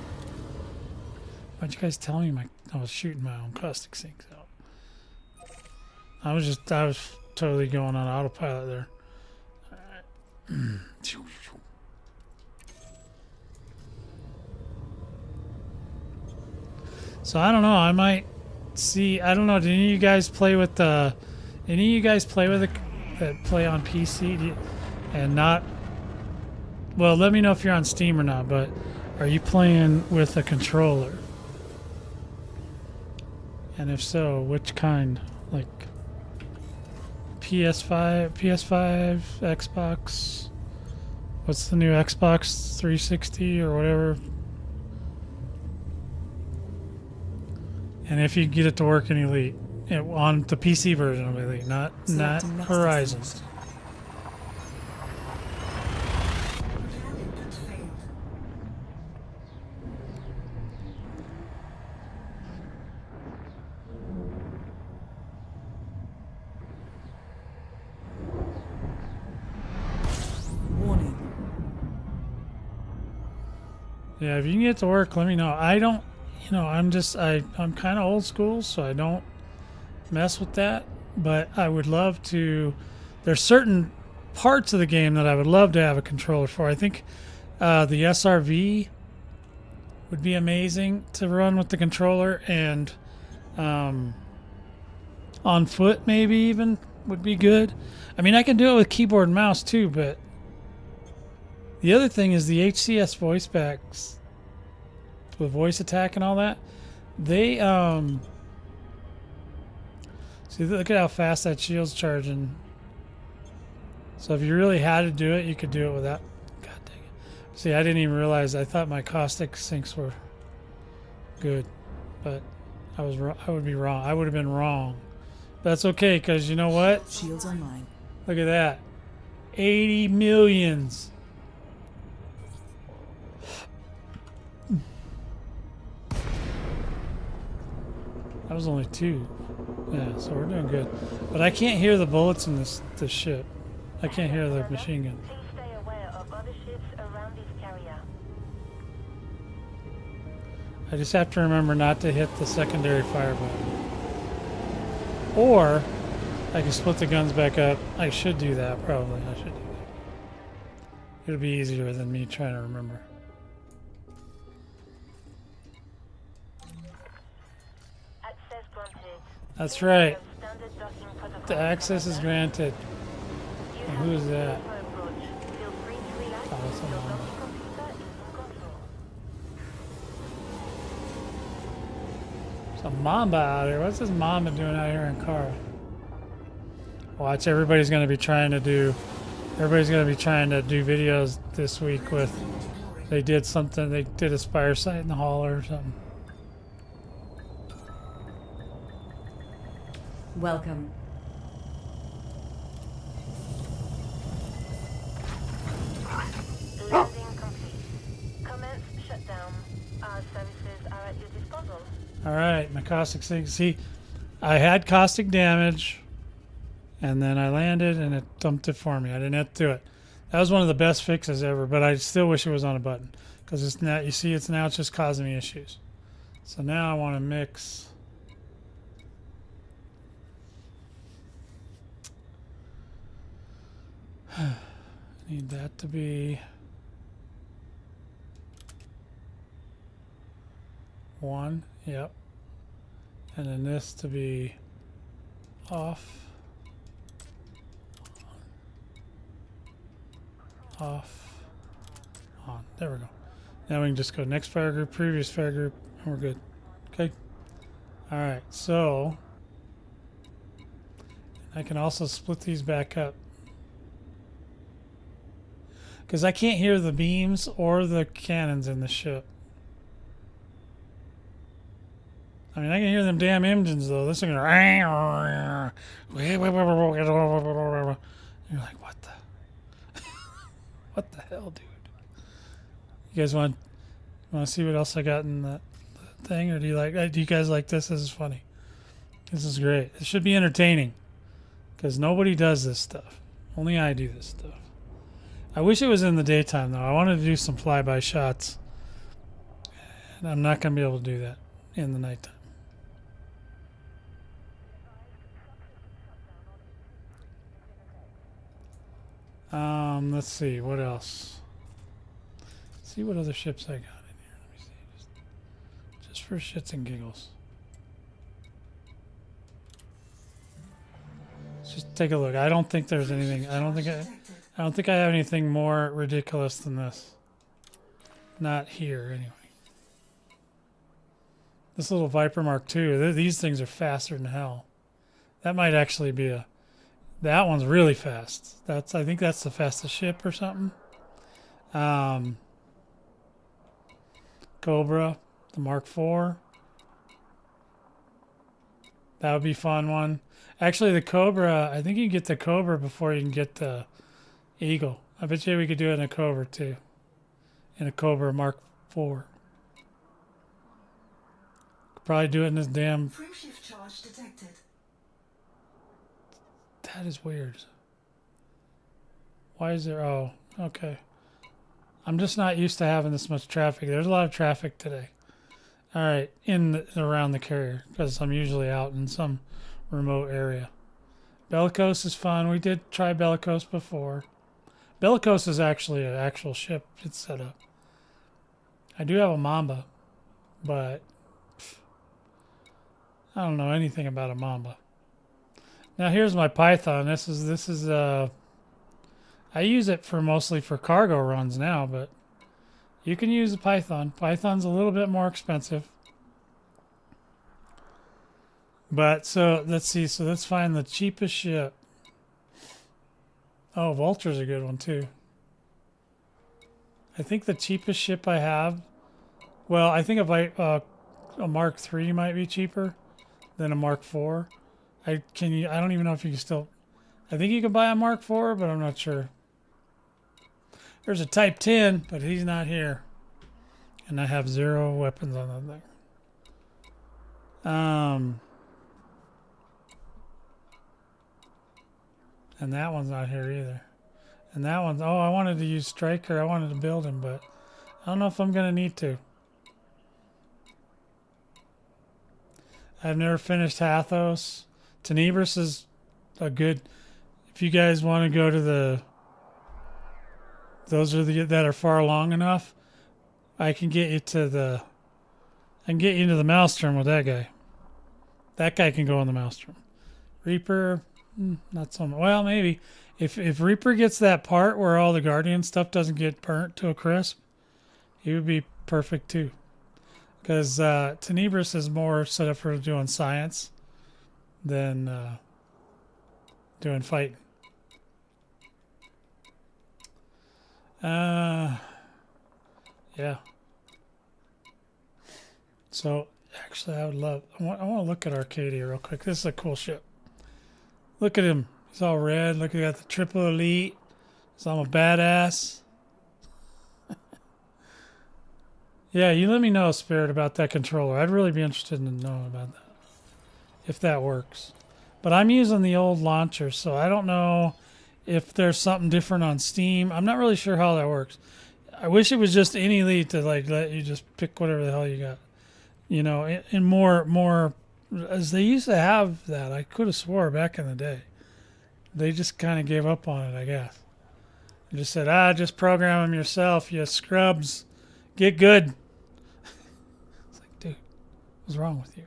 Why'd you guys tell me I was shooting my own caustic sinks out? I was totally going on autopilot there. Alright. So I don't know, I might see, I don't know, did any of you guys play with the, play on PC and not, well, let me know if you're on Steam or not, but are you playing with a controller? And if so, which kind? Like PS5, Xbox, what's the new Xbox 360 or whatever? And if you get it to work in Elite, on the PC version of Elite, not Horizon. Warning. Yeah, if you can get it to work, let me know. I don't, I'm kind of old school, so I don't mess with that. But I would love to. There's certain parts of the game that I would love to have a controller for. I think the SRV would be amazing to run with the controller, and on foot maybe even would be good. I mean, I can do it with keyboard and mouse too, but the other thing is the HCS voice packs with voice attack and all that. They see, look at how fast that shield's charging. So if you really had to do it, you could do it without. God dang it! See, I didn't even realize. I thought my caustic sinks were good, but I was wrong. I would be wrong. I would have been wrong. But that's okay, because you know what? Shields online. Look at that. 80 millions. That was only 2. Yeah, so we're doing good. But I can't hear the bullets in this ship. I can't hear the machine gun. Please stay aware of other ships around this carrier. I just have to remember not to hit the secondary fire button. Or I can split the guns back up. I should do that, probably. I should do that. It'll be easier than me trying to remember. Access granted. That's right. Standard docking protocol. The access is granted. You And have who is been that? cleared for approach. Feel free to relax. Oh, that's a Your mama. docking computer is in control. There's a mamba out here. What's this mamba doing out here in car? Watch, everybody's going to be trying to do videos this week with, they did something, they did a Spire Site in the hall or something. Welcome. Landing complete. Commence shutdown. Our services are at your disposal. All right, my caustic sink. See, I had caustic damage, and then I landed, and it dumped it for me. I didn't have to do it. That was one of the best fixes ever, but I still wish it was on a button, because it's now, you see, it's just causing me issues. So now I want to mix. I need that to be 1, yep. And then this to be off, off, on. There we go. Now we can just go next fire group, previous fire group, and we're good. Okay. All right, so I can also split these back up, because I can't hear the beams or the cannons in the ship. I mean, I can hear them damn engines, though. This thing goes, you're like, what the? What the hell, dude? You guys want to see what else I got in the thing, or do you guys like this? This is funny. This is great. It should be entertaining, Because nobody does this stuff. Only I do this stuff. I wish it was in the daytime, though. I wanted to do some flyby shots. And I'm not going to be able to do that in the nighttime. Let's see. What else? See what other ships I got in here. Let me see. Just for shits and giggles. Let's just take a look. I don't think there's anything. I don't think I have anything more ridiculous than this. Not here, anyway. This little Viper Mk2. These things are faster than hell. That might actually be a. That one's really fast. I think that's the fastest ship or something. Cobra, the Mark IV. That would be a fun one. Actually, the Cobra, I think you can get the Cobra before you can get the Eagle. I bet you we could do it in a Cobra too. In a Cobra Mark IV. Could probably do it in this damn. Frameshift charge detected. That is weird. Why is there? Oh, okay. I'm just not used to having this much traffic. There's a lot of traffic today. All right, around the carrier because I'm usually out in some remote area. Bellicose is fun. We did try Bellicose before. Bellicose is actually an actual ship. It's set up. I do have a Mamba, but I don't know anything about a Mamba. Now here's my Python. This is I use it mostly for cargo runs now, but you can use a Python. Python's a little bit more expensive. But so let's see. So let's find the cheapest ship. Oh, Vulture's a good one too. I think the cheapest ship I have. Well, I think a Mark III might be cheaper than a Mark IV. I don't even know if you can still. I think you can buy a Mark IV, but I'm not sure. There's a Type 10, but he's not here. And I have 0 weapons on that thing. And that one's not here either. And that one's, oh, I wanted to use Striker. I wanted to build him, but I don't know if I'm going to need to. I've never finished Hathos. Tenebris is a good, if you guys want to go to the, those are the that are far long enough, I can get you to the, I can get you into the Maelstrom with that guy. That guy can go in the Maelstrom. Reaper, not so much. Well, maybe. If Reaper gets that part where all the Guardian stuff doesn't get burnt to a crisp, he would be perfect too. Because Tenebris is more set up for doing science than doing fighting. Yeah. So actually, I would love. I want to look at Arcadia real quick. This is a cool ship. Look at him. He's all red. Look, he got the triple elite. So I'm a badass. Yeah, you let me know, Spirit, about that controller. I'd really be interested in knowing about that. If that works. But I'm using the old launcher, so I don't know if there's something different on Steam. I'm not really sure how that works. I wish it was just any elite to like let you just pick whatever the hell you got. You know, and more as they used to have that. I could have swore back in the day. They just kind of gave up on it, I guess. They just said, just program them yourself, you scrubs. Get good. It's like, dude, what's wrong with you?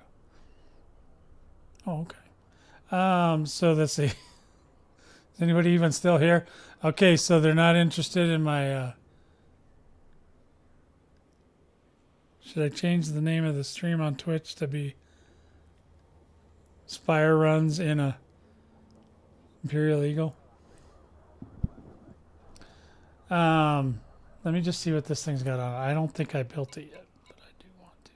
Oh, okay. So let's see. Is anybody even still here? Okay, so they're not interested in my... Should I change the name of the stream on Twitch to be Spire Runs in a Imperial Eagle? Let me just see what this thing's got on it. I don't think I built it yet, but I do want to.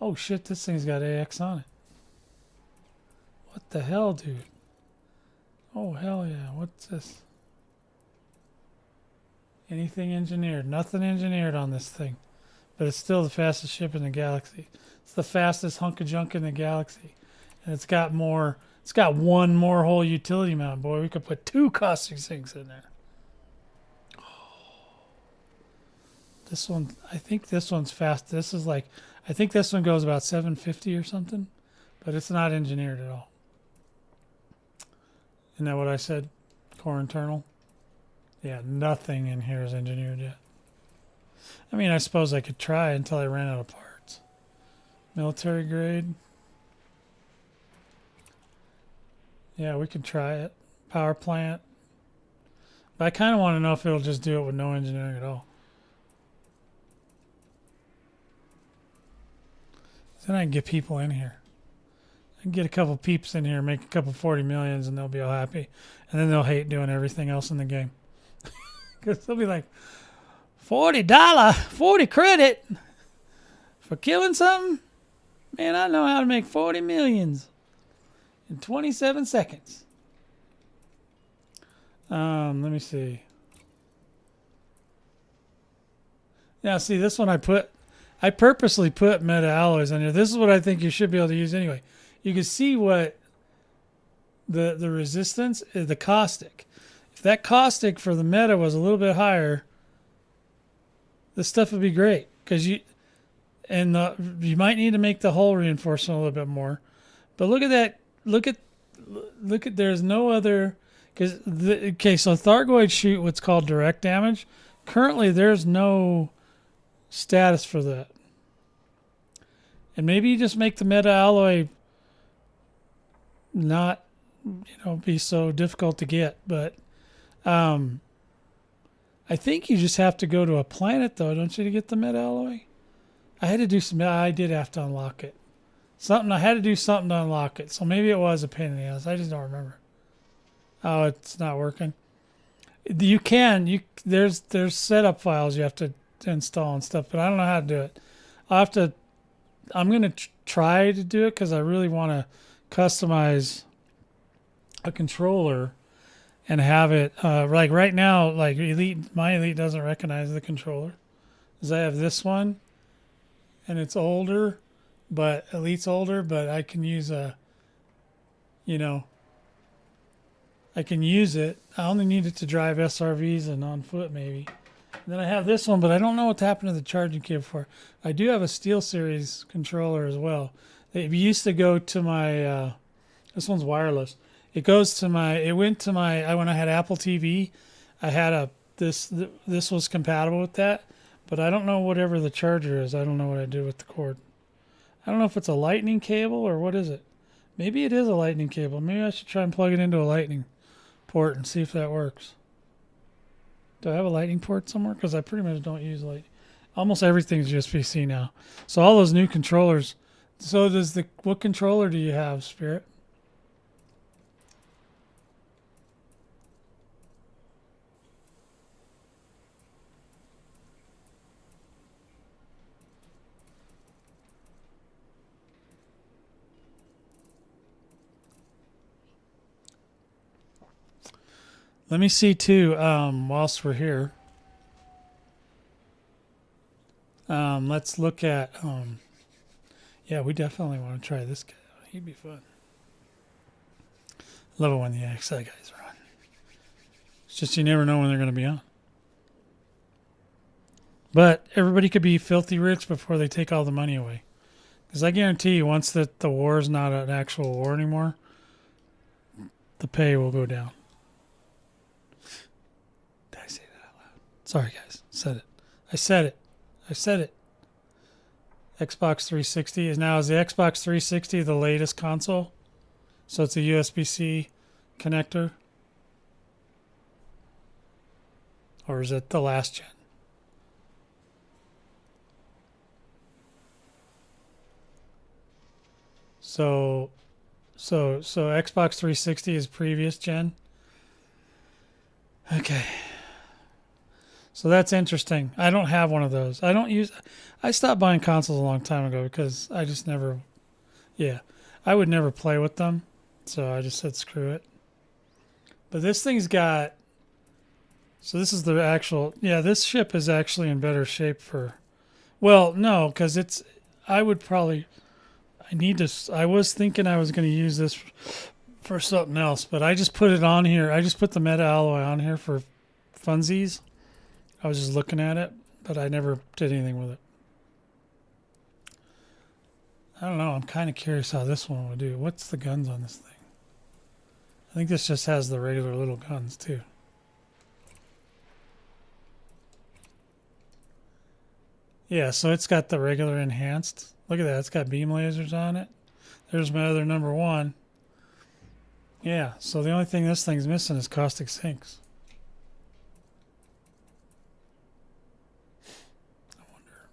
Oh shit, this thing's got AX on it. What the hell, dude? Oh hell yeah, what's this? Anything engineered? Nothing engineered on this thing. but it's still the fastest ship in the galaxy. It's the fastest hunk of junk in the galaxy, and it's got more. It's got one more whole utility mount. Boy, we could put 2 caustic sinks in there. This one, I think this one's fast. This is like, I think this one goes about 750 or something, but it's not engineered at all. Isn't that what I said? Core internal? Yeah, nothing in here is engineered yet. I mean, I suppose I could try until I ran out of parts. Military grade. Yeah, we could try it. Power plant. But I kind of want to know if it'll just do it with no engineering at all. Then I can get people in here. I can get a couple peeps in here, make a couple 40 millions, and they'll be all happy. And then they'll hate doing everything else in the game. Because they'll be like, $40, 40 credit for killing something? Man, I know how to make 40 millions in 27 seconds. Let me see. Now, see, this one I purposely put meta alloys on here. This is what I think you should be able to use anyway. You can see what the resistance is, the caustic. If that caustic for the meta was a little bit higher, this stuff would be great. Because you might need to make the hull reinforcement a little bit more. But look at that. Look at there's no other. So Thargoid shoot what's called direct damage. Currently, there's no status for that. And maybe you just make the meta alloy not, be so difficult to get. But I think you just have to go to a planet, though, don't you, to get the meta alloy? I did have to unlock it. I had to do something to unlock it. So maybe it was a pain in the ass. I just don't remember. Oh, it's not working. There's setup files you have to install and stuff, but I don't know how to do it. I'm going to try to do it because I really want to customize a controller and have it, like right now, like my Elite doesn't recognize the controller. Because I have this one, and it's older, but Elite's older, but I can use I can use it. I only need it to drive SRVs and on foot maybe. And then I have this one, but I don't know what's happened to the charging cable for. I do have a SteelSeries controller as well. It used to go to my, this one's wireless. It went to my, when I had Apple TV, I had this was compatible with that, but I don't know whatever the charger is. I don't know what I do with the cord. I don't know if it's a lightning cable or what is it. Maybe it is a lightning cable. Maybe I should try and plug it into a lightning port and see if that works. Do I have a lightning port somewhere? Because I pretty much don't use lightning. Almost everything's USB-C now. So all those new controllers. So what controller do you have, Spirit? Let me see too, whilst we're here. Let's look at, yeah, we definitely want to try this guy. He'd be fun. Love it when the XI guys are on. It's just you never know when they're going to be on. But everybody could be filthy rich before they take all the money away. Because I guarantee you, once the war is not an actual war anymore, the pay will go down. Sorry, guys. I said it. Xbox 360 is the Xbox 360 the latest console? So it's a USB-C connector? Or is it the last gen? So Xbox 360 is previous gen? Okay. So that's interesting. I don't have one of those. I stopped buying consoles a long time ago because I just never, I would never play with them. So I just said, screw it. But this thing's got, so this is the actual, this ship is actually in better shape Well, no, because it's. I would probably. I need to. I was thinking I was going to use this for something else, but I just put it on here. I just put the meta alloy on here for funsies. I was just looking at it, but I never did anything with it. I don't know. I'm kind of curious how this one would do. What's the guns on this thing? I think this just has the regular little guns too. Yeah, so it's got the regular enhanced. Look at that. It's got beam lasers on it. There's my other number one. Yeah, so the only thing this thing's missing is caustic sinks. I wonder.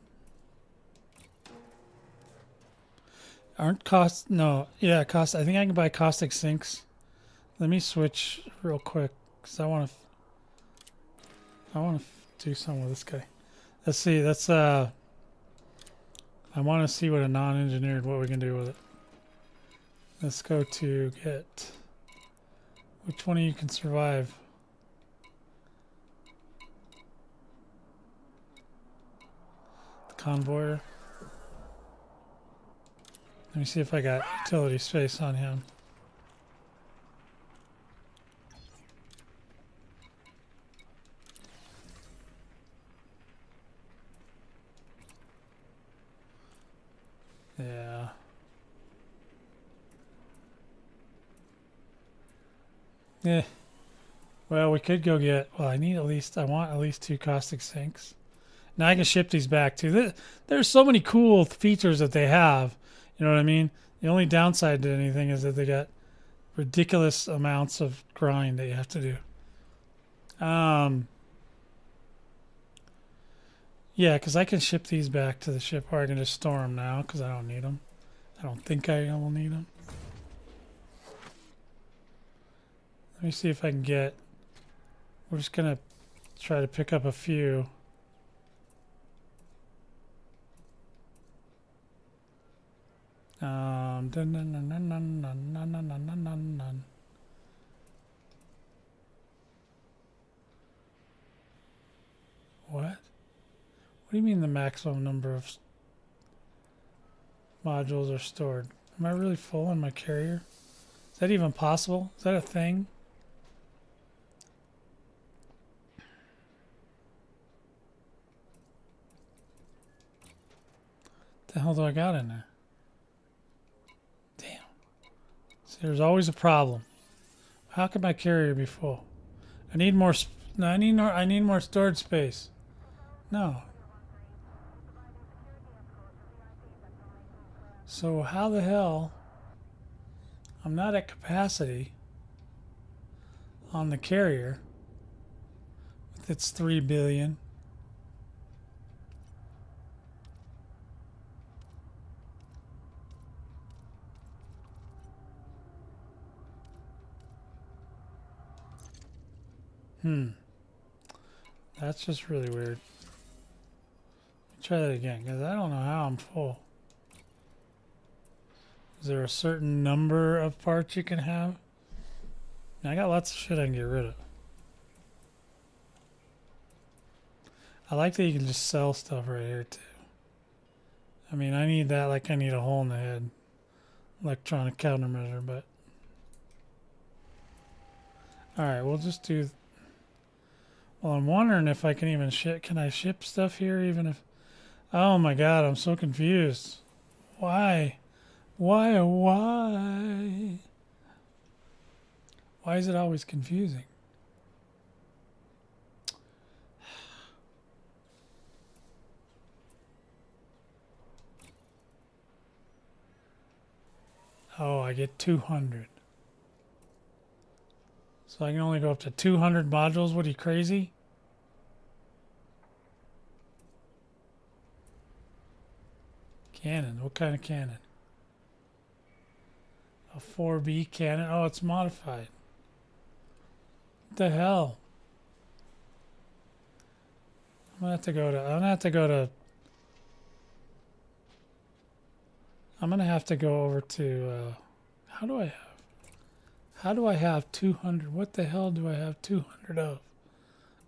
Aren't cost... No, yeah, cost... I think I can buy caustic sinks. Let me switch real quick, because I want to do something with this guy. Let's see, that's... I want to see what a non-engineered, what we can do with it. Let's go to get... Which one of you can survive? The convoyer. Let me see if I got utility space on him. Yeah. Yeah. Well, we could go get... Well, I want at least 2 caustic sinks. Now I can ship these back too. There's so many cool features that they have. You know what I mean? The only downside to anything is that they got ridiculous amounts of grind that you have to do. Yeah, because I can ship these back to the ship, or I can just store them now because I don't need them. I don't think I will need them. Let me see if I can get... We're just going to try to pick up a few. What? What do you mean the maximum number of modules are stored? Am I really full on my carrier? Is that even possible? Is that a thing? What the hell do I got in there? Damn. See, there's always a problem. How can my carrier be full? I need more. No, I need more storage space. No. So how the hell? I'm not at capacity on the carrier with its 3 billion. That's just really weird. Let me try that again, because I don't know how I'm full. Is there a certain number of parts you can have? I got lots of shit I can get rid of. I like that you can just sell stuff right here too. I mean, I need that like I need a hole in the head. Electronic countermeasure, but... Alright, we'll just do... Well, I'm wondering if I can even ship... Can I ship stuff here even if... Oh my god, I'm so confused. Why? Why? Why is it always confusing? Oh, I get 200. So I can only go up to 200 modules. What are you, crazy? Cannon. What kind of cannon? A 4B cannon. Oh, it's modified. What the hell? I'm gonna have to go to. I'm gonna have to go over to. How do I have 200? What the hell do I have 200 of?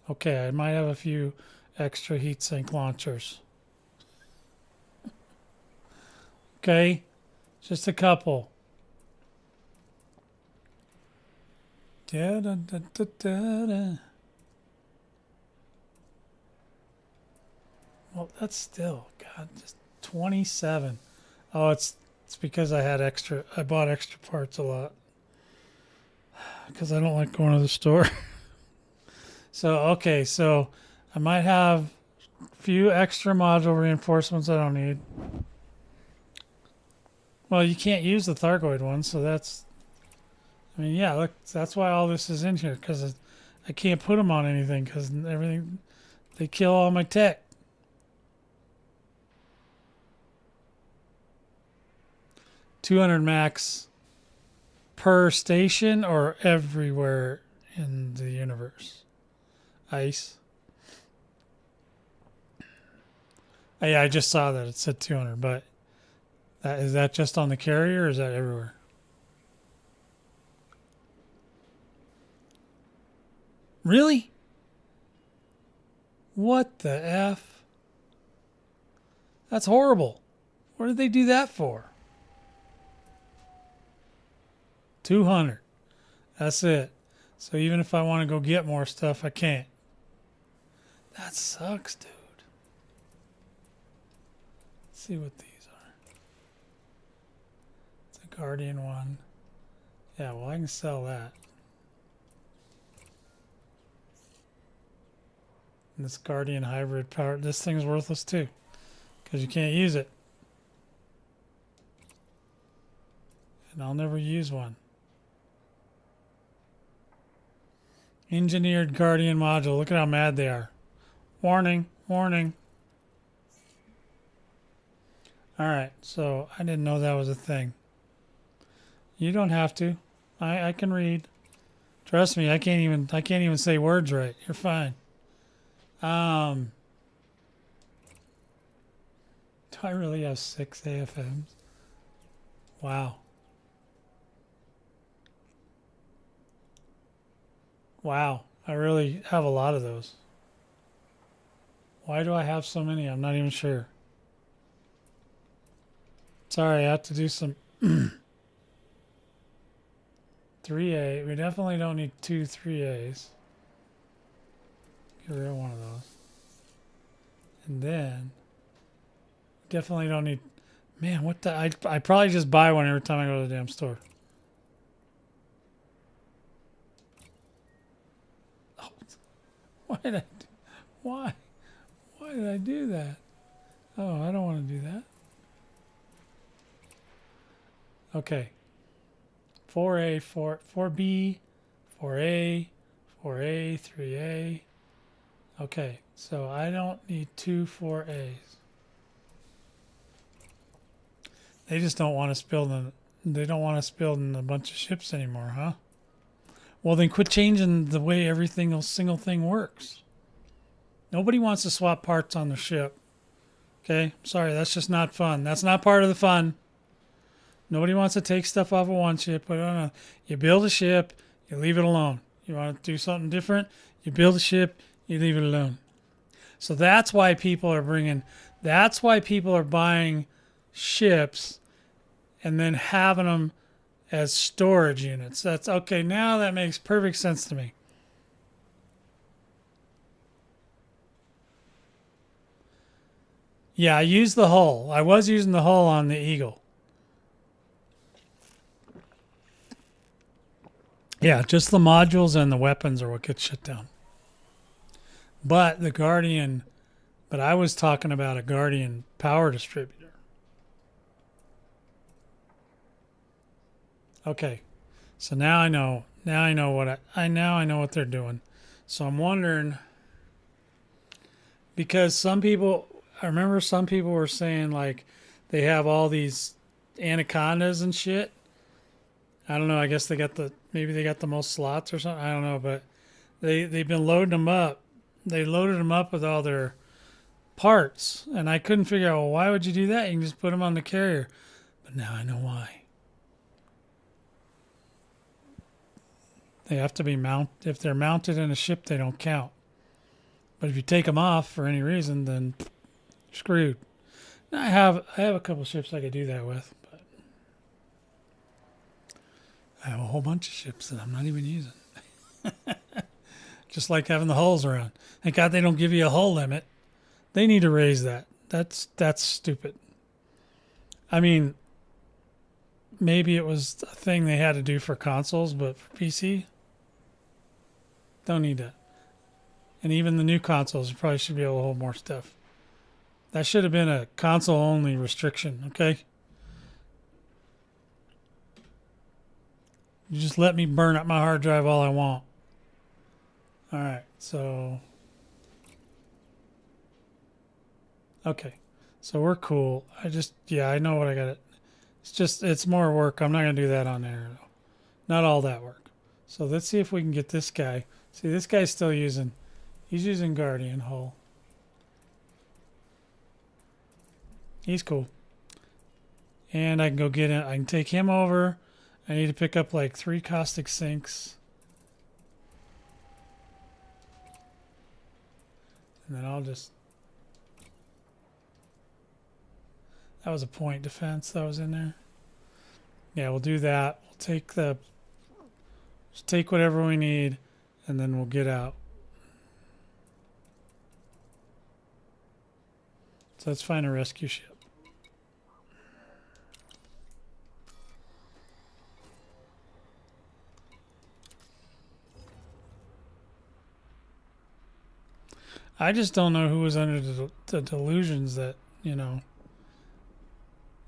Okay, I might have a few extra heatsink launchers. Okay? Just a couple. Da, da, da, da, da, da. Well, that's still, God, just 27. Oh, it's because I bought extra parts a lot. Because I don't like going to the store. So, okay, so I might have a few extra module reinforcements I don't need. Well, you can't use the Thargoid one, so that's... I mean, yeah, look, that's why all this is in here, because I can't put them on anything, because everything... They kill all my tech. $200 max per station or everywhere in the universe? Ice. Oh, yeah, I just saw that. It said 200, but is that just on the carrier or is that everywhere? Really? What the F? That's horrible. What did they do that for? 200. That's it. So even if I want to go get more stuff, I can't. That sucks, dude. Let's see what these are. It's a Guardian one. Yeah, well, I can sell that. And this Guardian hybrid power, this thing's worthless too, because you can't use it. And I'll never use one. Engineered Guardian module. Look at how mad they are. Warning, warning. Alright, so I didn't know that was a thing. You don't have to. I can read. Trust me, I can't even say words right. You're fine. Do I really have 6 AFMs? Wow. Wow, I really have a lot of those. Why do I have so many? I'm not even sure. Sorry, I have to do some 3A. We definitely don't need 2 3As. Get rid of one of those. And then, definitely don't need... Man, what the... I probably just buy one every time I go to the damn store. Oh, why did I... Why? Why did I do that? Oh, I don't want to do that. Okay. 4A, 4B, 4A, 4A, 3A. Okay, so I don't need 2 4As. They just don't want us building. They don't want us building a bunch of ships anymore, huh? Well, then quit changing the way everything single thing works. Nobody wants to swap parts on the ship. Okay, sorry, that's just not fun. That's not part of the fun. Nobody wants to take stuff off of one ship. But no. You build a ship, you leave it alone. You want to do something different, you build a ship, you leave it alone. So that's why people are buying ships and then having them as storage units. That's okay. Now that makes perfect sense to me. Yeah, I used the hull. I was using the hull on the Eagle. Yeah, just the modules and the weapons are what gets shut down. But the Guardian, but I was talking about a Guardian power distributor. Okay, so now I know. Now I know what I know what they're doing. So I'm wondering, because some people, I remember some people were saying like they have all these anacondas and shit. I don't know. I guess maybe they got the most slots or something. I don't know, but they've been loading them up. They loaded them up with all their parts, and I couldn't figure out, well, why would you do that? You can just put them on the carrier. But now I know why. They have to be mounted. If they're mounted in a ship, they don't count. But if you take them off for any reason, then you're screwed. I have a couple ships I could do that with, but I have a whole bunch of ships that I'm not even using. Just like having the hulls around. Thank God they don't give you a hull limit. They need to raise that. That's stupid. I mean, maybe it was a thing they had to do for consoles, but for PC, don't need that. And even the new consoles, you probably should be able to hold more stuff. That should have been a console-only restriction, okay? You just let me burn up my hard drive all I want. All right, so... Okay, so we're cool. I know what I got it. It's more work. I'm not going to do that on there. Not all that work. So let's see if we can get this guy. See, this guy's still he's using Guardian hull. He's cool. And I can go get him. I can take him over. I need to pick up like 3 caustic sinks. And then I'll just... That was a point defense that was in there. Yeah, we'll do that. We'll just take whatever we need, and then we'll get out. So let's find a rescue ship. I just don't know who was under the delusions that, you know...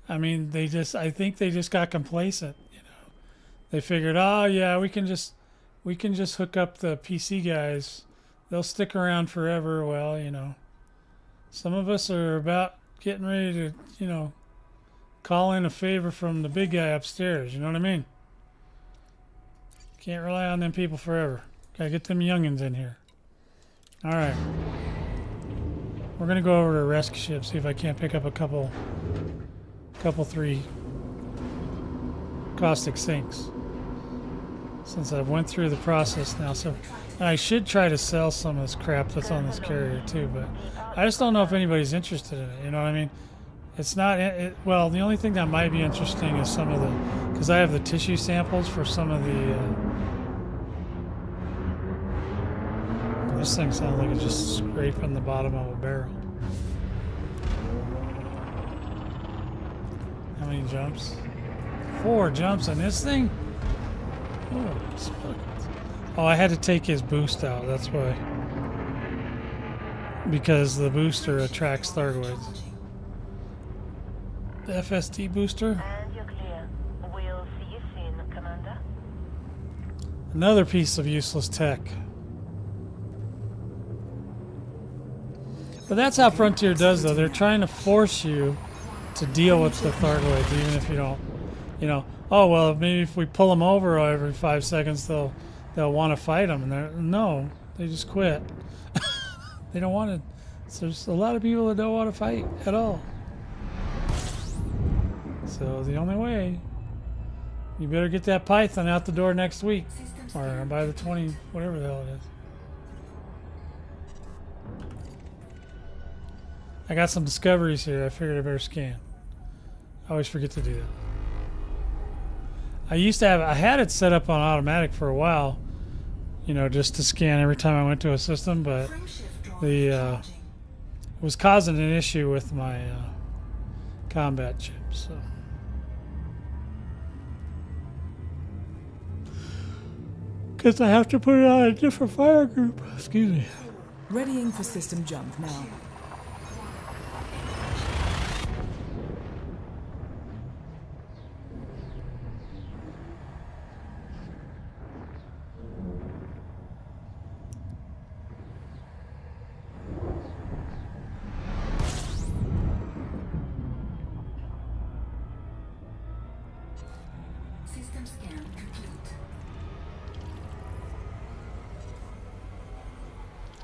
I mean, I think they just got complacent, you know. They figured, oh yeah, we can just hook up the PC guys. They'll stick around forever. Well, you know, some of us are about getting ready to, you know, call in a favor from the big guy upstairs. You know what I mean? Can't rely on them people forever. Gotta get them youngins in here. All right. We're gonna go over to a rescue ship, see if I can't pick up a couple 3 caustic sinks, since I've went through the process now. So I should try to sell some of this crap that's on this carrier too, but I just don't know if anybody's interested in it. You know what I mean? It's not well, the only thing that might be interesting is some of the, because I have the tissue samples for some of the this thing sounds like it's just scraping the bottom of a barrel. How many jumps? 4 jumps on this thing? Oh, I had to take his boost out, that's why. Because the booster attracts Thargoids. The FSD booster? And you're clear. We'll see you soon, Commander. Another piece of useless tech. But that's how Frontier does, though. They're trying to force you to deal with the Thargoids, even if you don't, you know, oh, well, maybe if we pull them over every 5 seconds, they'll want to fight them. And no, they just quit. They don't want to. So there's a lot of people that don't want to fight at all. So the only way, you better get that Python out the door next week, or by the 20, whatever the hell it is. I got some discoveries here. I figured I better scan. I always forget to do that. I had it set up on automatic for a while, you know, just to scan every time I went to a system, but it was causing an issue with my combat chip, so. Because I have to put it on a different fire group. Excuse me. Readying for system jump now. System scan complete.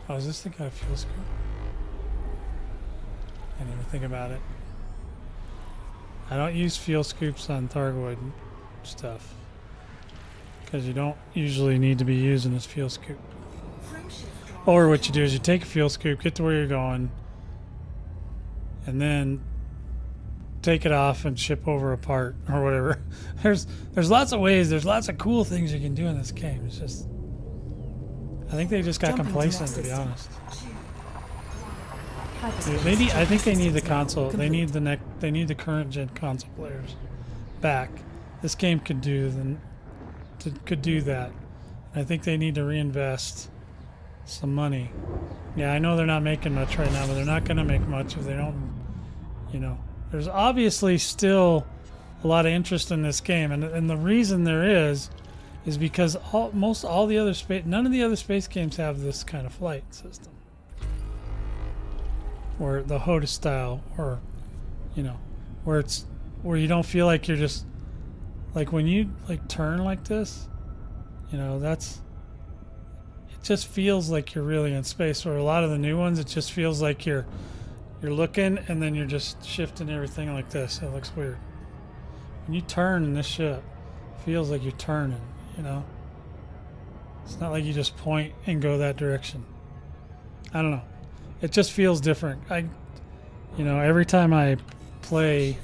Oh, is this thing got a fuel scoop? I didn't even think about it. I don't use fuel scoops on Thargoid stuff, because you don't usually need to be using this fuel scoop. Or what you do is you take a fuel scoop, get to where you're going, and then take it off and ship over a part or whatever. There's lots of ways. There's lots of cool things you can do in this game. It's just, I think they just got Jumping to complacent, to that be system. honest. Hyperspace. They need, I think they need the Scan console. They complete. need they need the current gen console players back. This game could do that. I think they need to reinvest some money. Yeah, I know they're not making much right now, but they're not going to make much if they don't. You know, there's obviously still a lot of interest in this game, and the reason there is because all the other none of the other space games have this kind of flight system, or the HOTA style, or you know, where you don't feel like you're just like when you like turn like this, you know, it just feels like you're really in space. Or a lot of the new ones, it just feels like you're looking and then you're just shifting everything like this. It looks weird. When you turn in this ship, it feels like you're turning, you know? It's not like you just point and go that direction. I don't know. It just feels different. You know, every time I play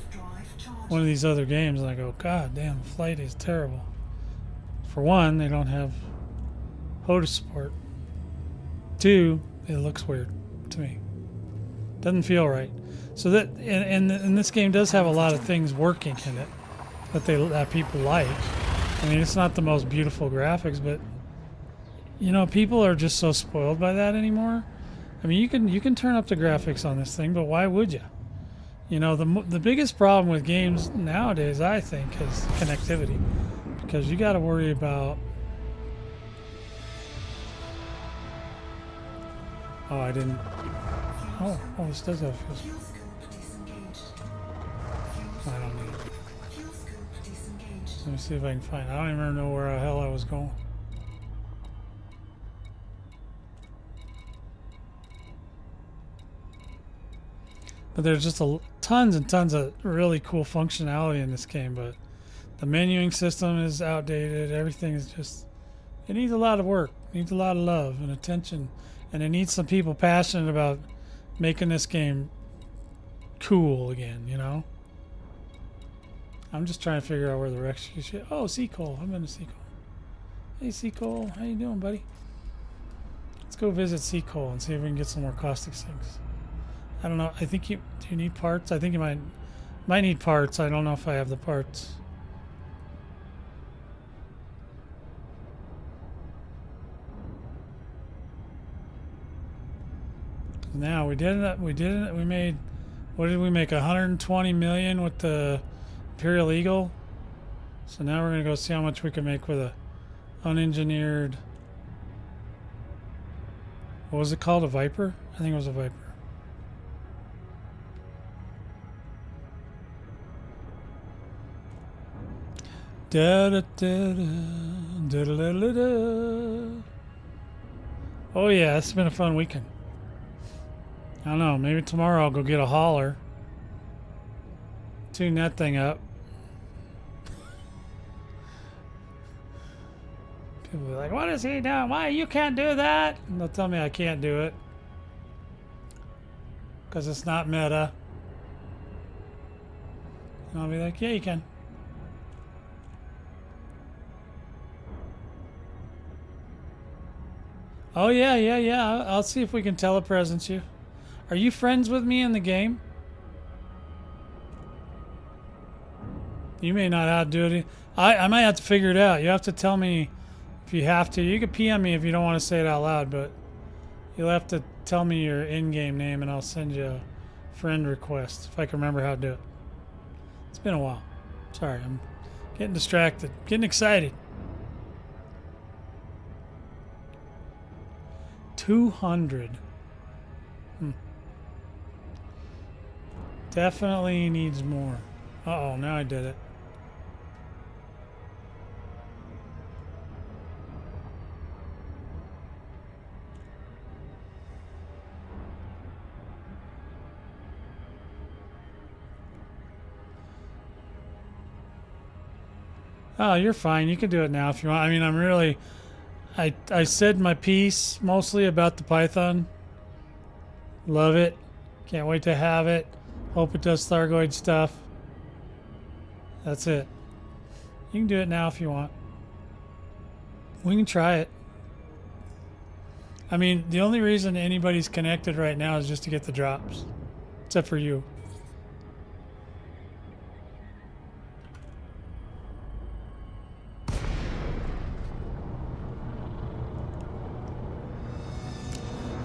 one of these other games and I go, God damn, flight is terrible. For one, they don't have HOTA support. Two, it looks weird to me. Doesn't feel right. So that and this game does have a lot of things working in it that people like. I mean, it's not the most beautiful graphics, but you know, people are just so spoiled by that anymore. I mean, you can turn up the graphics on this thing, but why would you? You know, the biggest problem with games nowadays, I think, is connectivity, because you got to worry about. Oh, I didn't. Oh, this does have fuel. I don't need it. Let me see if I can find. I don't even know where the hell I was going. But there's just tons and tons of really cool functionality in this game, but the menuing system is outdated. Everything is just, it needs a lot of work. It needs a lot of love and attention, and it needs some people passionate about making this game cool again, you know? I'm just trying to figure out where the rescue ship. Oh, Seacole. I'm in a Seacole. Hey, Seacole. How you doing, buddy? Let's go visit Seacole and see if we can get some more caustic sinks. I don't know. I think do you need parts? I think you might need parts. I don't know if I have the parts. Now we did it. We made, what did we make? 120 million with the Imperial Eagle. So now we're gonna go see how much we can make with a unengineered. What was it called? A Viper? I think it was a Viper. Da da da da da da da da. Oh yeah, it's been a fun weekend. I don't know, maybe tomorrow I'll go get a hauler. Tune that thing up. People will be like, what is he doing? Why you can't do that? And they'll tell me I can't do it. Because it's not meta. And I'll be like, yeah, you can. Oh yeah. I'll see if we can telepresence you. Are you friends with me in the game? You may not outdo it. I might have to figure it out. You have to tell me if you have to. You can PM me if you don't want to say it out loud, but you'll have to tell me your in-game name and I'll send you a friend request if I can remember how to do it. It's been a while. Sorry, I'm getting distracted, getting excited. 200. Definitely needs more. Uh-oh, now I did it. Oh, you're fine. You can do it now if you want. I mean, I'm really... I said my piece mostly about the Python. Love it. Can't wait to have it. Hope it does Thargoid stuff. That's it. You can do it now if you want. We can try it. I mean, the only reason anybody's connected right now is just to get the drops. Except for you.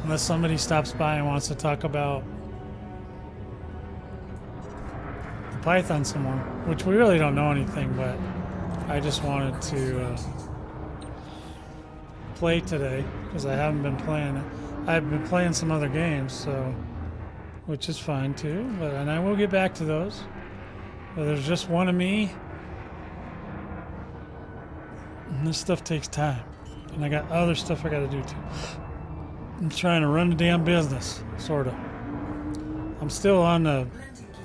Unless somebody stops by and wants to talk about the Python some more, which we really don't know anything, but I just wanted to play today because I haven't been playing it. I've been playing some other games, so which is fine too. And I will get back to those. But there's just one of me, and this stuff takes time, and I got other stuff I got to do too. I'm trying to run the damn business, sort of. I'm still on the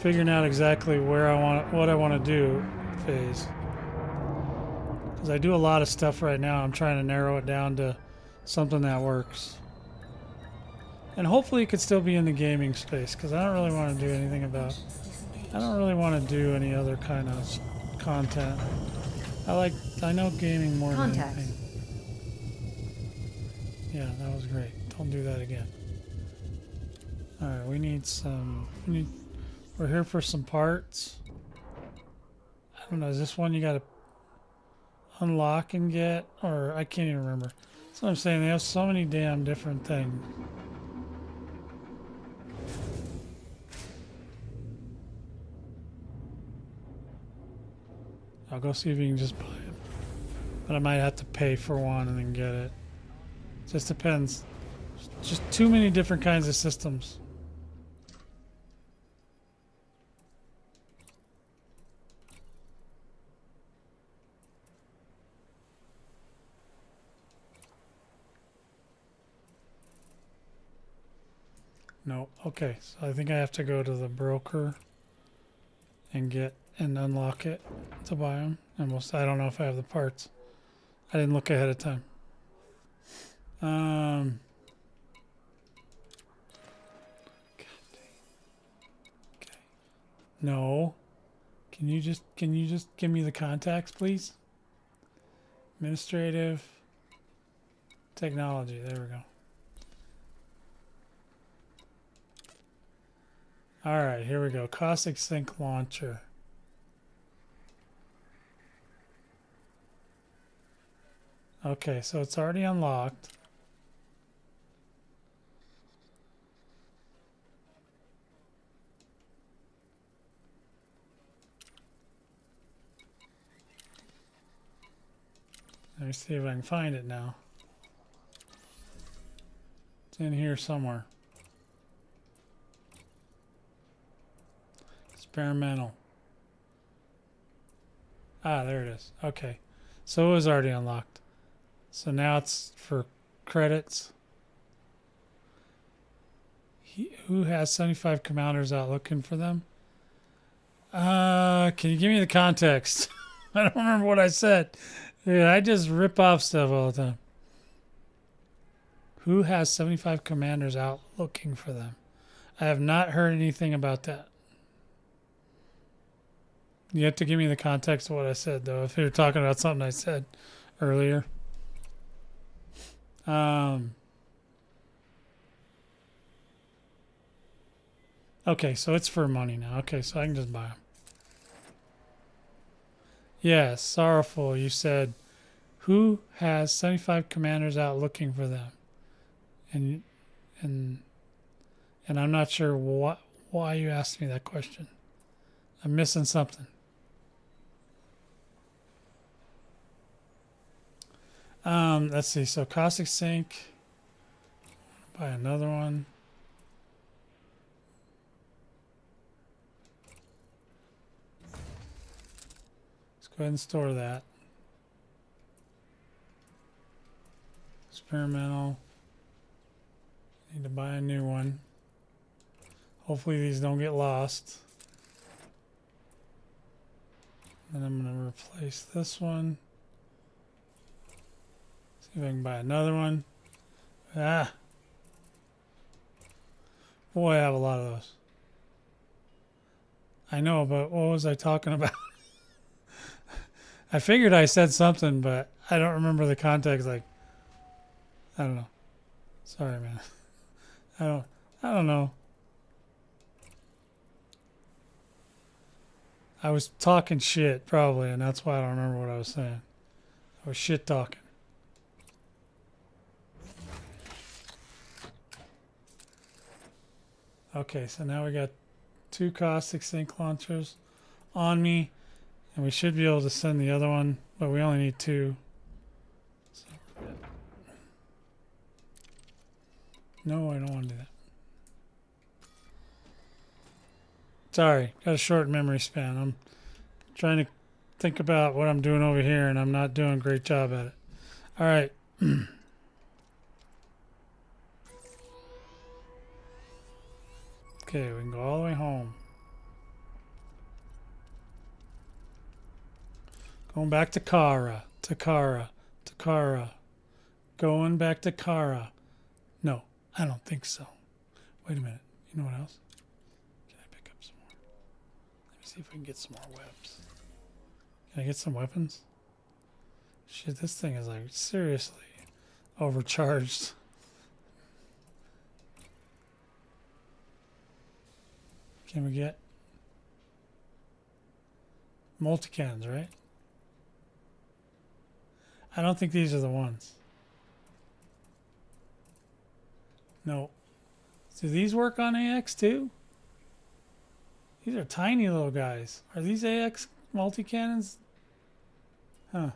figuring out exactly where I want, what I want to do phase. Because I do a lot of stuff right now. I'm trying to narrow it down to something that works. And hopefully it could still be in the gaming space, because I don't really want to do anything about... I don't really want to do any other kind of content. I know gaming more than anything. Yeah, that was great. Don't do that again. Alright, we need some... we're here for some parts. I don't know, is this one you gotta unlock and get? Or, I can't even remember. That's what I'm saying, they have so many damn different things. I'll go see if you can just buy it. But I might have to pay for one and then get it. Just depends. Just too many different kinds of systems. No. Okay, so I think I have to go to the broker and get and unlock it to buy them. And I don't know if I have the parts. I didn't look ahead of time. Okay. No. Can you just give me the contacts, please? Administrative technology. There we go. All right, here we go. Caustic Sync Launcher. Okay, so it's already unlocked. Let me see if I can find it now. It's in here somewhere. Experimental. Ah, there it is. Okay. So it was already unlocked. So now it's for credits. Who has 75 commanders out looking for them? Can you give me the context? I don't remember what I said. Dude, I just rip off stuff all the time. Who has 75 commanders out looking for them? I have not heard anything about that. You have to give me the context of what I said, though, if you're talking about something I said earlier. Okay, so it's for money now. Okay, so I can just buy them. Yes, sorrowful. You said, who has 75 commanders out looking for them? And I'm not sure why you asked me that question. I'm missing something. Let's see. So Caustic Sync. Buy another one. Let's go ahead and store that. Experimental. Need to buy a new one. Hopefully these don't get lost. And I'm going to replace this one. See if I can buy another one. Ah. Boy, I have a lot of those. I know, but what was I talking about? I figured I said something, but I don't remember the context. Like, I don't know. Sorry, man. I don't know. I was talking shit, probably, and that's why I don't remember what I was saying. I was shit talking. Okay, so now we got 2 caustic sink launchers on me, and we should be able to send the other one, but we only need 2. So we're good. No, I don't want to do that. Sorry, got a short memory span. I'm trying to think about what I'm doing over here, and I'm not doing a great job at it. All right. Okay, we can go all the way home. Going back to Kara. Going back to Kara. No, I don't think so. Wait a minute. You know what else? Can I pick up some more? Let me see if we can get some more webs. Can I get some weapons? Shit, this thing is like seriously overcharged. Can we get multi-cannons, right? I don't think these are the ones. No. Do these work on AX too? These are tiny little guys. Are these AX multi-cannons? Huh.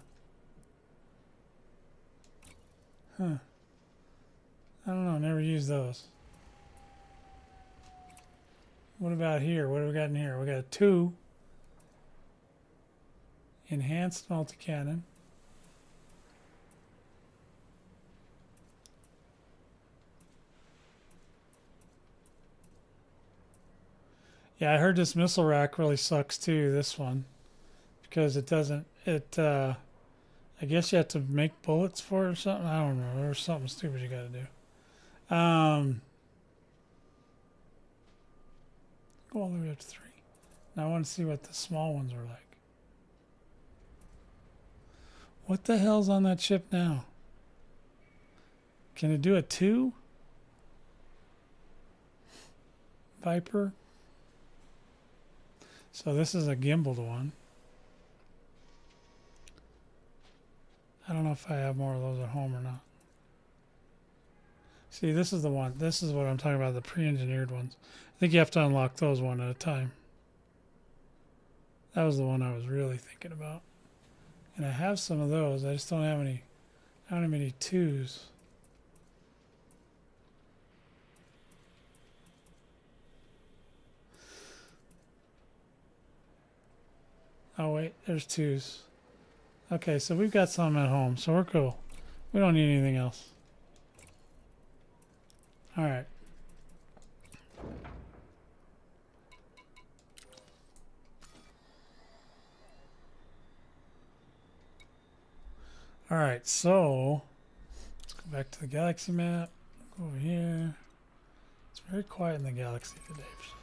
I don't know. Never used those. What about here? What do we got in here? We got 2 enhanced multi-cannon. Yeah, I heard this missile rack really sucks too, this one. Because it doesn't, I guess you have to make bullets for it or something. I don't know. There's something stupid you gotta do. Go all the way up to 3. Now I want to see what the small ones are like. What the hell's on that ship now? Can it do a 2? Viper? So this is a gimbaled one. I don't know if I have more of those at home or not. See, this is the one. This is what I'm talking about, the pre-engineered ones. I think you have to unlock those one at a time. That was the one I was really thinking about. And I have some of those. I just don't have any. I don't have any 2s. Oh wait, there's 2s. Okay, so we've got some at home, so we're cool. We don't need anything else. All right. All right, so let's go back to the galaxy map. Go over here. It's very quiet in the galaxy today for some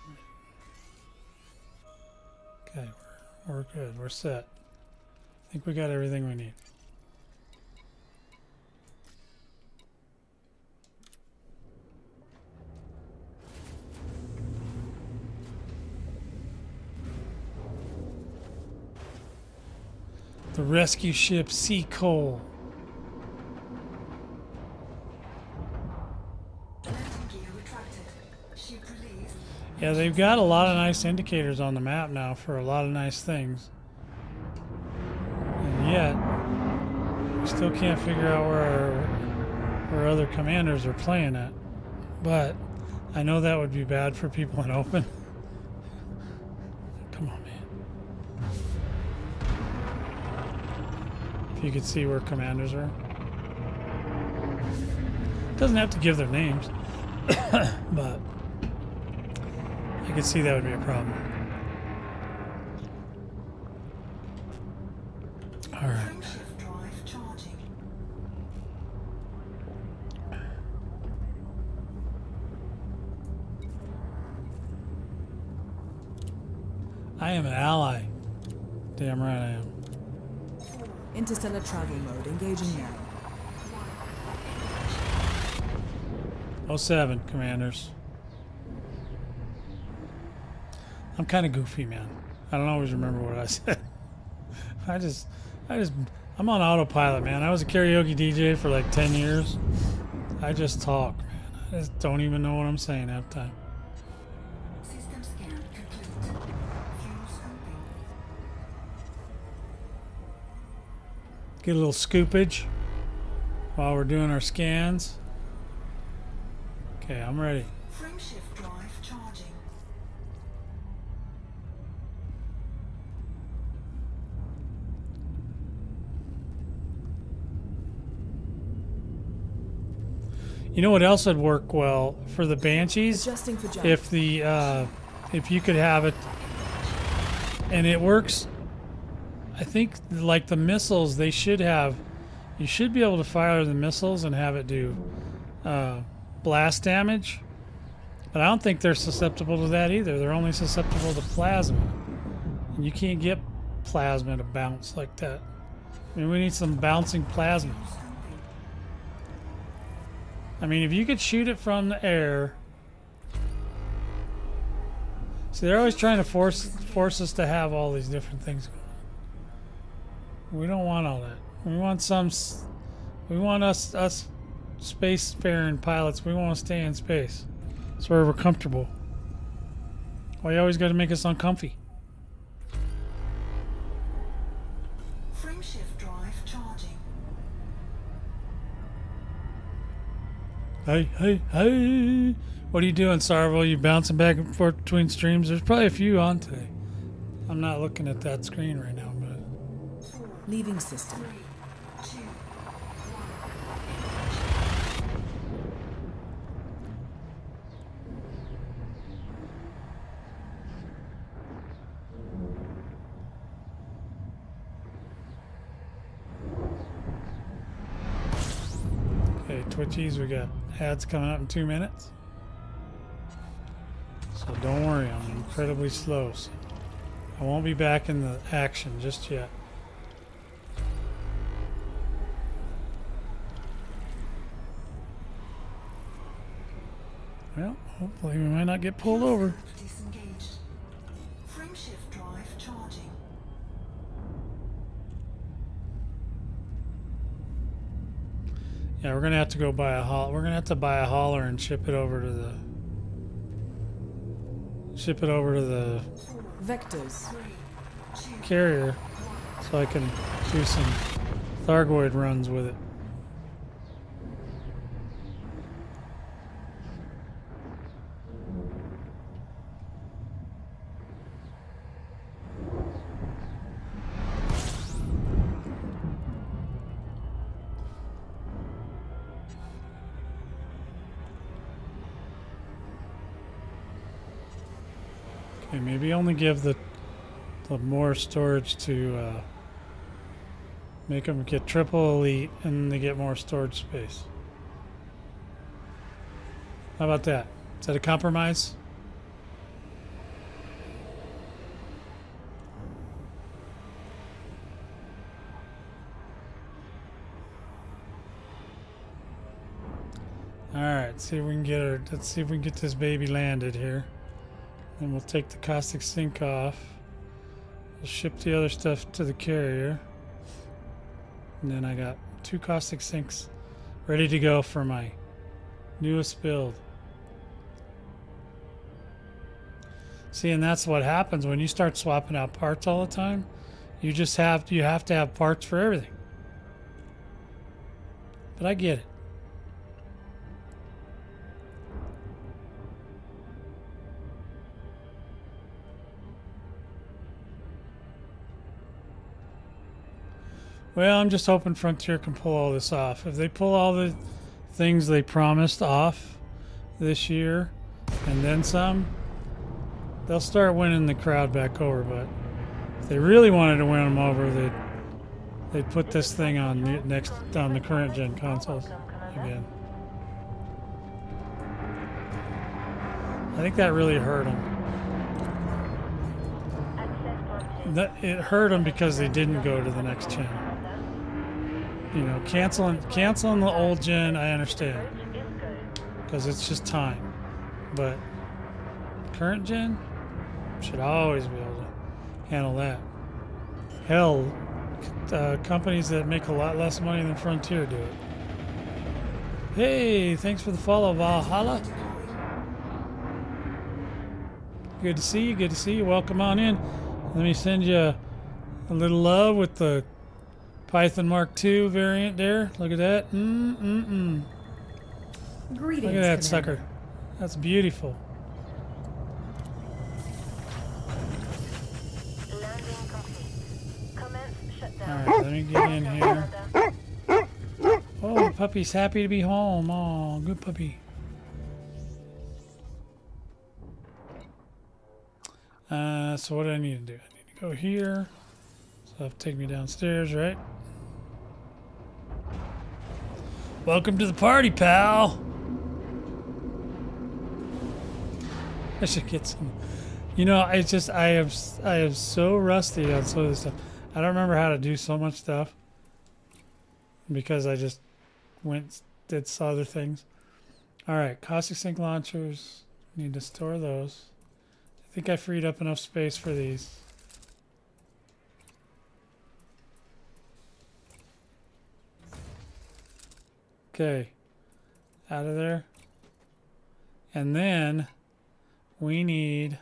reason. Okay, we're good. We're set. I think we got everything we need. The rescue ship Seacole. Yeah, they've got a lot of nice indicators on the map now for a lot of nice things. And yet, we still can't figure out where other commanders are playing at. But I know that would be bad for people in open. Come on, man. If you could see where commanders are. Doesn't have to give their names, but I could see that would be a problem. All right. I am an ally. Damn right I am. Interstellar travel mode engaging now. 07, commanders. I'm kind of goofy, man. I don't always remember what I said. I'm on autopilot, man. I was a karaoke DJ for like 10 years. I just talk, man. I just don't even know what I'm saying half the time. System scan complete. Fuel scooping. Get a little scoopage while we're doing our scans. Okay, I'm ready. Frameshift drive charging. You know what else would work well for the Banshees? Adjusting for jump. If you could have it, and it works. I think like the missiles, you should be able to fire the missiles and have it do blast damage. But I don't think they're susceptible to that either. They're only susceptible to plasma. And you can't get plasma to bounce like that. I mean, we need some bouncing plasma. I mean, if you could shoot it from the air. See, they're always trying to force us to have all these different things going on. We don't want all that. We want us spacefaring pilots. We want to stay in space. That's where we're comfortable. Why you always got to make us uncomfy? Frameshift drive charging. Hey. What are you doing, Sarvo? You bouncing back and forth between streams? There's probably a few on today. I'm not looking at that screen right now, but... Leaving system. 3, 2, 1. Okay, Twitchies, we got ads coming up in 2 minutes. So don't worry, I'm incredibly slow. So I won't be back in the action just yet. Well, hopefully we might not get pulled over. Disengaged. Frameshift drive charging. Yeah, we're gonna have to go buy a haul. We're gonna have to buy a hauler and ship it over to the Vectors. carrier, so I can do some Thargoid runs with it. Okay, maybe only give the more storage to make them get triple elite and they get more storage space. How about that? Is that a compromise? All right, let's see if we can get her. Let's see if we can get this baby landed here. Then we'll take the caustic sink off. We'll ship the other stuff to the carrier. And then I got 2 caustic sinks ready to go for my newest build. See, and that's what happens when you start swapping out parts all the time. You have to have parts for everything. But I get it. Well, I'm just hoping Frontier can pull all this off. If they pull all the things they promised off this year and then some, they'll start winning the crowd back over. But if they really wanted to win them over, they'd put this thing on the current gen consoles again. I think that really hurt them. It hurt them because they didn't go to the next gen. You know, canceling the old gen, I understand, Approach is go. because it's just time. But current gen should always be able to handle that. Hell, companies that make a lot less money than Frontier do it. Hey, thanks for the follow, Valhalla. Good to see you. Good to see you. Welcome on in. Let me send you a little love with the Python MK2 variant there. Look at that. Greetings, Look at that Commander. sucker. That's beautiful. Landing complete. Commence shutdown. All right, let me get in here. Oh, the puppy's happy to be home. Oh, good puppy. So what do I need to do? I need to go here. So that'll take me downstairs, right? Welcome to the party, pal. I should get some. You know, I am so rusty on some of this stuff. I don't remember how to do so much stuff because I just did some other things. All right, caustic sink launchers. Need to store those. I think I freed up enough space for these. Okay, out of there. And then we need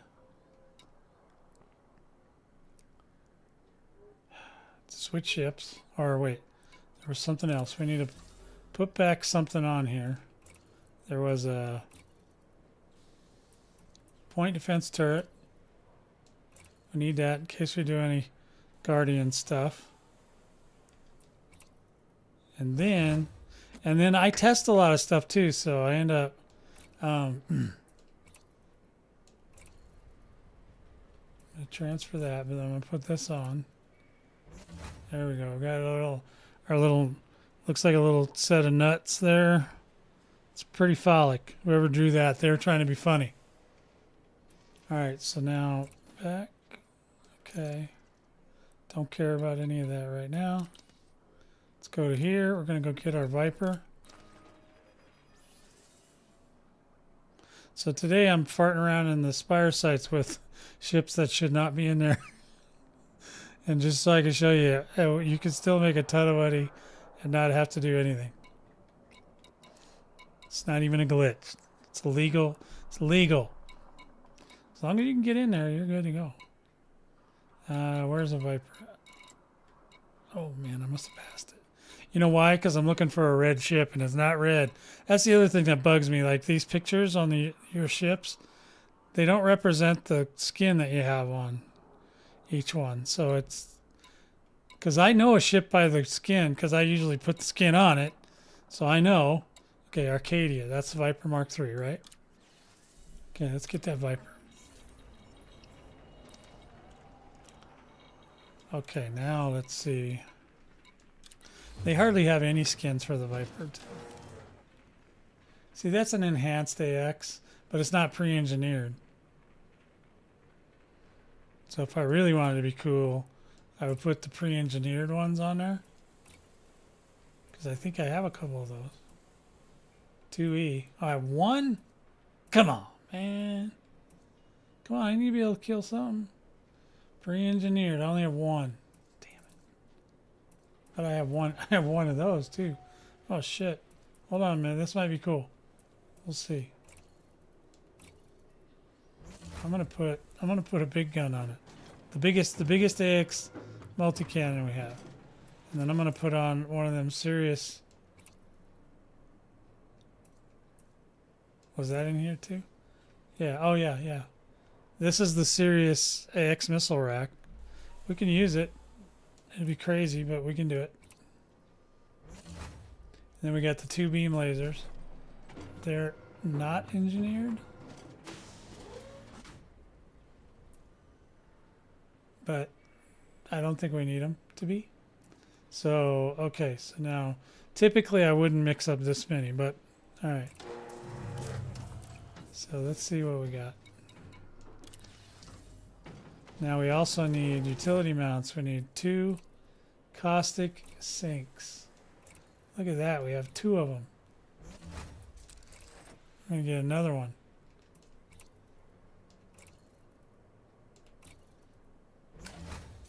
to switch ships. Or wait, there was something else. We need to put back something on here. There was a point defense turret. We need that in case we do any Guardian stuff. And then I test a lot of stuff too, so I end up I'm gonna transfer that, but I'm gonna put this on. There we go. We got our little looks like a little set of nuts there. It's pretty phallic. Whoever drew that, they were trying to be funny. Alright, so now back. Okay. Don't care about any of that right now. Let's go to here. We're gonna go get our Viper. So today I'm farting around in the Spire sites with ships that should not be in there. And just so I can show you, you can still make a ton of money and not have to do anything. It's not even a glitch. It's illegal. It's legal. As long as you can get in there, you're good to go. Where's the Viper? Oh man, I must have passed it. You know why? Because I'm looking for a red ship and it's not red. That's the other thing that bugs me. Like these pictures on your ships, they don't represent the skin that you have on each one. So it's because I know a ship by the skin because I usually put the skin on it. So I know. Okay, Arcadia. That's Viper Mk3, right? Okay, let's get that Viper. Okay, now let's see. They hardly have any skins for the Viper. See, that's an enhanced AX, but it's not pre-engineered. So if I really wanted to be cool, I would put the pre-engineered ones on there. Because I think I have a couple of those. 2E. Oh, I have one? Come on, man. Come on, I need to be able to kill something. Pre-engineered. I only have one. Damn it. But I have one. I have one of those too. Oh shit. Hold on a minute. This might be cool. We'll see. I'm gonna put a big gun on it. The biggest AX multi-cannon we have. And then I'm gonna put on one of them serious. Was that in here too? Yeah. Oh yeah, yeah. This is the Sirius AX missile rack. We can use it. It'd be crazy, but we can do it. And then we got the 2 beam lasers. They're not engineered. But I don't think we need them to be. So, okay, so now typically I wouldn't mix up this many, but all right. So let's see what we got. Now we also need utility mounts. We need 2 caustic sinks. Look at that. We have 2 of them. I'm going to get another one.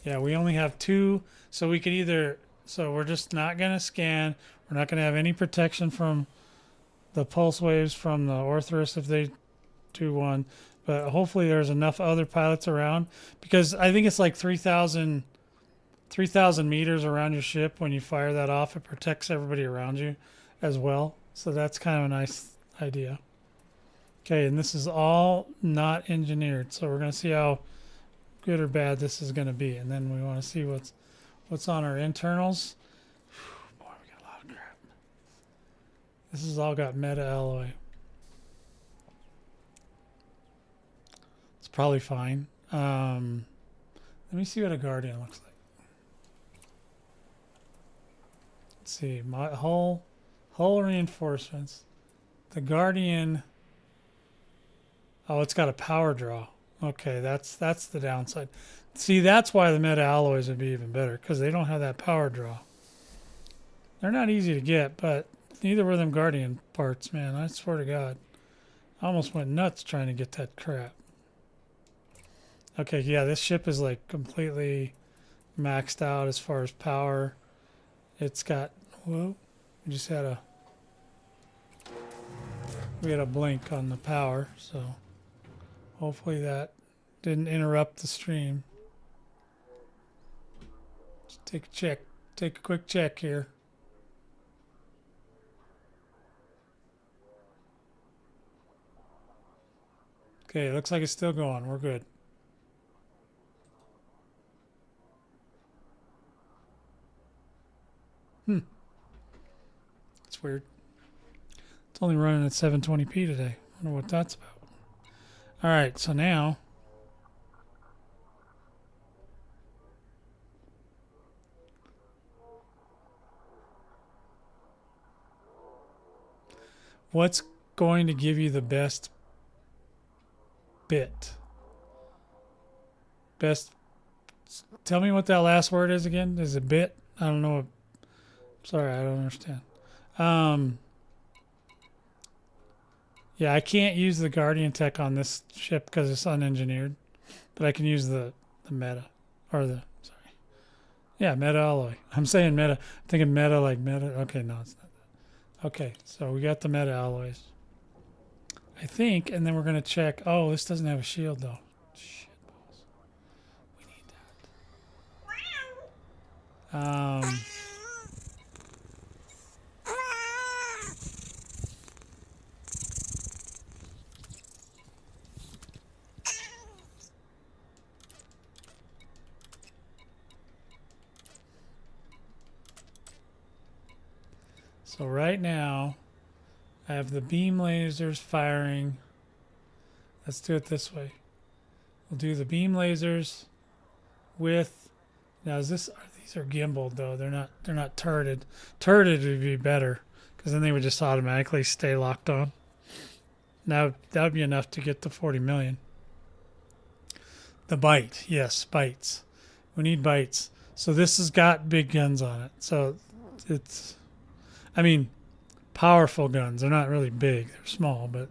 Yeah, we only have 2. So we could either... So we're just not going to scan. We're not going to have any protection from the pulse waves from the Orthrus if they do one. But hopefully there's enough other pilots around. Because I think it's like 3,000 meters around your ship. When you fire that off, it protects everybody around you as well. So that's kind of a nice idea. Okay, and this is all not engineered. So we're going to see how good or bad this is going to be. And then we want to see what's on our internals. Boy, we got a lot of crap. This has all got meta alloy. It's probably fine. Let me see what a Guardian looks like. Let's see. My hull reinforcements. The Guardian. Oh, it's got a power draw. Okay, that's the downside. See, that's why the meta alloys would be even better, because they don't have that power draw. They're not easy to get, but neither were them Guardian parts, man. I swear to God. I almost went nuts trying to get that crap. Okay, yeah, this ship is like completely maxed out as far as power. It's got, whoa, we just had we had a blink on the power, so hopefully that didn't interrupt the stream. Just take a check, take a quick check here. Okay, looks like it's still going. We're good. It's weird. It's only running at 720p today. I wonder what that's about. All right, so now what's going to give you the best bit? Best. Tell me what that last word is again. Is it bit? I don't know. Sorry, I don't understand. Yeah, I can't use the Guardian tech on this ship because it's unengineered, but I can use the meta, or the, sorry. Yeah, meta alloy. I'm saying meta. I'm thinking meta like meta. Okay, no, it's not that. Okay, so we got the meta alloys, I think, and then we're going to check. Oh, this doesn't have a shield, though. Shit balls. We need that. So right now, I have the beam lasers firing. Let's do it this way. We'll do the beam lasers with. Now is this? These are gimbaled though. They're not turreted. Turreted would be better because then they would just automatically stay locked on. Now that would be enough to get to 40 million. The bite, yes, bites. We need bites. So this has got big guns on it. So it's. I mean, powerful guns. They're not really big. They're small, but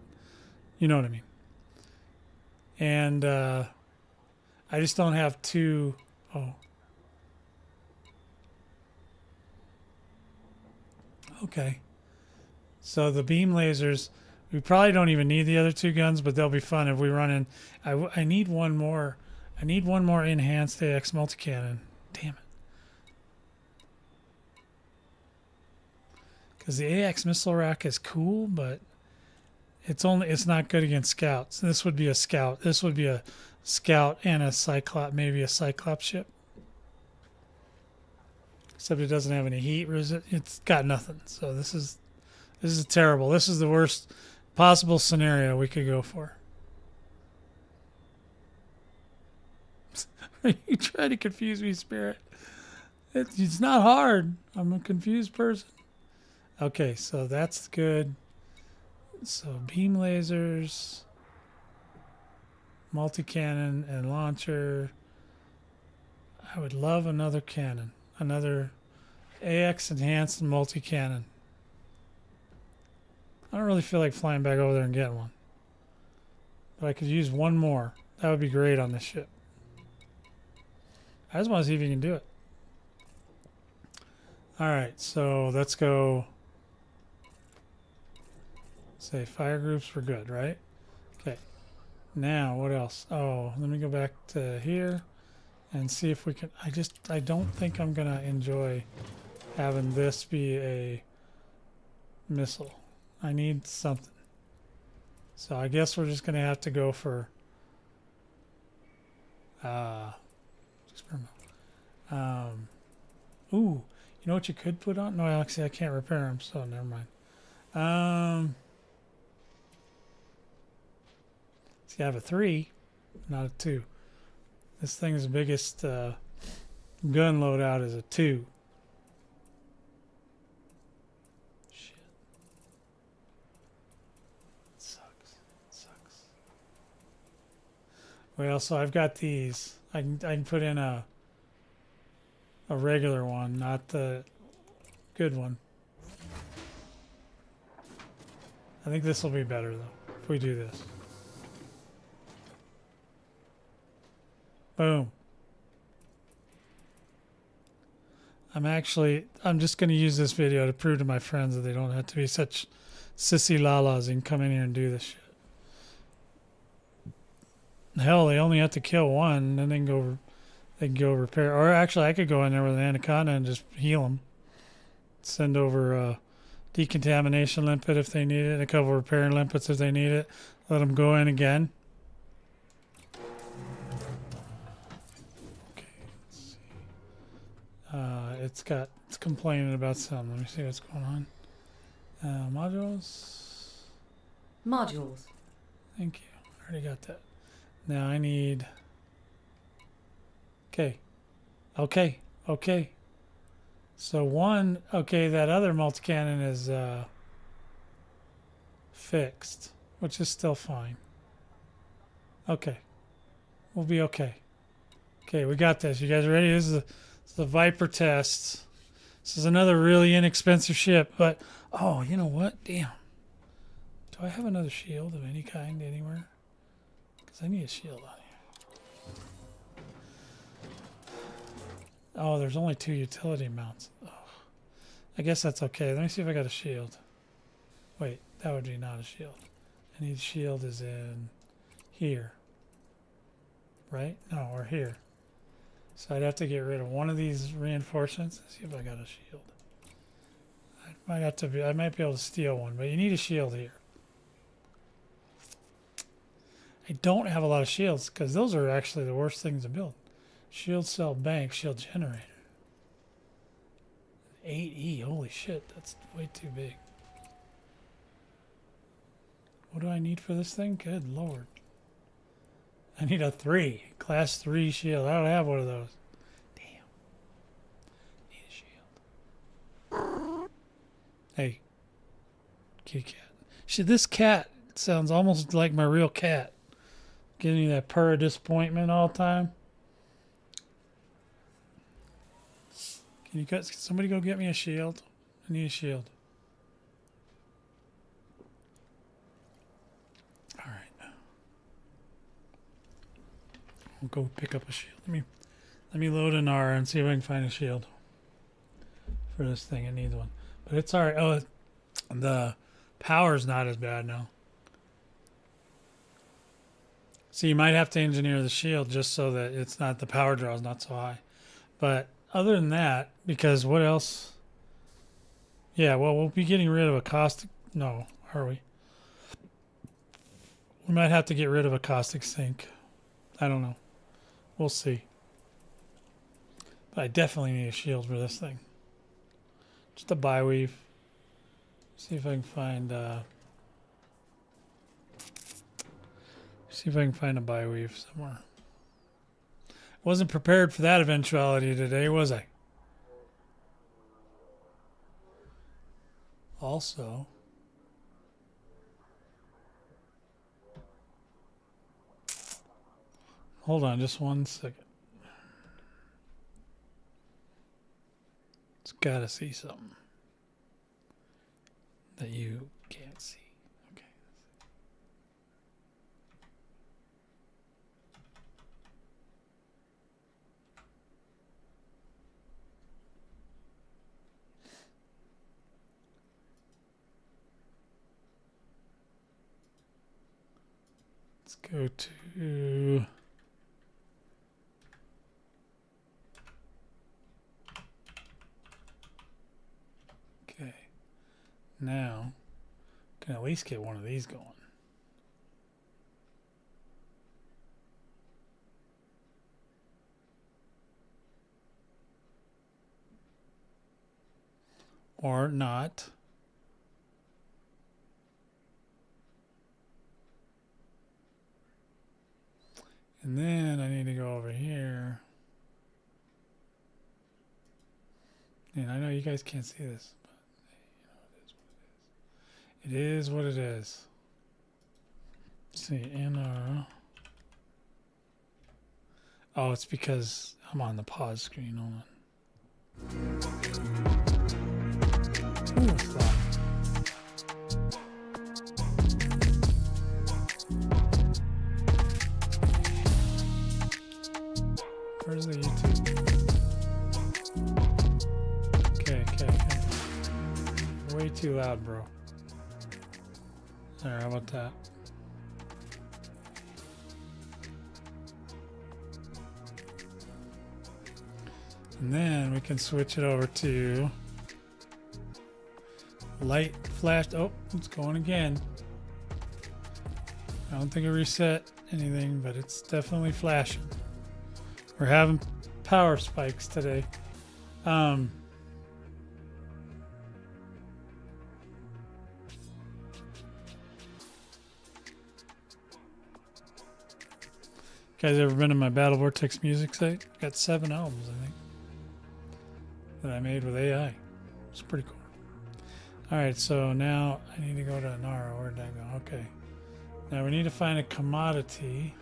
you know what I mean. And I just don't have two. Oh. Okay. So the beam lasers, we probably don't even need the other 2 guns, but they'll be fun if we run in. I need one more. I need one more enhanced AX multi-cannon. Damn it. Because the AX missile rack is cool, but it's not good against scouts. This would be a scout. This would be a scout and a cyclops, maybe a cyclops ship. Except it doesn't have any heat. It's got nothing. So this is terrible. This is the worst possible scenario we could go for. Are you trying to confuse me, Spirit? It's not hard. I'm a confused person. Okay, so that's good. So beam lasers, multi-cannon, and launcher. I would love another cannon, another AX enhanced and multi-cannon. I don't really feel like flying back over there and getting one. But I could use one more. That would be great on this ship. I just want to see if you can do it. Alright, so let's go. Say fire groups were good, right? Okay. Now, what else? Oh, let me go back to here and see if we can. I don't think I'm going to enjoy having this be a missile. I need something. So I guess we're just going to have to go for ooh, you know what you could put on? No, actually I can't repair them, so never mind. See, I have a 3, not a 2. This thing's biggest gun loadout is a 2. Shit. It sucks. Well, so I've got these. I can put in a regular one, not the good one. I think this will be better though if we do this. Boom. I'm just going to use this video to prove to my friends that they don't have to be such sissy lalas and come in here and do this shit. Hell, they only have to kill one, and then they can go repair. Or actually, I could go in there with an anaconda and just heal them. Send over decontamination limpet if they need it, a couple repair limpets if they need it. Let them go in again. Okay, let's see. It's complaining about something. Let me see what's going on. Modules. Modules. Thank you. I already got that. Now I need. Okay. So one, that other multi-cannon is fixed, which is still fine. Okay. We'll be okay. Okay, we got this. You guys ready? This is the Viper test. This is another really inexpensive ship, but oh, you know what? Damn. Do I have another shield of any kind anywhere? Because I need a shield on here. Oh, there's only 2 utility mounts. Oh, I guess that's okay. Let me see if I got a shield. Wait, that would be not a shield. I need shield is in here. Right? No, or here. So I'd have to get rid of one of these reinforcements. Let's see if I got a shield. I might be able to steal one, but you need a shield here. I don't have a lot of shields because those are actually the worst things to build. Shield cell bank, shield generator. 8E, holy shit, that's way too big. What do I need for this thing? Good lord. I need a 3, class 3 shield. I don't have one of those. Damn. Need a shield. Hey. Kitty cat. Shit, this cat sounds almost like my real cat. Giving me that purr of disappointment all the time. Can somebody go get me a shield? I need a shield. All right. I'll go pick up a shield. Let me load an R and see if I can find a shield for this thing. It needs one, but it's all right. Oh, the power's not as bad now. So you might have to engineer the shield just so that it's not the power draw is not so high, but. Other than that, because what else? Yeah, well, we'll be getting rid of a caustic. No, are we? We might have to get rid of a caustic sink. I don't know. We'll see. But I definitely need a shield for this thing. Just a biweave. See if I can find. See if I can find a biweave somewhere. Wasn't prepared for that eventuality today, was I? Also, hold on just one second. Let's gotta see something that you can't see. Okay. Let's go to okay. Now can at least get one of these going. Or not. And then I need to go over here. And I know you guys can't see this, but you know, it is what it is. Let's see, NR. Oh, it's because I'm on the pause screen. Hold on. Ooh, it's loud. Where's the YouTube? Okay. Way too loud, bro. Alright, how about that? And then we can switch it over to light flash. Oh, it's going again. I don't think it reset anything, but it's definitely flashing. We're having power spikes today. Guys ever been to my Battle Vortex music site? Got 7 albums, I think, that I made with AI. It's pretty cool. Alright, so now I need to go to Nara. Where'd that go? Okay. Now we need to find a commodity.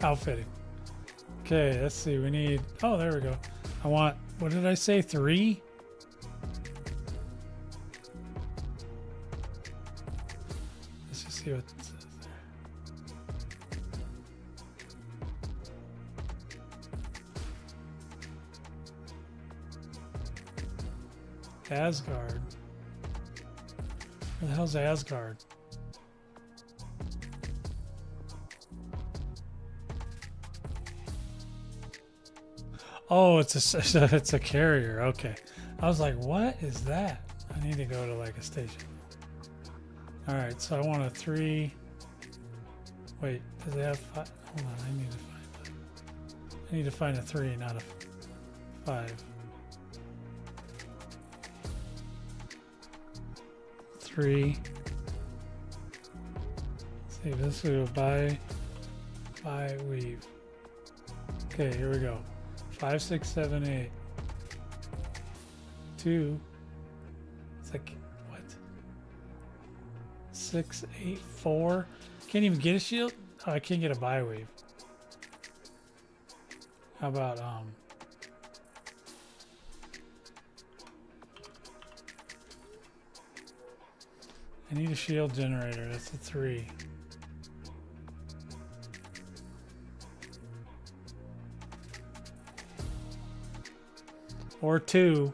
Outfitting. Okay, let's see. We need. Oh, there we go. I want. What did I say? 3? Let's just see what it says there. Asgard. Where the hell's Asgard? Oh, it's a carrier. Okay. I was like, what is that? I need to go to like a station. All right, so I want a 3. Wait, does it have 5? Hold on, I need to find that. I need to find a 3, not a 5. 3. Let's see, this will buy, weave. Okay, here we go. 5, 6, 7, 8. 2. It's like what? 6, 8, 4. Can't even get a shield. Oh, I can't get a buy wave. How about I need a shield generator. That's a 3. Or 2.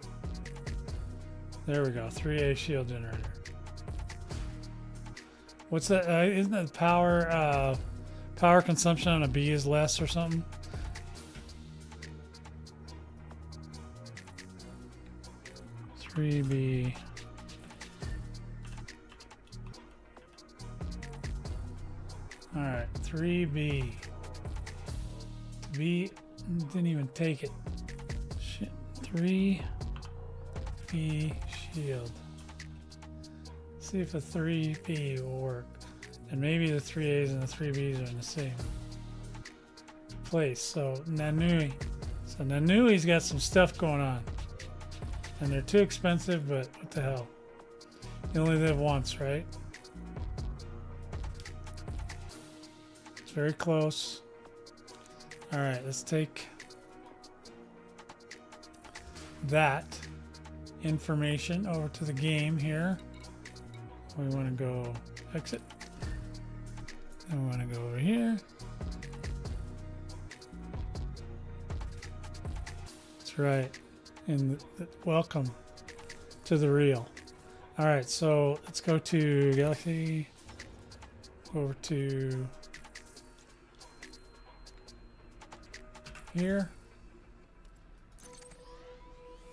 There we go. 3A shield generator. What's that? Isn't that power consumption on a B is less or something? B. All right, 3B. B didn't even take it. Shit. 3B shield. See if the 3B will work. And maybe the 3As and the 3Bs are in the same place. So Nanui. So Nanui's got some stuff going on. And they're too expensive, but what the hell? You only live once, right? It's very close. All right, let's take that information over to the game here. We want to go exit. And we want to go over here. That's right. And welcome to the real. All right, so let's go to Galaxy. Over to here.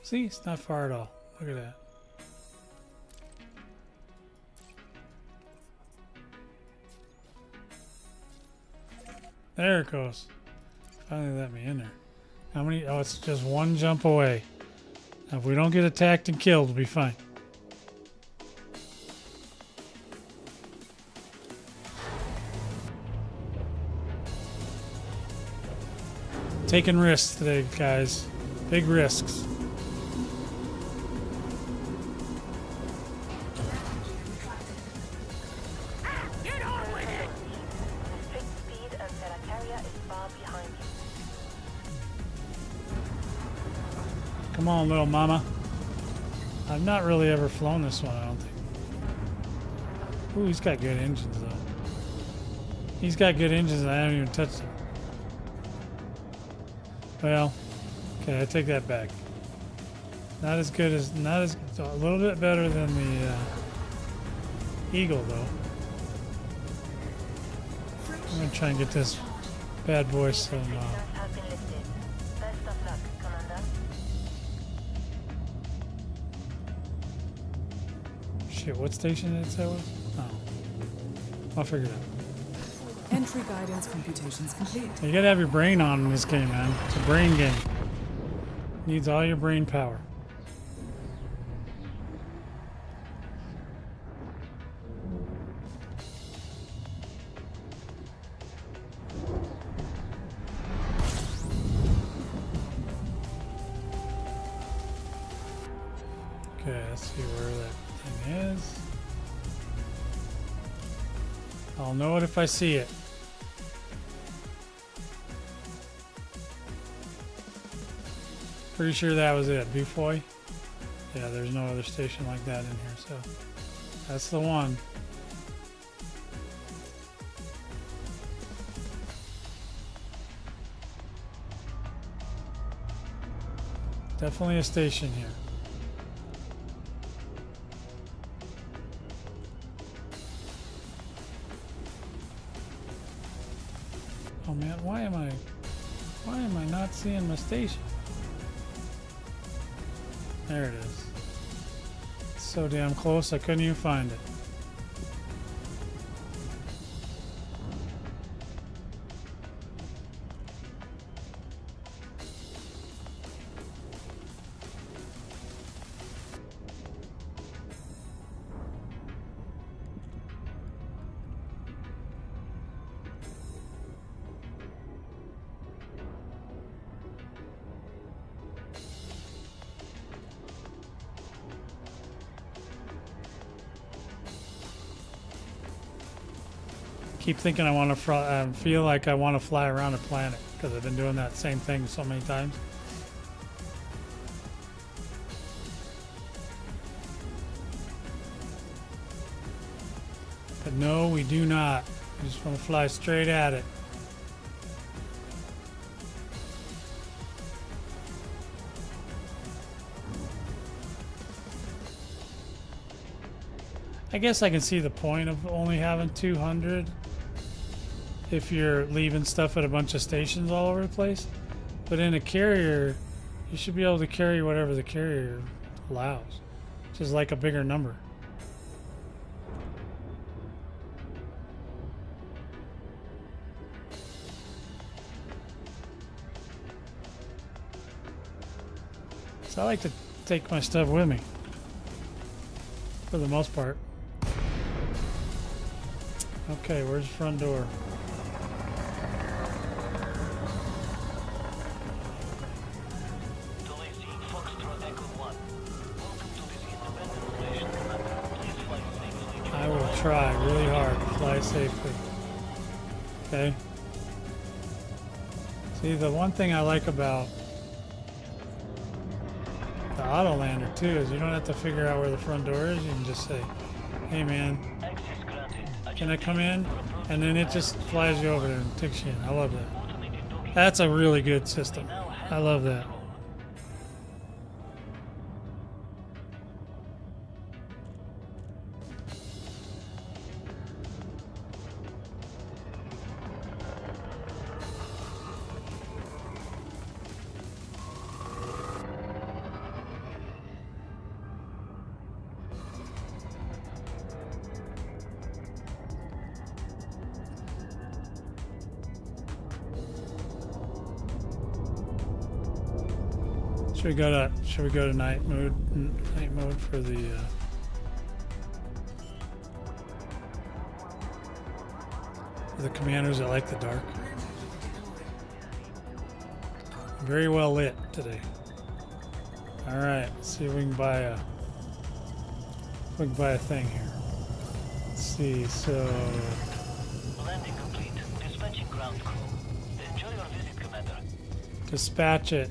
See, it's not far at all. Look at that. There it goes. Finally let me in there. How many? Oh, it's just one jump away. Now, if we don't get attacked and killed, we'll be fine. Taking risks today, guys. Big risks. Get on with it! Restrict speed and Terracaria is far behind you. Come on, little mama. I've not really ever flown this one, I don't think. Ooh, he's got good engines, though. He's got good engines, and I haven't even touched them. Well, okay, I take that back. Not as good as, a little bit better than the Eagle, though. I'm gonna try and get this bad boy some. Restrictions have been lifted. Best of luck, Commander. Shit, what station did it say it was? Oh, I'll figure it out. Entry guidance computations complete. You gotta have your brain on in this game, man. It's a brain game. Needs all your brain power. Okay, let's see where that thing is. I'll know it if I see it. Pretty sure that was it. Bufoy? Yeah, there's no other station like that in here, so that's the one. Definitely a station here. Oh man, why am I not seeing my station? There it is. It's so damn close, I couldn't even find it. Keep thinking I want to feel like I want to fly around a planet because I've been doing that same thing so many times. But no, we do not. We just want to fly straight at it. I guess I can see the point of only having 200 if you're leaving stuff at a bunch of stations all over the place. But in a carrier, you should be able to carry whatever the carrier allows, which is like a bigger number. So I like to take my stuff with me, for the most part. Okay, where's the front door? I will try really hard to fly safely. Okay. See, the one thing I like about the auto lander too is you don't have to figure out where the front door is. You can just say, hey man, can I come in? And then it just flies you over there and takes you in. I love that. That's a really good system. I love that. Should we go to night mode for the commanders that like the dark? Very well lit today. All right, let's see if we can buy a thing here. Let's see. So Landing complete. Dispatching ground crew. Enjoy your visit, Commander. dispatch it.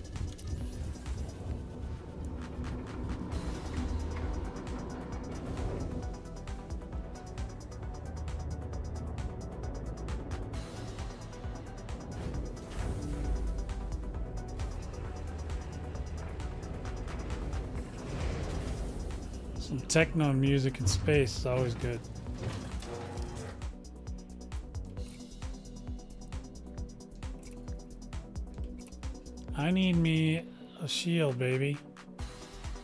Some techno music in space is always good. I need me a shield, baby.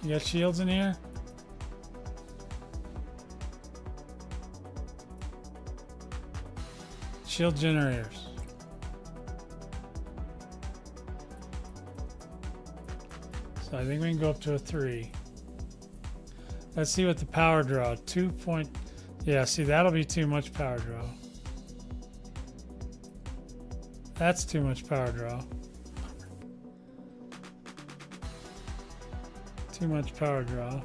You got shields in here? Shield generators. So I think we can go up to a 3. Let's see what the power draw. 2 point. Yeah, see, that'll be too much power draw. That's too much power draw. Too much power draw.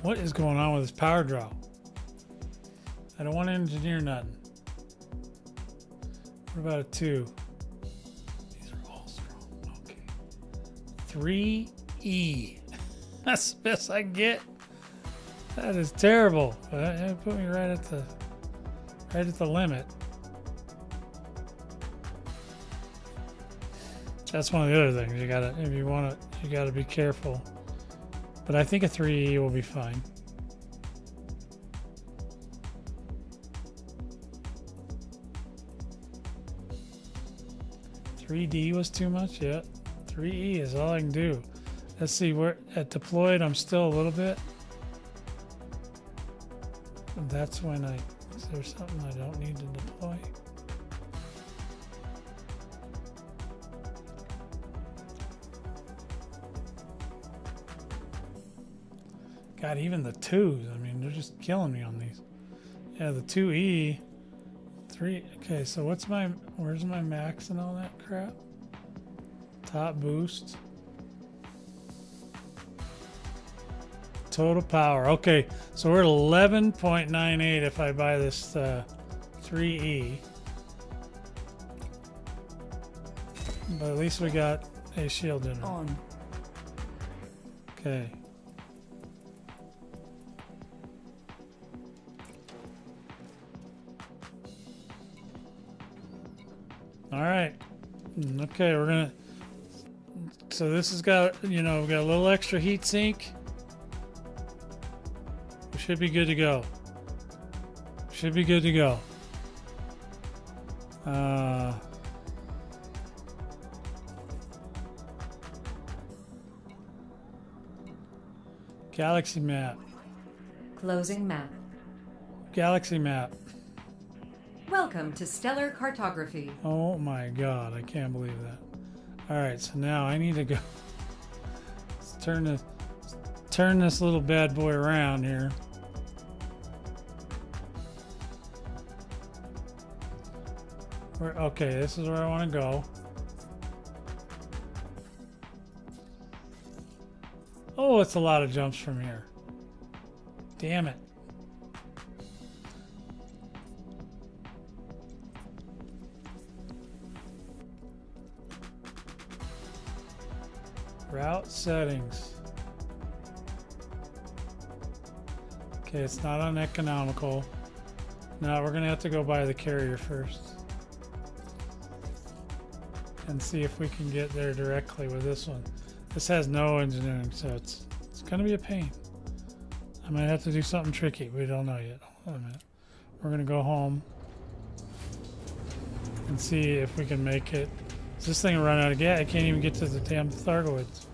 What is going on with this power draw? I don't want to engineer nothing. What about a 2? These are all strong. Okay. 3E. That's the best I can get. That is terrible. It put me right at the limit. That's one of the other things. If you want it, you gotta be careful. But I think a 3E will be fine. .3D was too much. Yeah, 3E is all I can do. Let's see, where at deployed I'm still a little bit. And that's when is there something I don't need to deploy? God, even the 2s, I mean, they're just killing me on these. Yeah, the 2E, 3, okay, so where's my max and all that crap? Top boost. Total power. Okay, so we're at 11.98 if I buy this 3E. But at least we got a shield in it. On. Okay. All right. Okay, we're gonna. So this has got, we got a little extra heat sink. We should be good to go. Should be good to go. Galaxy map. Closing map. Galaxy map. Welcome to stellar cartography. Oh my God, I can't believe that. All right, so now I need to go. Let's turn this little bad boy around here. Okay, this is where I want to go. Oh, it's a lot of jumps from here. Damn it. Route settings. Okay, it's not uneconomical. Now we're gonna have to go by the carrier first and see if we can get there directly with this one. This has no engineering, so it's gonna be a pain. I might have to do something tricky. We don't know yet. Hold on a minute. We're gonna go home and see if we can make it. Is this thing run out of gas? I can't even get to the damn Thargoids.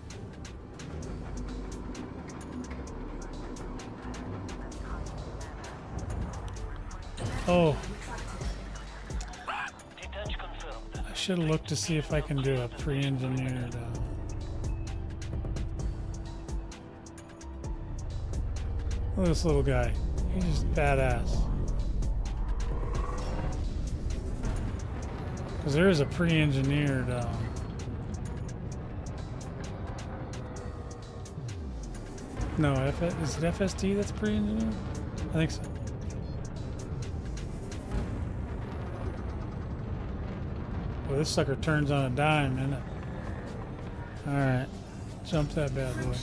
Oh. I should have looked to see if I can do a pre-engineered. Look at this little guy. He's just badass. Because there is a pre-engineered. No, is it FSD that's pre-engineered? I think so. Well, this sucker turns on a dime, isn't it? Alright. Jump that bad boy.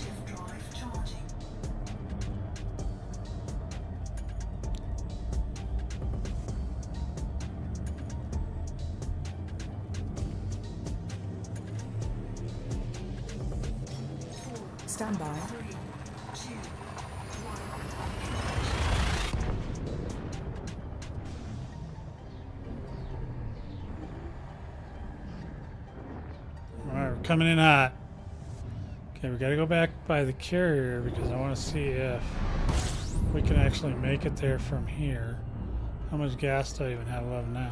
Stand by. Alright, we're coming in hot. Okay, we gotta go back by the carrier because I want to see if we can actually make it there from here. How much gas do I even have left now?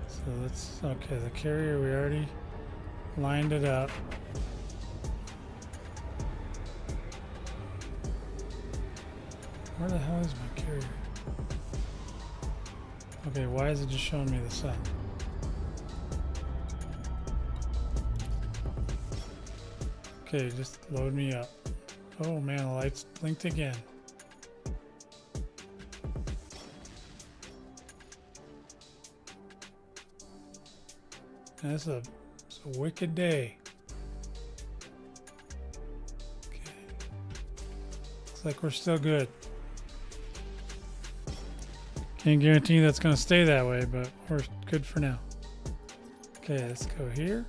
So let's, okay, the carrier, we already lined it up. Where the hell is my carrier? Okay, why is it just showing me the sun? Okay, just load me up. Oh man, the lights blinked again. It's a wicked day. Okay. Looks like we're still good. Can't guarantee that's going to stay that way, but we're good for now. Okay, let's go here.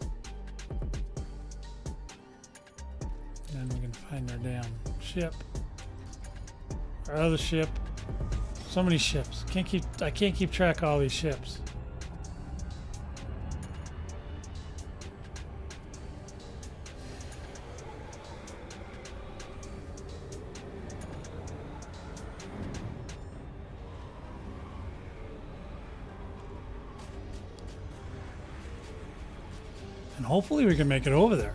And we can find our damn ship. Our other ship. So many ships. I can't keep track of all these ships. And hopefully we can make it over there.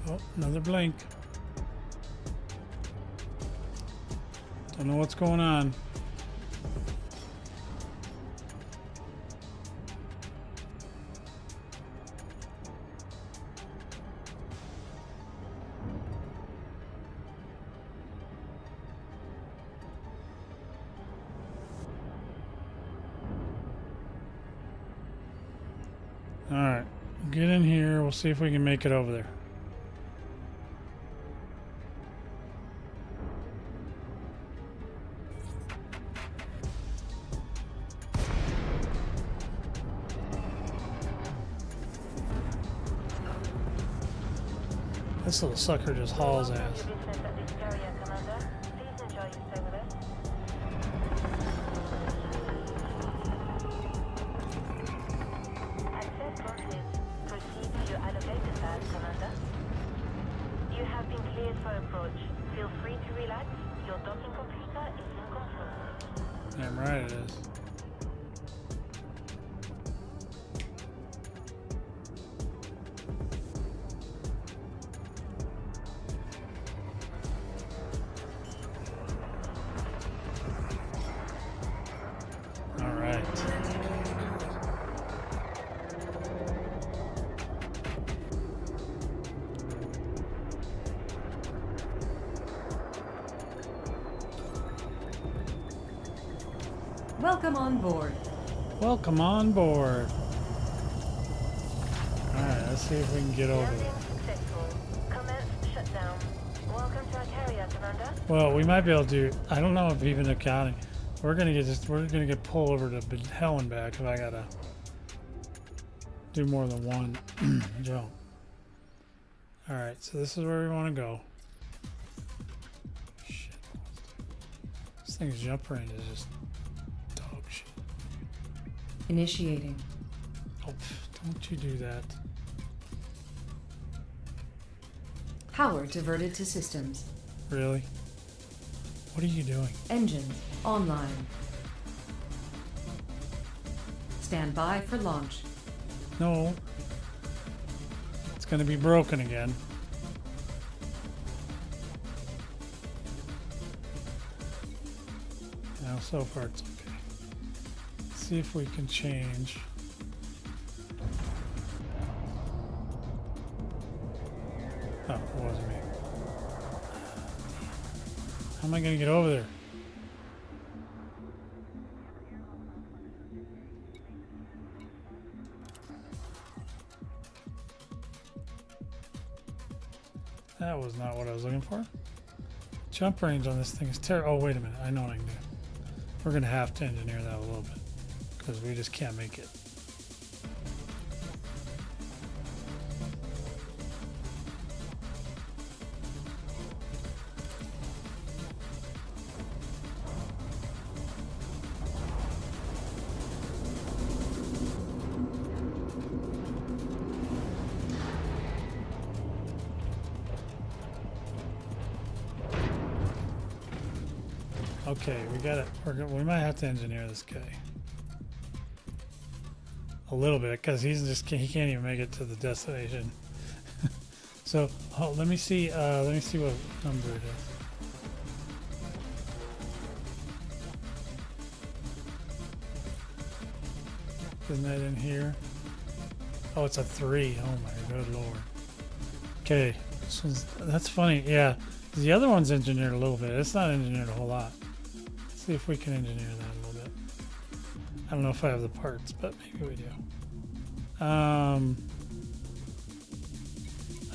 Oh, another blink. Don't know what's going on. Alright, get in here. We'll see if we can make it over there. This little sucker just hauls ass. Damn right it is. All right. Welcome on board. Welcome on board. Alright, let's see if we can get over there. Landing successful. Commence shutdown. Welcome to our carrier, Commander. Well, we might be able to do, I don't know if even accounting. We're gonna get pulled over to hell and back if I gotta do more than one jump. Alright, so this is where we wanna go. Shit. This thing's jump range is just dog shit. Initiating. Oh, don't you do that. Power diverted to systems. Really? What are you doing? Engines online. Stand by for launch. No. It's gonna be broken again. Now, so far it's okay. Let's see if we can change. Oh, it wasn't me. How am I gonna get over there? That was not what I was looking for. Jump range on this thing is terrible. Oh, wait a minute. I know what I can do. We're going to have to engineer that a little bit because we just can't make it. Okay, we got it. We might have to engineer this guy a little bit because he can't even make it to the destination. So let me see what number it is. Isn't that in here? Oh, it's a 3. Oh my good lord. Okay, that's funny. Yeah, the other one's engineered a little bit. It's not engineered a whole lot. See if we can engineer that a little bit. I don't know if I have the parts, but maybe we do. I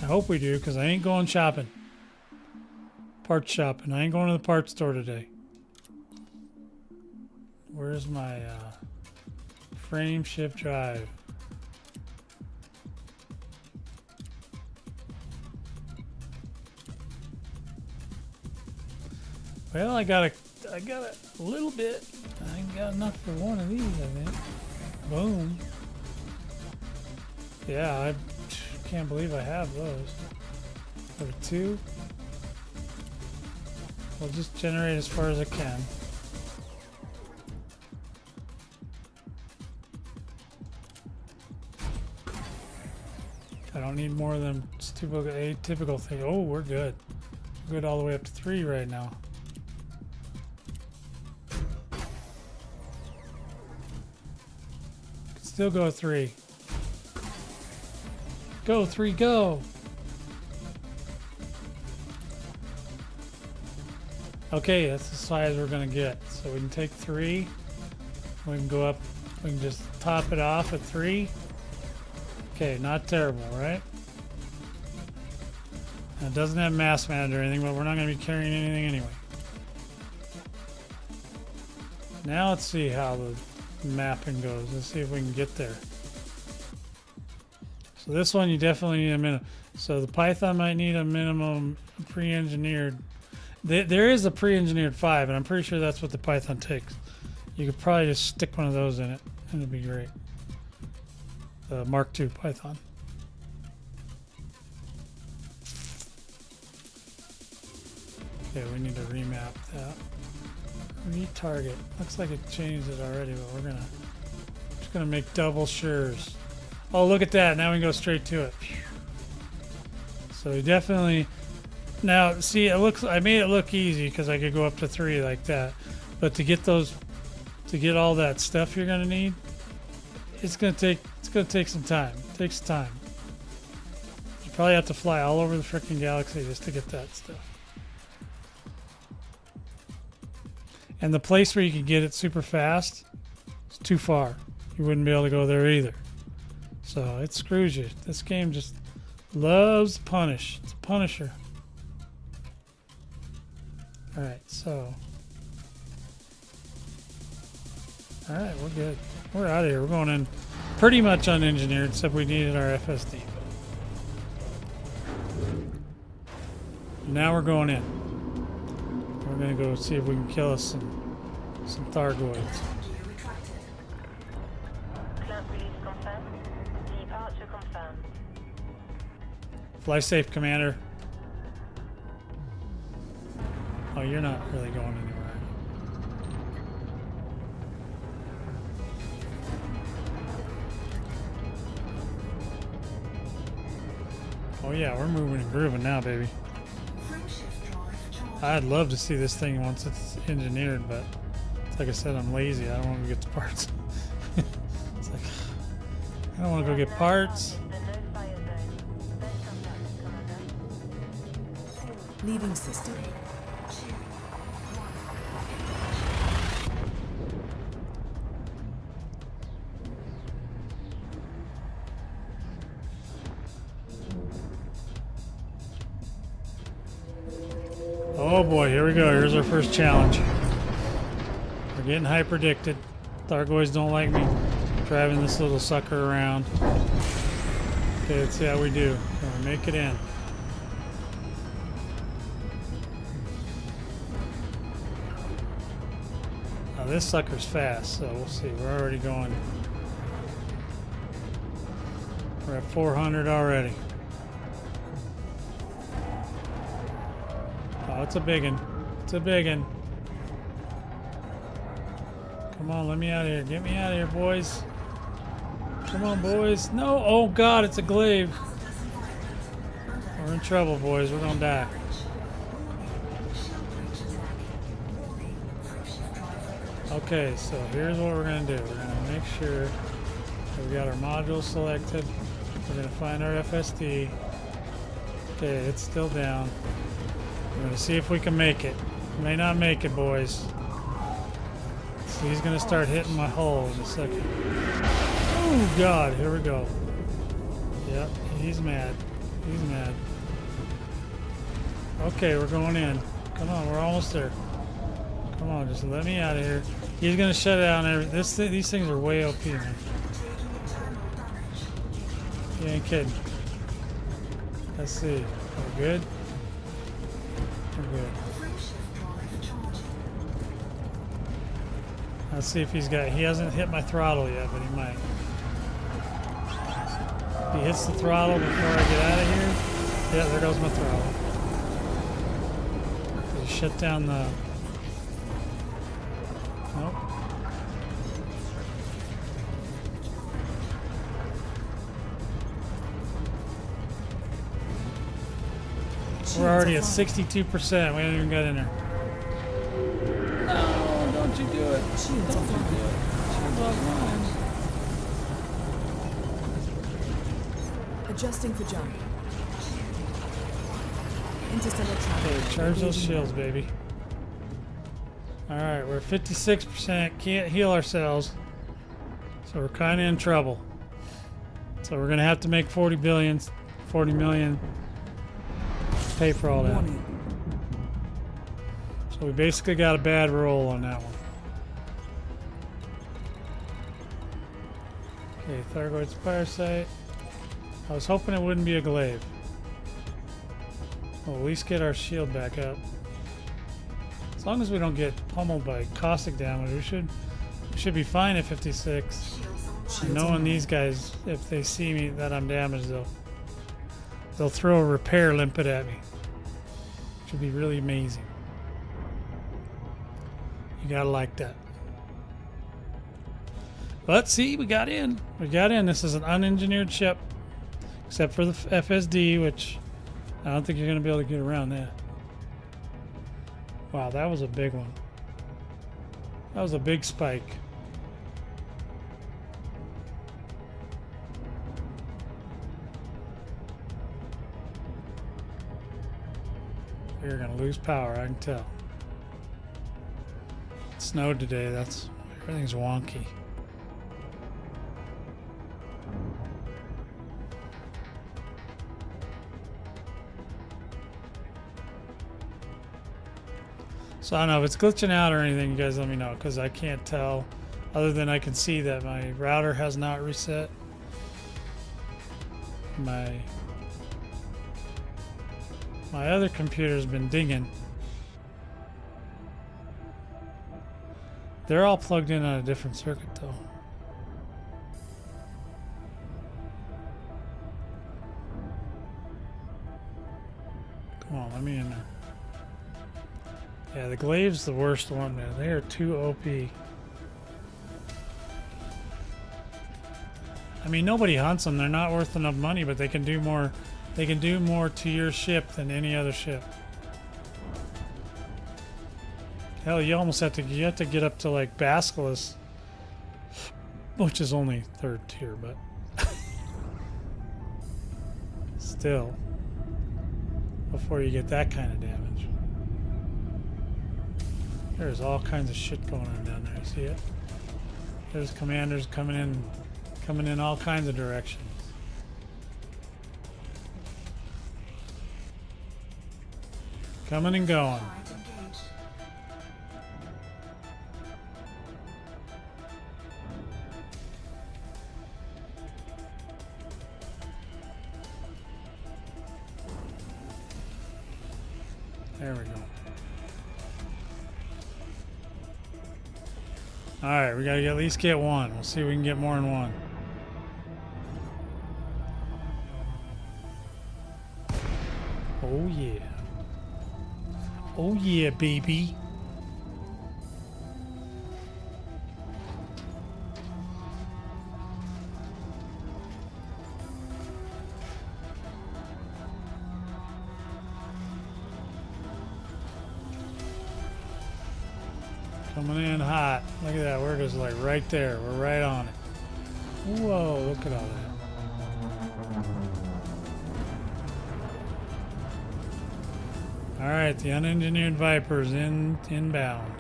hope we do, because I ain't going shopping. Parts shopping. I ain't going to the parts store today. Where's my frame shift drive? Well, I got a little bit. I ain't got enough for one of these, I think. Boom. Yeah, I can't believe I have those. For 2. We'll just generate as far as I can. I don't need more than a typical thing. Oh, we're good. We're good all the way up to 3 right now. Still go 3. Go 3, go! Okay, that's the size we're gonna get. So we can take 3. We can go up. We can just top it off at 3. Okay, not terrible, right? It doesn't have mass manager or anything, but we're not gonna be carrying anything anyway. Now let's see how the mapping goes. Let's see if we can get there. So this one you definitely need a minimum. So the Python might need a minimum pre-engineered. There is a pre-engineered 5, and I'm pretty sure that's what the Python takes. You could probably just stick one of those in it, and it'd be great. The Mark II Python. Okay, we need to remap that. Retarget. Looks like it changed it already, but we're just gonna make double sure's. Oh, look at that! Now we can go straight to it. So we definitely. Now, see, it looks. I made it look easy because I could go up to 3 like that, but to get all that stuff you're gonna need, it's gonna take some time. It takes time. You probably have to fly all over the freaking galaxy just to get that stuff. And the place where you could get it super fast is too far. You wouldn't be able to go there either. So it screws you. This game just loves to punish. It's a punisher. Alright, so. Alright, we're good. We're out of here. We're going in pretty much unengineered, except we needed our FSD. Now we're going in. We're going to go see if we can kill us some Thargoids. Clamp release confirmed. Departure confirmed. Fly safe, Commander. Oh, you're not really going anywhere. Oh yeah, we're moving and grooving now, baby. I'd love to see this thing once it's engineered, but like I said, I'm lazy. I don't want to get the parts. It's like, I don't want to go get parts. The no-fire zone. Best contact, Commander. Leaving system. Oh boy, here we go. Here's our first challenge. We're getting hyperdicted. Thargoids don't like me driving this little sucker around. Okay, let's see how we do. Can we make it in? Now this sucker's fast, so we'll see. We're already going. We're at 400 already. Oh, it's a big one. It's a big one. Come on, let me out of here. Get me out of here, boys. Come on, boys. No! Oh, God, it's a glaive. We're in trouble, boys. We're gonna die. Okay, so here's what we're gonna do. We're gonna make sure that we got our modules selected. We're gonna find our FSD. Okay, it's still down. We're going to see if we can make it. May not make it, boys. So he's going to start hitting my hull in a second. Oh, God. Here we go. Yep, he's mad. He's mad. Okay, we're going in. Come on, we're almost there. Come on, just let me out of here. He's going to shut down everything. These things are way OP, man. You ain't kidding. Let's see. We're good? Good. Let's see if he hasn't hit my throttle yet, but he might. If he hits the throttle before I get out of here, yeah, there goes my throttle. Did he shut down the... Nope. We're already at 62%. We haven't even got in there. No, don't you do it. Don't you do it. Shields offline. Adjusting for jump. Interstellar travel. Okay, charge those shields, baby. Alright, we're 56%. Can't heal ourselves. So we're kind of in trouble. So we're going to have to make 40 million. Pay for all that. So we basically got a bad roll on that one. Okay, Thargoid Spire Site. I was hoping it wouldn't be a glaive. We'll at least get our shield back up. As long as we don't get pummeled by caustic damage, we should be fine at 56. And knowing these guys, if they see me that I'm damaged, they'll throw a repair limpet at me. Should be really amazing. You gotta like that. But see, we got in. We got in. This is an unengineered ship, except for the FSD, which I don't think you're gonna be able to get around that. Wow, that was a big one. That was a big spike. We're gonna lose power, I can tell. snowed today. That's everything's wonky. So I don't know if it's glitching out or anything. You guys let me know, because I can't tell. Other than I can see that my router has not reset. My other computer's been dinging. They're all plugged in on a different circuit though. Come on, let me in there. Yeah, the Glaive's the worst one, man. They are too OP. I mean, nobody hunts them. They're not worth enough money, but they can do more. They can do more to your ship than any other ship. Hell, you almost have to. You have to get up to like Basilisk, which is only 3rd tier, but still, before you get that kind of damage. There's all kinds of shit going on down there. You see it? There's commanders coming in all kinds of directions. Coming and going. Fight engaged. There we go. Alright, we gotta at least get one. We'll see if we can get more than one. Oh yeah. Oh yeah, baby. Coming in hot. Look at that. We're just like right there. We're right on it. Whoa, look at all that. Alright, the unengineered Viper's inbound.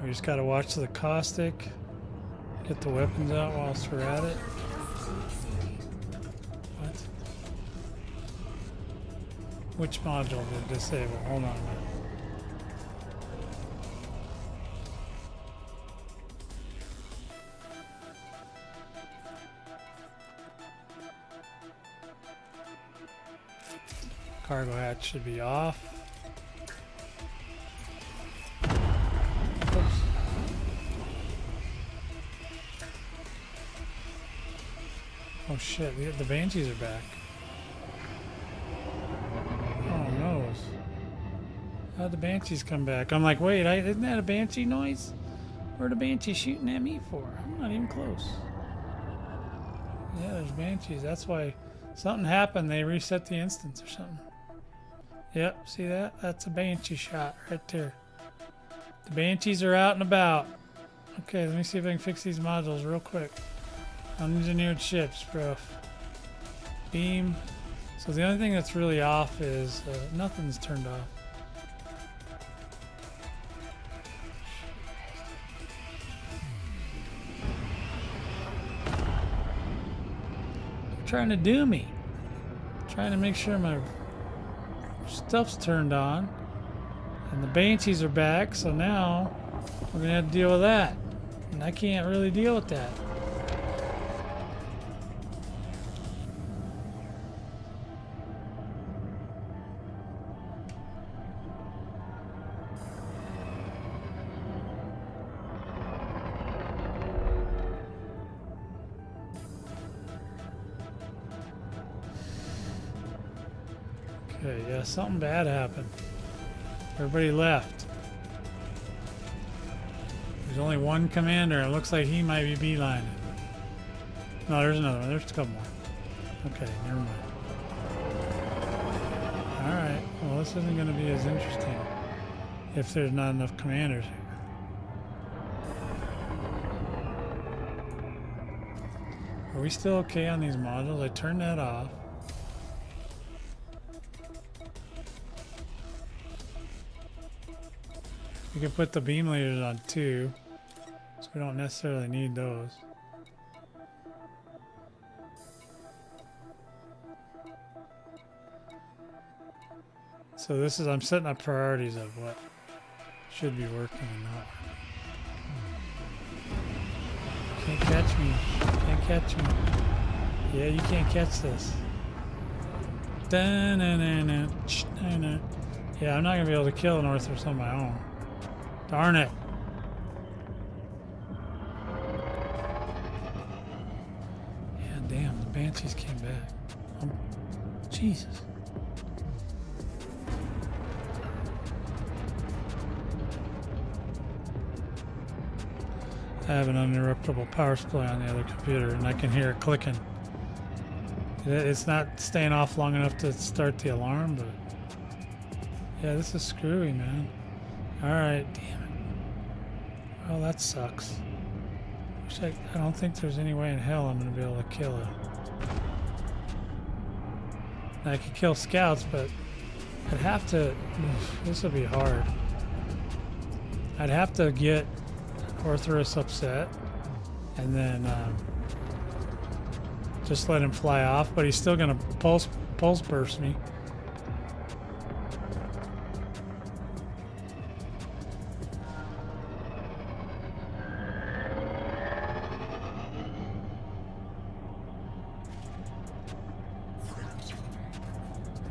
We just gotta watch the Caustic. Get the weapons out whilst we're at it. What? Which module did disable? Hold on a minute. Cargo hatch should be off. Oops. Oh shit, the Banshees are back. Oh no. How'd the Banshees come back? I'm like, wait, isn't that a Banshee noise? Where'd the Banshee shooting at me for? I'm not even close. Yeah, there's Banshees. That's why something happened. They reset the instance or something. Yep, see that? That's a Banshee shot right there. The Banshees are out and about. Okay, let me see if I can fix these modules real quick. Unengineered ships, bro. Beam. So the only thing that's really off is nothing's turned off. They're trying to do me. Trying to make sure my stuff's turned on, and the Banshees are back, so now we're gonna have to deal with that, and I can't really deal with that. Okay, yeah, something bad happened. Everybody left. There's only one commander. It looks like he might be beelining. No, there's another one. There's a couple more. Okay, never mind. Alright, well this isn't going to be as interesting if there's not enough commanders here. Are we still okay on these modules? I turned that off. We can put the beam leaders on 2, so we don't necessarily need those. So this is, I'm setting up priorities of what should be working and not. Can't catch me. Can't catch me. Yeah, you can't catch this. Da-na-na-na, ch-na-na. Yeah, I'm not gonna be able to kill an Orthros on my own. Darn it. Yeah, damn, the Banshees came back. Jesus. I have an uninterruptible power supply on the other computer and I can hear it clicking. It's not staying off long enough to start the alarm, but yeah, this is screwy, man. Alright, damn it. Well, that sucks. I don't think there's any way in hell I'm going to be able to kill it. I could kill scouts, but I'd have to... This would be hard. I'd have to get Orthros upset and then just let him fly off, but he's still going to pulse burst me.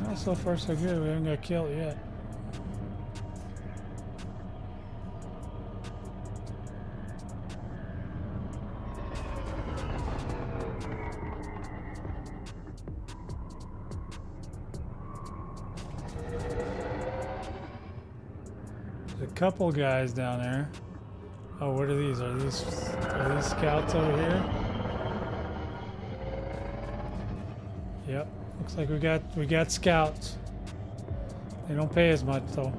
Well, so far so good. We haven't got killed yet. Couple guys down there. Oh, what are these? Are these scouts over here? Yep. Looks like we got scouts. They don't pay as much though.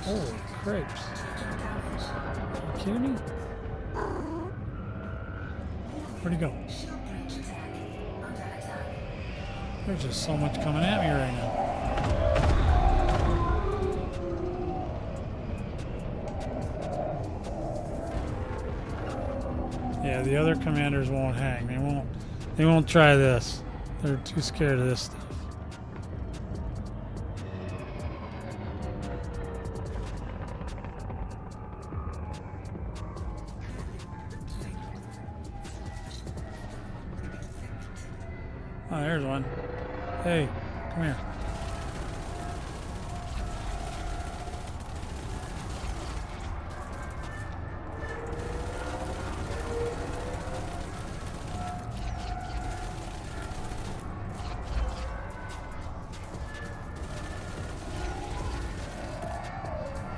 Holy crapes. Kidding me? Where'd he go? There's just so much coming at me right now. Yeah, the other commanders won't hang. They won't try this. They're too scared of this stuff. Oh, there's one. Hey, come here.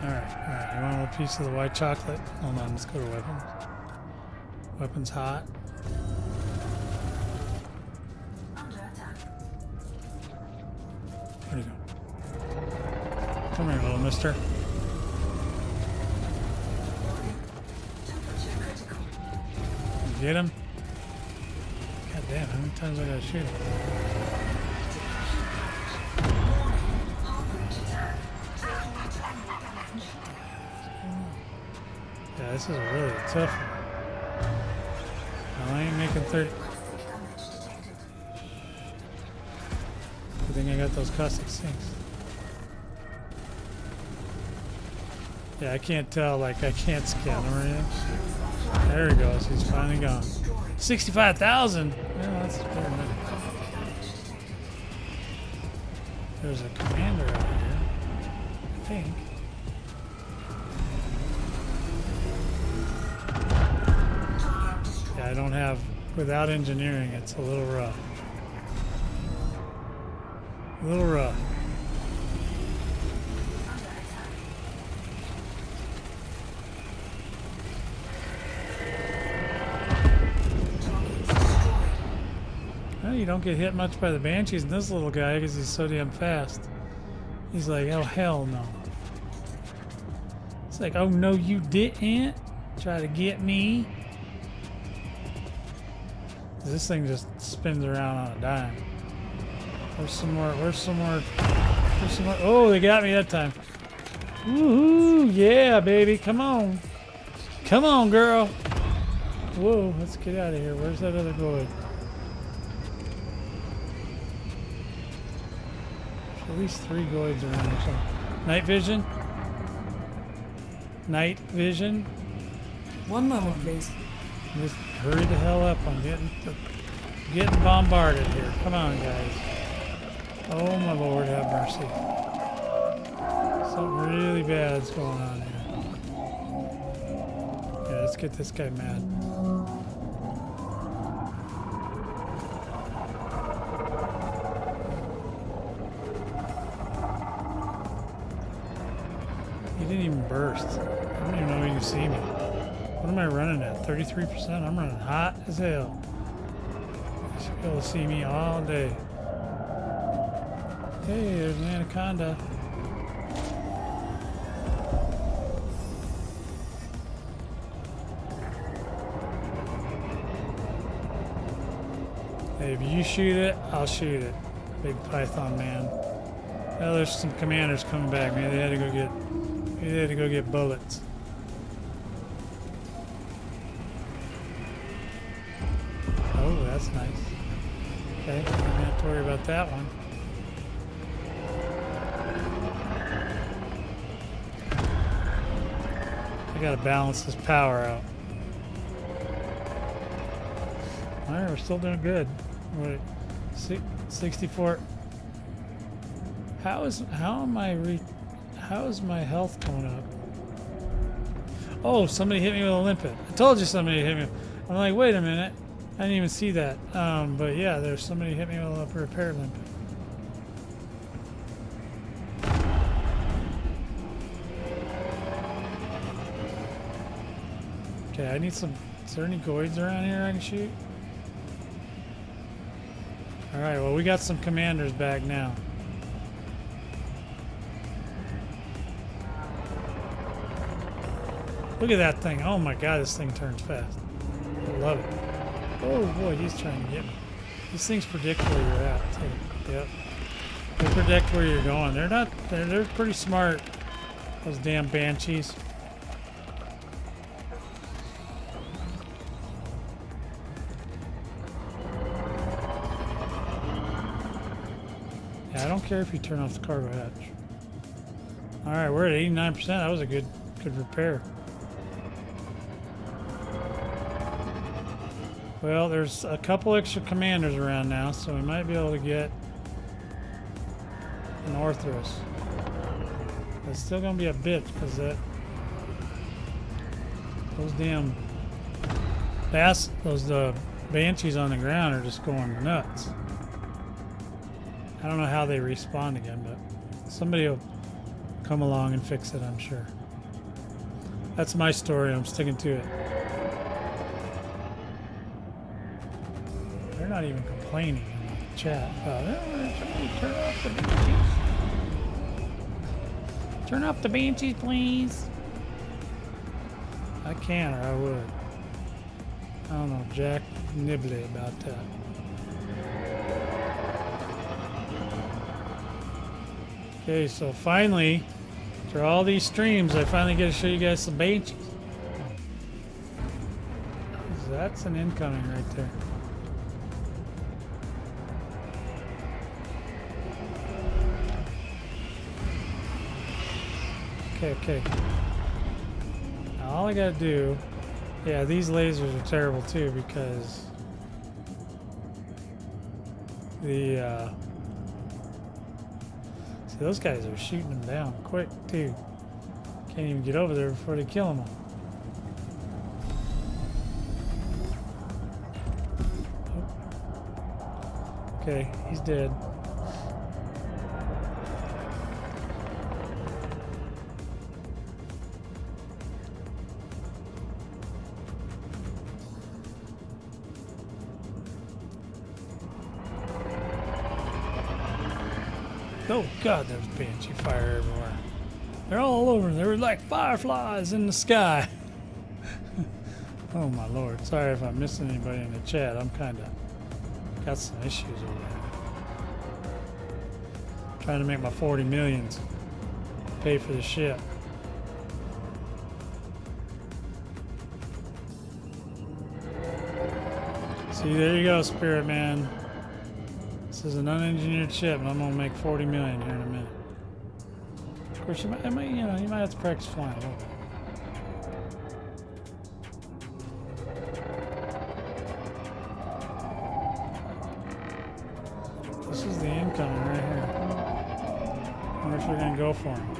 Alright, you want a little piece of the white chocolate? Hold on, let's go to weapons. Weapons hot. Where'd he go? Come here, little mister. Get him? God damn, how many times I gotta shoot him? Yeah, this is a really tough one. Well, I ain't making 30. I think I got those caustic sinks. Yeah, I can't tell, like I can't scan him or anything. There he goes, he's finally gone. 65,000! Yeah, that's fair enough. There's a commander out here, I think. Yeah, I don't have, without engineering, it's a little rough. A little rough. Well, you don't get hit much by the Banshees and this little guy because he's so damn fast. He's like, oh hell no. It's like, oh no you didn't? Try to get me. This thing just spins around on a dime. Where's some more? Where's some more? Where's some more? Oh, they got me that time. Woohoo! Yeah, baby. Come on. Come on, girl. Whoa, let's get out of here. Where's that other Glaive? There's at least 3 Glaives around or something. Night vision? Night vision? One moment, please. Just hurry the hell up. I'm getting bombarded here. Come on, guys. Oh, my Lord, have mercy. Something really bad's going on here. Yeah, let's get this guy mad. He didn't even burst. I don't even know if you can see me. What am I running at? 33%? I'm running hot as hell. You should be able to see me all day. Hey, there's an anaconda. Hey, if you shoot it, I'll shoot it. Big Python man. Well, there's some commanders coming back. Maybe they had to go get bullets. Oh, that's nice. Okay, I don't have to worry about that one. I gotta balance this power out. Alright, we're still doing good. Wait, 64. How is my health going up? Oh, somebody hit me with a limpet. I told you somebody hit me. I'm like, wait a minute. I didn't even see that. But yeah, there's somebody hit me with a repair limpet. Okay, I need some. Is there any Glaives around here I can shoot? Alright, well, we got some commanders back now. Look at that thing. Oh my god, this thing turns fast. I love it. Oh boy, he's trying to get me. These things predict where you're at, too. Yep. They predict where you're going. They're pretty smart. Those damn banshees. I don't care if you turn off the cargo hatch. Alright, we're at 89%. That was a good repair. Well, there's a couple extra commanders around now, so we might be able to get an Orthros. It's still gonna be a bitch because those damn those banshees on the ground are just going nuts. I don't know how they respawn again, but somebody will come along and fix it, I'm sure. That's my story. I'm sticking to it. They're not even complaining in the chat about it. Somebody turn off the banshees. Turn off the banshees, please. I can, or I would. I don't know, Jack Nibley about that. Okay, so finally, after all these streams, I finally get to show you guys some banshees. That's an incoming right there. Okay. Now all I gotta do, yeah, these lasers are terrible too because the see, those guys are shooting them down quick too. Can't even get over there before they kill them all. Oh. Okay, he's dead. Oh god, there's banshee fire everywhere. They're all over. They were like fireflies in the sky. Oh my lord. Sorry if I'm missing anybody in the chat. I'm kind of got some issues over there. Trying to make my 40 millions pay for the ship. See, there you go, Spirit Man. This is an unengineered ship, and I'm gonna make 40 million here in a minute. Of course, you might have to practice flying a little bit. This is the incoming right here. I wonder if we're gonna go for him.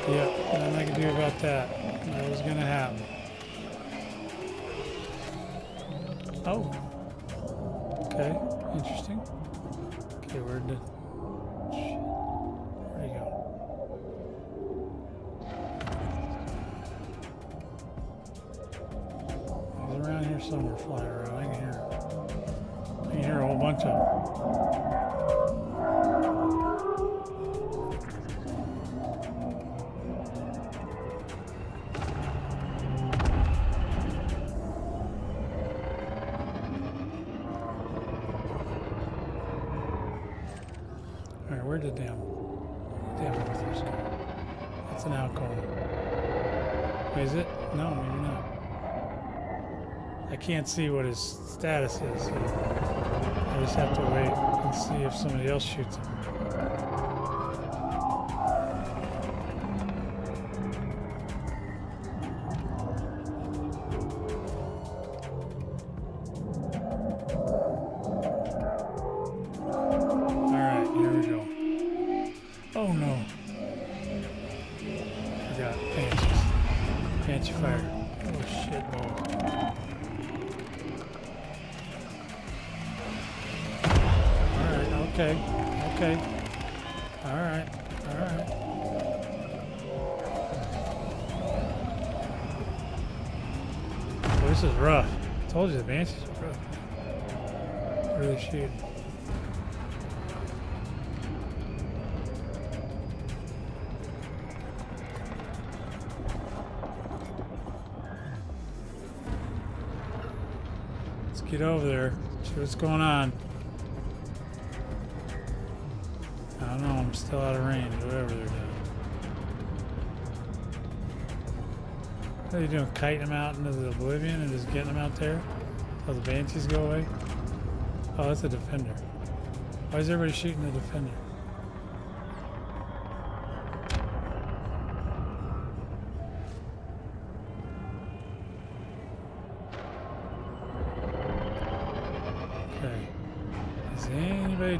Yep, nothing I can do about that. That was gonna happen. Oh. Okay, interesting. Okay, where'd he go? He's around here somewhere, flying around. I can hear him. I can hear a whole bunch of them. Where did damn Arthur's go? That's an outcall. Wait, is it? No, maybe not. I can't see what his status is. So I just have to wait and see if somebody else shoots him. Oh no. Forgot. Banshees. Banshee fire. Oh shit balls. Alright, okay. Okay. Alright. Alright. Oh, this is rough. I told you the Banshees are rough. Really shooting. Get over there, see what's going on. I don't know, I'm still out of range, whatever they're doing. What are they doing, kiting them out into the oblivion and just getting them out there? Oh, the Banshees go away? Oh, that's a defender. Why is everybody shooting the defender?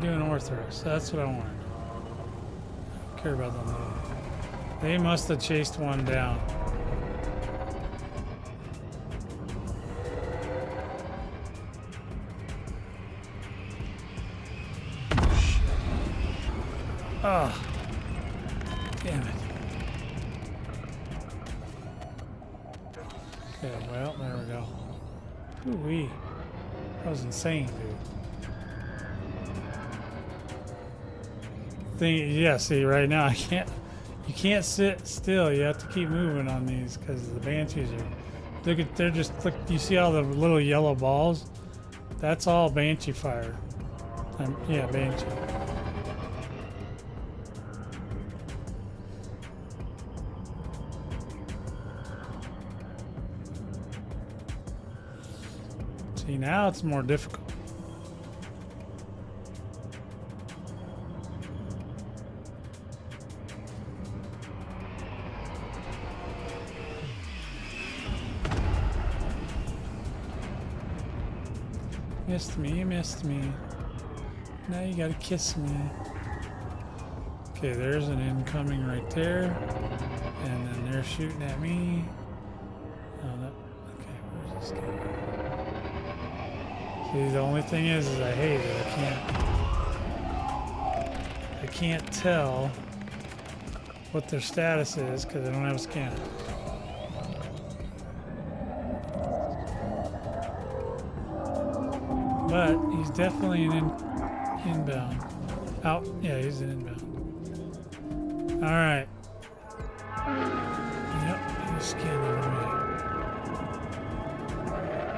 Doing Orthodox. That's what I wanted. I don't care about them. They must have chased one down. Ah, oh, damn it. Okay, well, there we go. Ooh-wee. That was insane, dude. Yeah, see, right now you can't sit still. You have to keep moving on these because the Banshees are, they're just, look, you see all the little yellow balls? That's all Banshee fire. Yeah, Banshee. See, now it's more difficult. Missed me, you missed me. Now you gotta kiss me. Okay, there's an incoming right there. And then they're shooting at me. Oh, no. Okay, where's this guy? See, the only thing is I hate it. I can't tell what their status is because I don't have a scanner. But he's definitely an inbound. Out. Yeah, he's an inbound. All right. Yep, he's scanning me.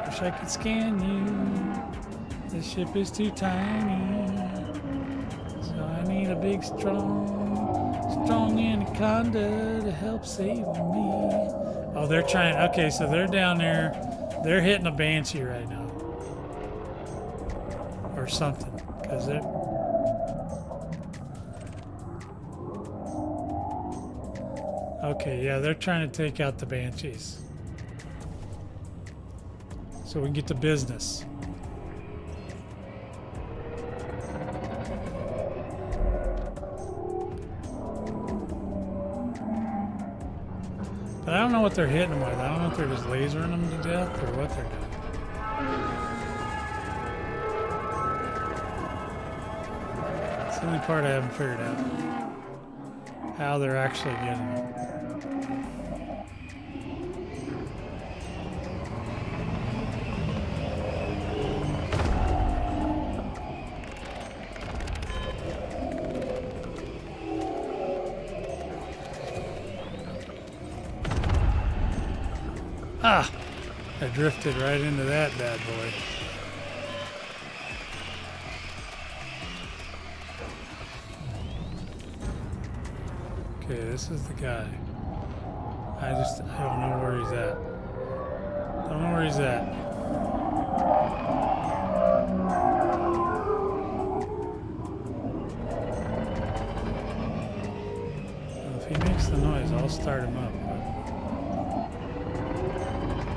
Wish I could scan you. This ship is too tiny. So I need a big, strong anaconda to help save me. Oh, they're trying. Okay, so they're down there. They're hitting a banshee right now. Or something. Because they're. Okay, yeah, they're trying to take out the banshees. So we can get to business. But I don't know what they're hitting them with. I don't know if they're just lasering them to death or what they're doing. It's the only part I haven't figured out. How they're actually getting them. Ah! I drifted right into that bad boy. Okay, this is the guy. I don't know where he's at. Don't know where he's at. Well, if he makes the noise, I'll start him up.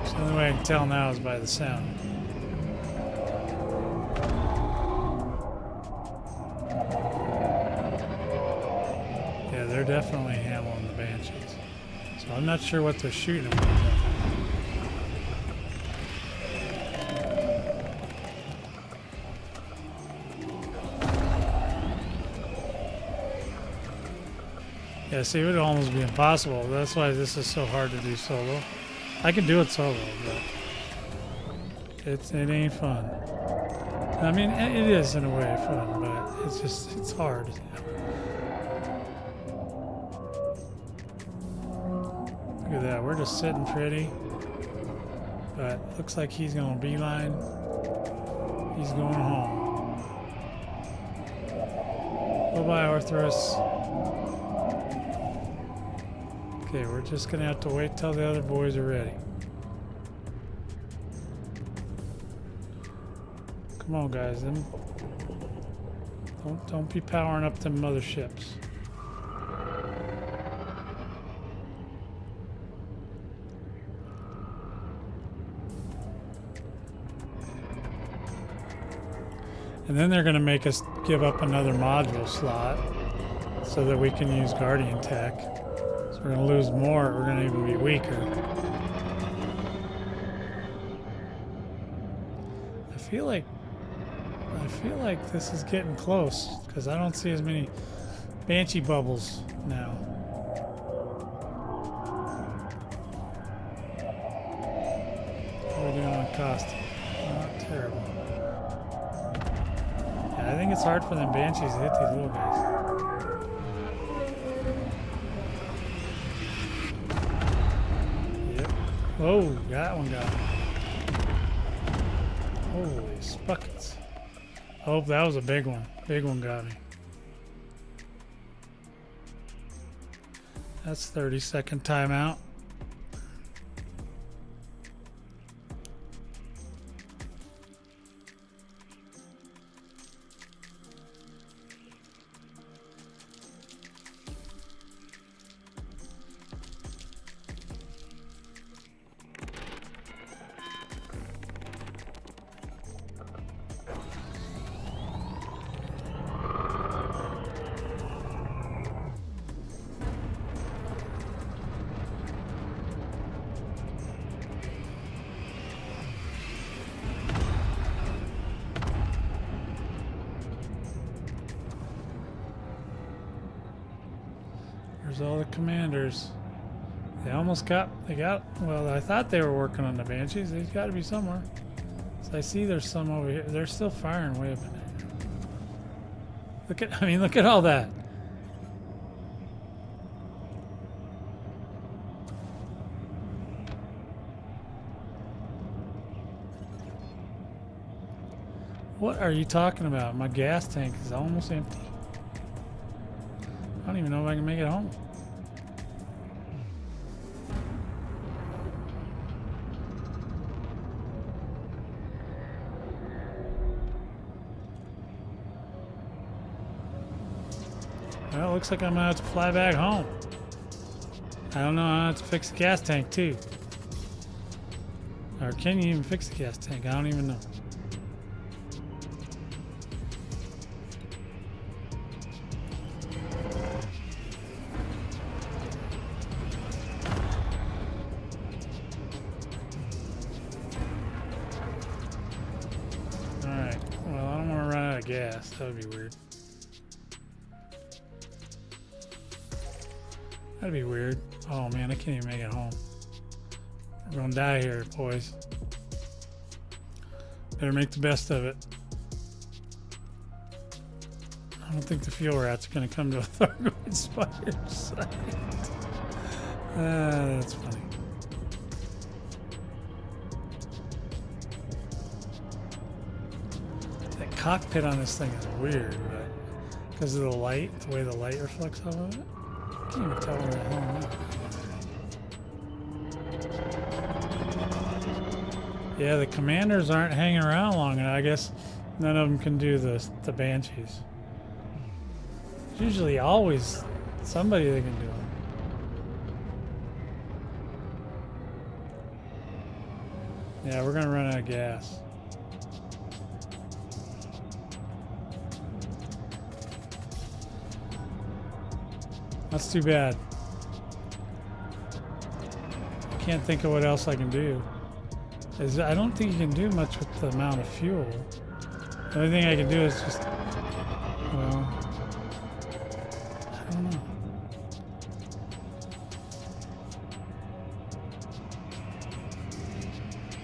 The only way I can tell now is by the sound. Yeah, they're definitely handling the banshees. So I'm not sure what they're shooting them with. Yeah, see, it would almost be impossible. That's why this is so hard to do solo. I can do it solo, but it ain't fun. I mean, it is in a way fun, but it's hard. Look at that, we're just sitting pretty. But looks like he's going beeline. He's going home. Bye-bye, Arthurus. Okay, we're just gonna have to wait till the other boys are ready. Come on, guys. Don't be powering up them motherships. And then they're gonna make us give up another module slot so that we can use Guardian Tech. We're going to lose more, we're going to even be weaker. I feel like this is getting close because I don't see as many banshee bubbles now. What are we doing on Caustic? Not terrible. Yeah, I think it's hard for them banshees to hit these little guys. Oh, that one got me. Holy spuckets. Oh, that was a big one. Big one got me. That's 30-second timeout. There's all the commanders. They almost got, well, I thought they were working on the banshees. They've got to be somewhere. So I see there's some over here. They're still firing way up in there. Look at, I mean, look at all that. What are you talking about? My gas tank is almost empty. I don't even know if I can make it home. Well, it looks like I'm gonna have to fly back home. I don't know how I have to fix the gas tank too. Or can you even fix the gas tank? I don't even know. Alright, well, I don't want to run out of gas. That would be weird. That'd be weird. Oh man, I can't even make it home. We're gonna die here, boys. Better make the best of it. I don't think the fuel rats are gonna come to a Thargoid Spire Site. That's funny. That cockpit on this thing is weird, but because of the light, the way the light reflects off of it. I can't even tell where the hell I'm at. Yeah, the commanders aren't hanging around long, and I guess none of them can do the Banshees. There's usually always somebody that can do them. Yeah, we're gonna run out of gas. That's too bad. I can't think of what else I can do. I don't think you can do much with the amount of fuel. The only thing I can do is just, well, I don't know.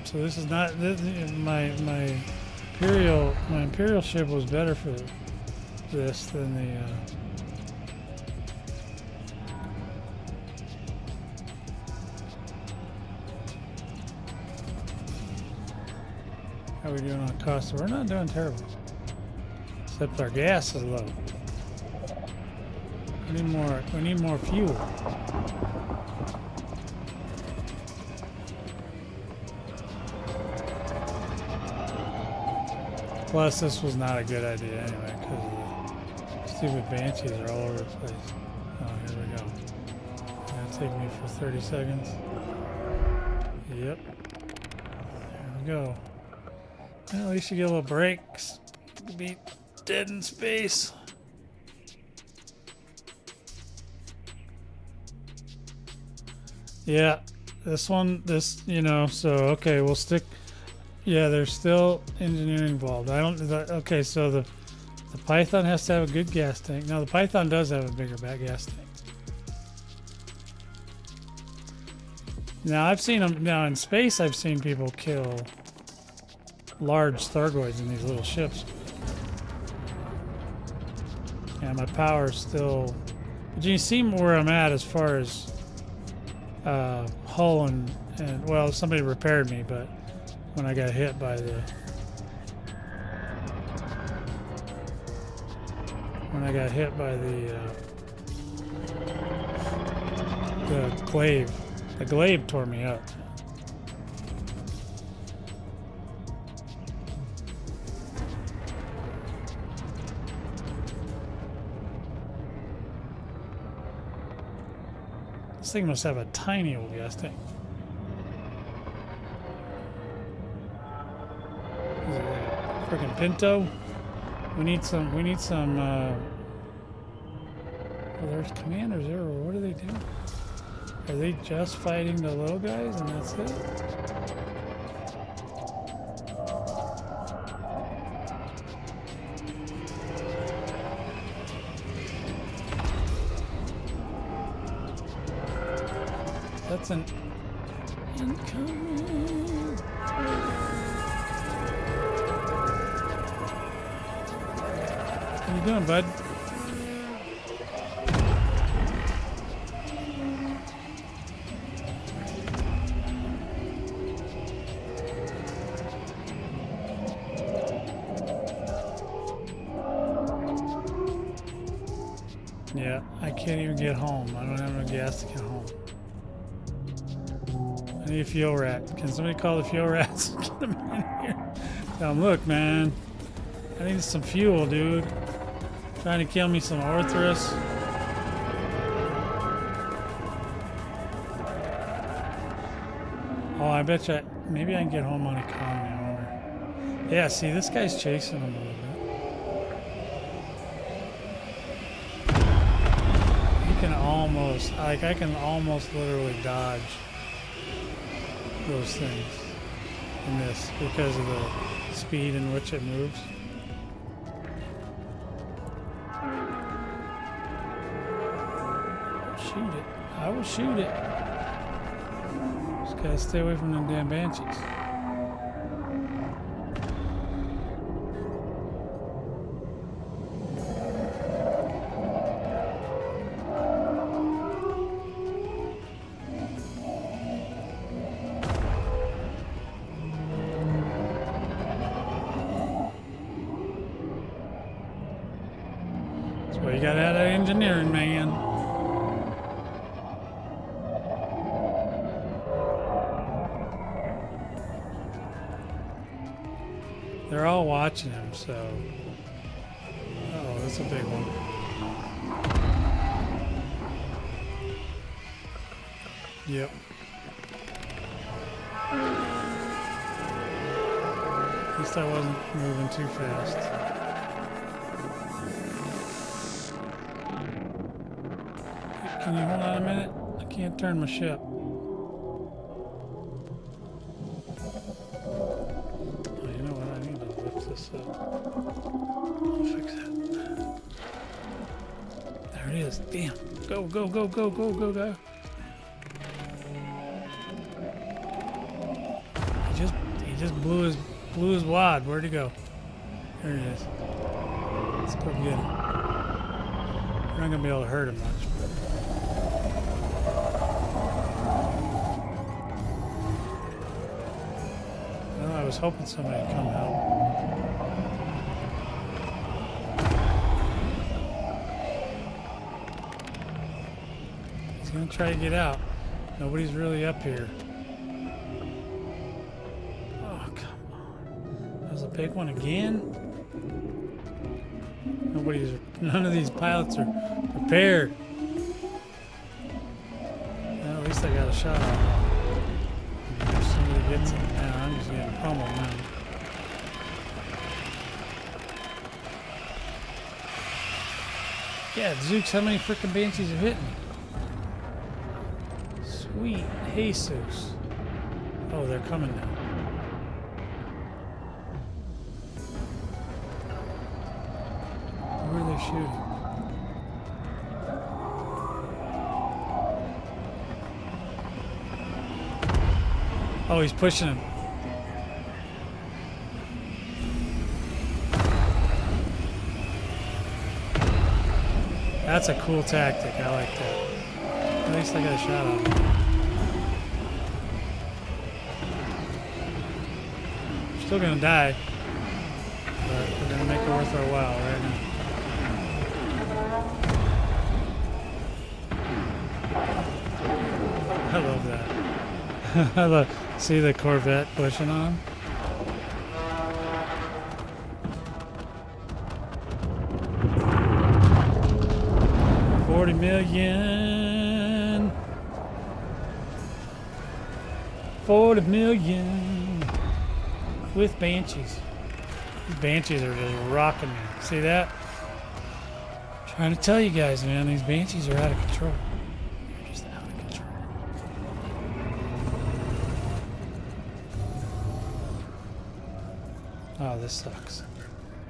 So this is not my Imperial ship was better for this than the. How are we doing on cost? We're not doing terrible. Except our gas is low. We need more fuel. Plus, this was not a good idea anyway, because the stupid Banshees are all over the place. Oh, here we go. That'll take me for 30 seconds. Yep. There we go. Well, at least you get a little breaks. You'll be dead in space. Yeah, you know, so, okay, we'll stick. Yeah, there's still engineering involved. Okay, so the Python has to have a good gas tank. Now, the Python does have a bigger gas tank. Now, I've seen them, now in space, I've seen people kill large Thargoids in these little ships. Yeah, my power's still, but you see where I'm at as far as hull and well, somebody repaired me, but when I got hit by the Glaive, the Glaive tore me up. This thing must have a tiny old gas tank. Is it a freaking Pinto? We need some, well, there's commanders there, or what are they doing? Are they just fighting the little guys and that's it? That's an incoming. What are you doing, bud? Yeah, I can't even get home. I don't have no gas to get home. I need a fuel rat. Can somebody call the fuel rats? Get them in here. Tell them, look, man. I need some fuel, dude. Trying to kill me some Orthrus. Oh, I bet you. Maybe I can get home on economy armor. Yeah, see, this guy's chasing him a little bit. Can almost, like, I can almost literally dodge those things in this because of the speed in which it moves. Shoot it. I will shoot it. Just gotta stay away from them damn banshees. Well, you gotta have that engineering, man. They're all watching him, so. Oh, that's a big one. Yep. At least I wasn't moving too fast. Can you hold on a minute? I can't turn my ship. Oh, you know what? I need to lift this up. I'll fix that. There it is. Damn. Go, go, go, go, go, go, go. He just blew his wad. Where'd he go? There it is. Let's go get him. We're not gonna be able to hurt him much. I was hoping somebody would come help. He's gonna try to get out. Nobody's really up here. Oh, come on. That was a big one again? None of these pilots are prepared. Well, at least I got a shot on him. If somebody gets it now, I'm just getting pummeled now. Yeah, Zooks, how many freaking banshees have hit me? Sweet Jesus. Oh, they're coming now. Where are they shooting? Oh, he's pushing him. That's a cool tactic. I like that. At least I got a shot on him. Still gonna die, but we're gonna make it worth our while right now. I love that. I love. See the Corvette pushing on him? $40 million. 40 million. With Banshees. These Banshees are just rocking me. See that? Trying to tell you guys, man, these Banshees are out of control. They're just out of control. Oh, this sucks.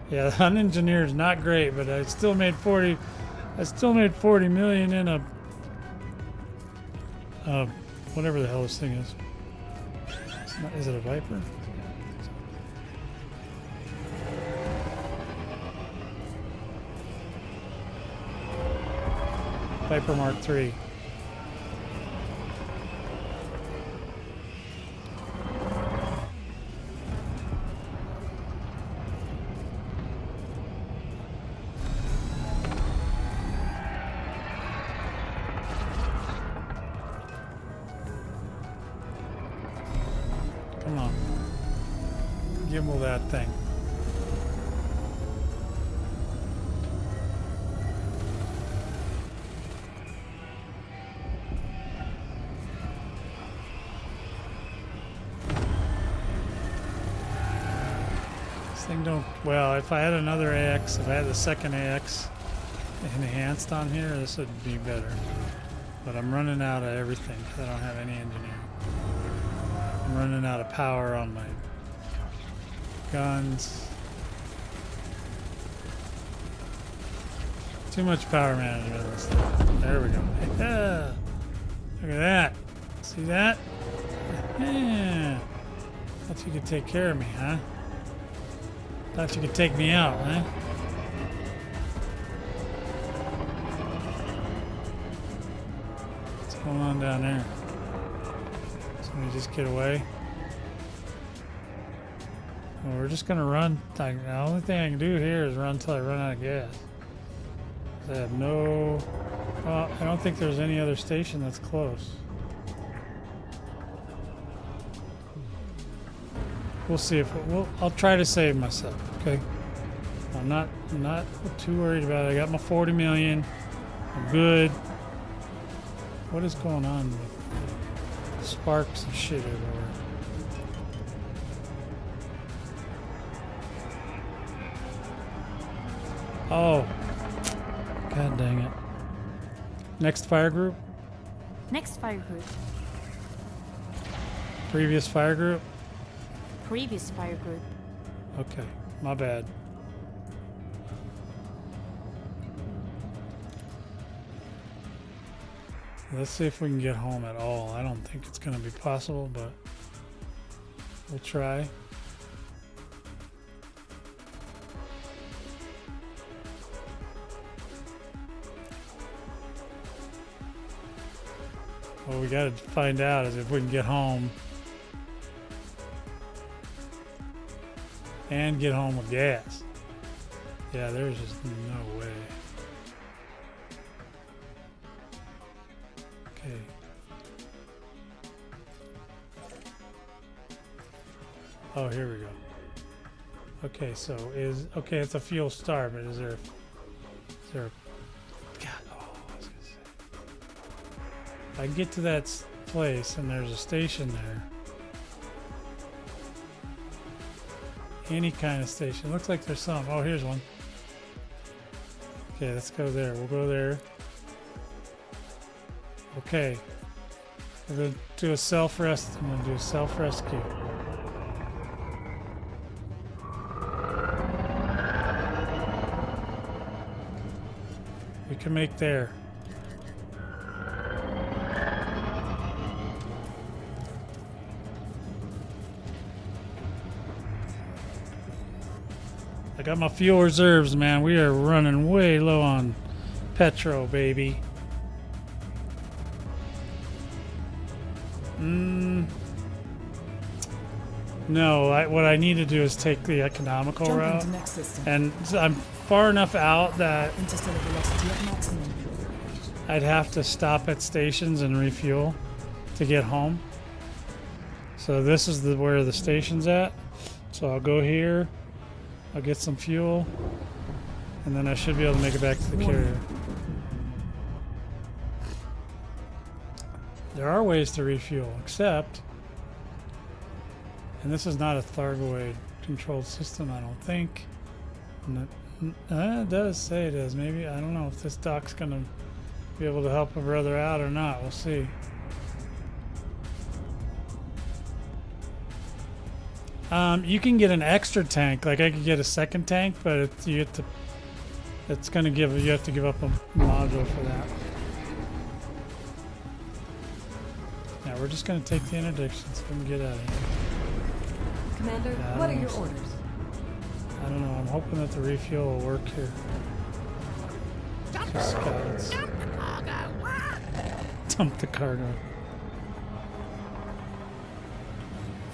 Yeah, the unengineered is not great, but I still made 40 million in a whatever the hell this thing is. Is it a Viper? Viper Mk3. Come on. Gimbal that thing. This thing don't... Well, if I had another AX, if I had the second AX enhanced on here, this would be better. But I'm running out of everything because I don't have any engineering. I'm running out of power on my guns. Too much power management of this thing. There we go. Yeah. Look at that. See that? Yeah. Thought you could take care of me, huh? Thought you could take me out, huh? What's going on down there? Somebody just get away? Well, we're just gonna run. The only thing I can do here is run until I run out of gas. I have no... Well, I don't think there's any other station that's close. We'll see if I'll try to save myself. Okay. I'm not too worried about it. I got my 40 million. I'm good. What is going on with sparks and shit everywhere? Oh. God dang it. Next fire group? Next fire group. Previous fire group? Previous fire group. Okay. My bad. Let's see if we can get home at all. I don't think it's going to be possible, but we'll try. What we got to find out is if we can get home and get home with gas. Yeah, there's just no way. Okay. Oh, here we go. Okay, so okay, it's a fuel star, but is there God, oh, I was gonna say. If I get to that place and there's a station there, any kind of station. Looks like there's some. Oh, here's one. Okay, let's go there. We'll go there. Okay. We're going to do a self-rest. I'm going to do a self-rescue. We can make there. I got my fuel reserves, man. We are running way low on petrol, baby. No, what I need to do is take the economical Jump route. into next system. And I'm far enough out that Interstellar velocity at maximum. I'd have to stop at stations and refuel to get home. So this is where the station's at. So I'll go here. I'll get some fuel, and then I should be able to make it back to the carrier. There are ways to refuel, except, and this is not a Thargoid controlled system, I don't think. It does say it is. Maybe, I don't know if this doc's going to be able to help a brother out or not. We'll see. You can get an extra tank, like I could get a second tank, but you have to give up a module for that. Now we're just gonna take the interdiction so we can get out of here. Commander, Yeah, what are your orders? I don't know, I'm hoping that the refuel will work here. Just scouts. Jump, cargo. Dump the cargo.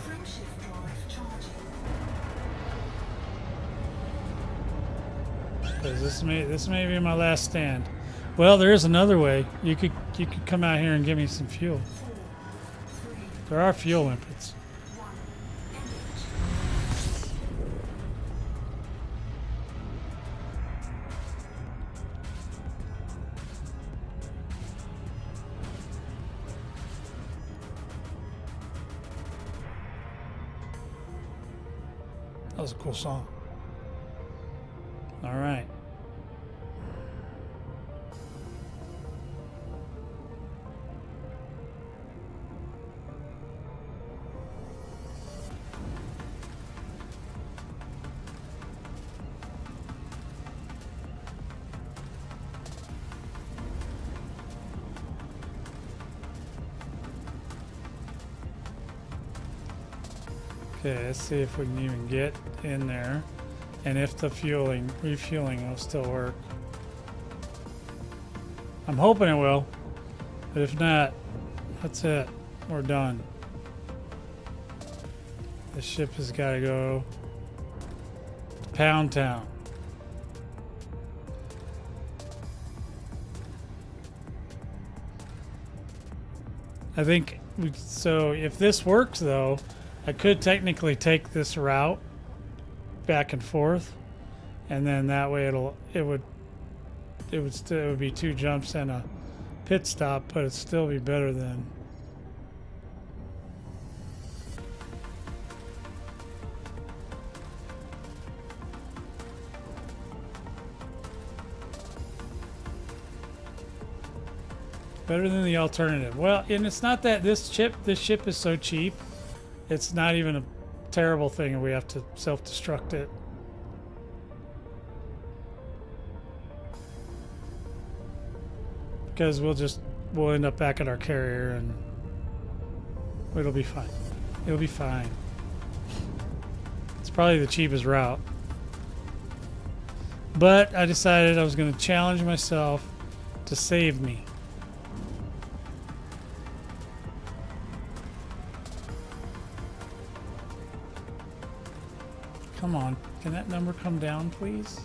Frameshift drive charging. 'Cause this may be my last stand. Well, there is another way. You could come out here and give me some fuel. 4, 3, There are fuel inputs. 1. That was a cool song. All right. Okay, let's see if we can even get in there and if the refueling will still work. I'm hoping it will, but if not, that's it. We're done. The ship has got to go to Pound Town. I think so. If this works, though, I could technically take this route back and forth, and then that way it would be 2 jumps and a pit stop, but it'd still be better than. Better than the alternative. Well, and it's not that this ship is so cheap. It's not even a terrible thing if we have to self-destruct it. Because we'll end up back at our carrier and it'll be fine. It'll be fine. It's probably the cheapest route. But I decided I was going to challenge myself to save me. Come on, can that number come down, please?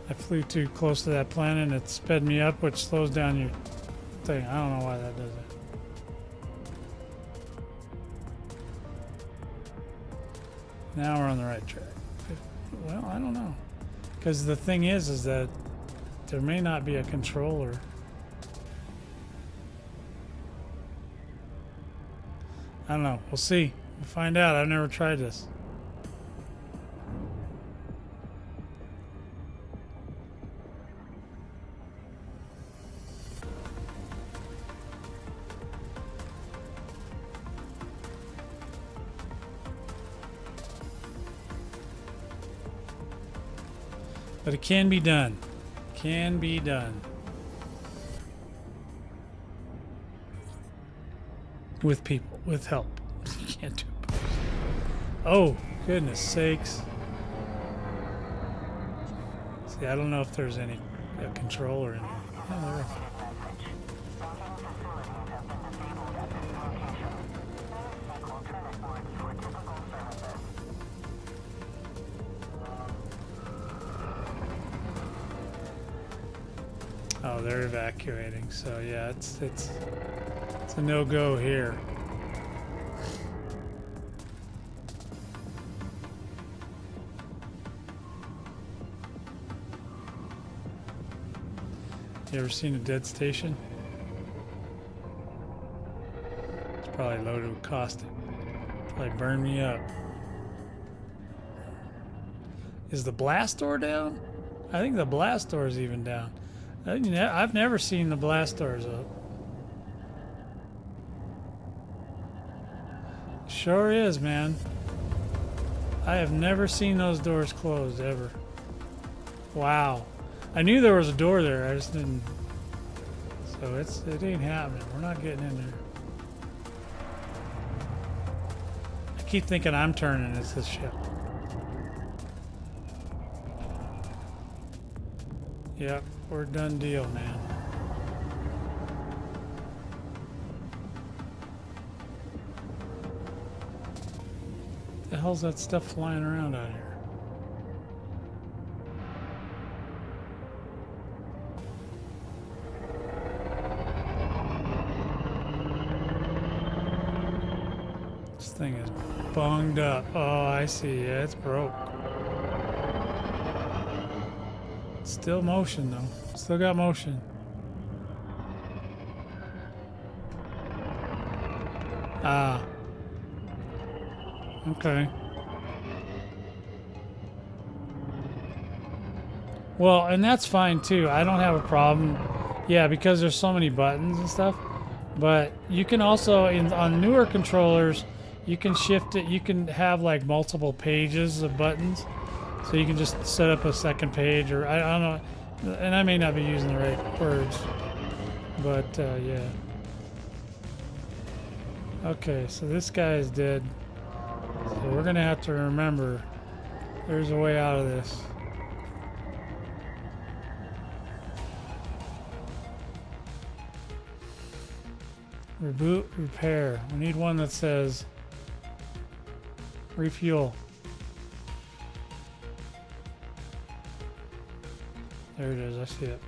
I flew too close to that planet and it sped me up, which slows down your thing. I don't know why that does it. Now we're on the right track. Well, I don't know. Because the thing is that there may not be a controller. I don't know. We'll see. We'll find out. I've never tried this. But it can be done. Can be done. With people, with help. You can't do it. Oh, goodness sakes. See, I don't know if there's any controller in here. Oh, there is. Oh, they're evacuating. So yeah, it's a no-go here. You ever seen a dead station? It's probably loaded with caustic. Probably burn me up. Is the blast door down? I think the blast door is even down. I've never seen the blast doors up. Sure is, man. I have never seen those doors closed ever. Wow. I knew there was a door there, I just didn't. So it ain't happening. We're not getting in there. I keep thinking I'm turning. It's this ship. Yep, we're done deal, man. The hell's that stuff flying around out here? This thing is bunged up. Oh, I see. Yeah, it's broke. Still motion though. Still got motion. Ah. Okay. Well, and that's fine too. I don't have a problem. Yeah, because there's so many buttons and stuff. But you can also, on newer controllers, you can shift it. You can have like multiple pages of buttons. So you can just set up a second page, or I don't know. And I may not be using the right words. But yeah. Okay, so this guy is dead. So we're gonna have to remember there's a way out of this. Reboot, repair. We need one that says refuel. There it is, I see it.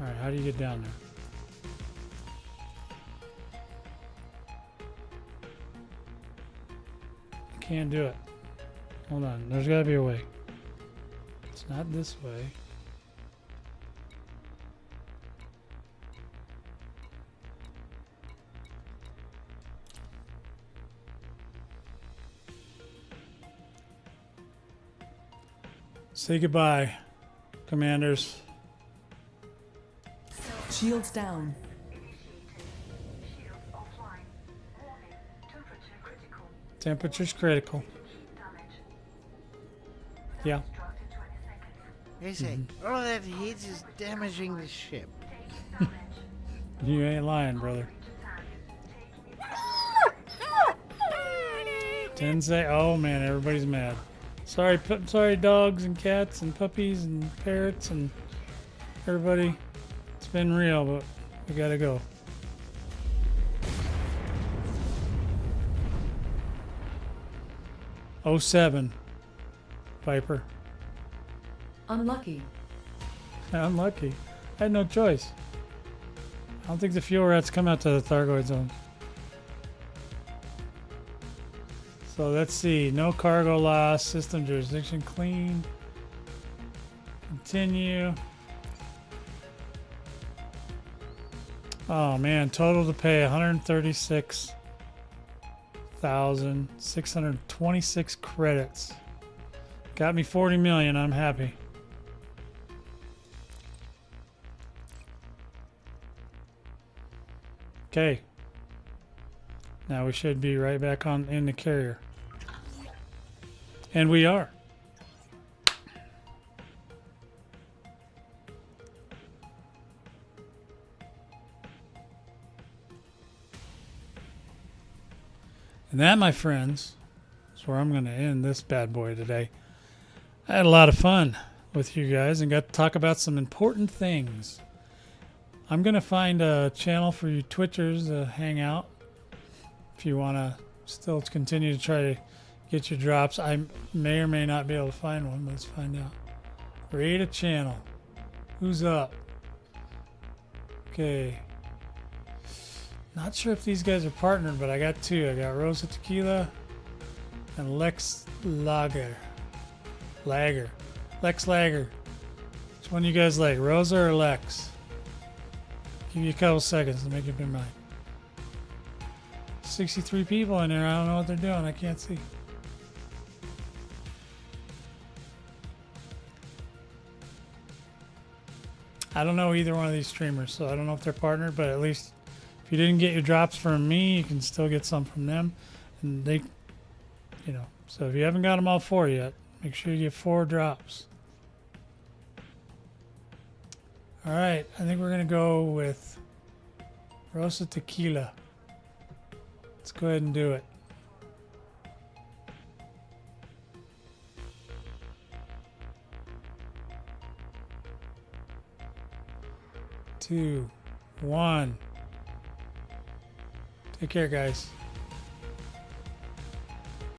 Alright, how do you get down there? Can't do it. Hold on, there's gotta be a way. It's not this way. Say goodbye, commanders. Shields down. Shields offline. Warning. Temperature critical. Temperature's critical. Damage. Yeah. Destruct in 20 seconds. I say, all that heat is damaging the ship. Taking damage. You ain't lying, brother. Tensei. Oh man, everybody's mad. Sorry, sorry, dogs and cats and puppies and parrots and everybody. It's been real, but we gotta go. '07, Viper. Unlucky. Unlucky. I had no choice. I don't think the fuel rats come out to the Thargoid zone. So let's see. No cargo loss. System jurisdiction clean. Continue. Oh man, total to pay 136,626 credits. Got me 40 million. I'm happy. Okay. Now we should be right back on in the carrier. And we are. And that, my friends, is where I'm going to end this bad boy today. I had a lot of fun with you guys and got to talk about some important things. I'm going to find a channel for you Twitchers to hang out. If you want to still continue to try to get your drops, I may or may not be able to find one, but let's find out. Create a channel. Who's up? Okay. Not sure if these guys are partnered, but I got two. I got Rosa Tequila and Lex Lager. Lex Lager. Which one you guys like, Rosa or Lex? Give you a couple seconds to make up your mind. 63 people in there. I don't know what they're doing. I can't see. I don't know either one of these streamers, so I don't know if they're partnered, but at least if you didn't get your drops from me, you can still get some from them. And they, you know, so if you haven't got them all 4 yet, make sure you get 4 drops. All right, I think we're going to go with Rosa Tequila. Let's go ahead and do it. 2, 1. Take care, guys.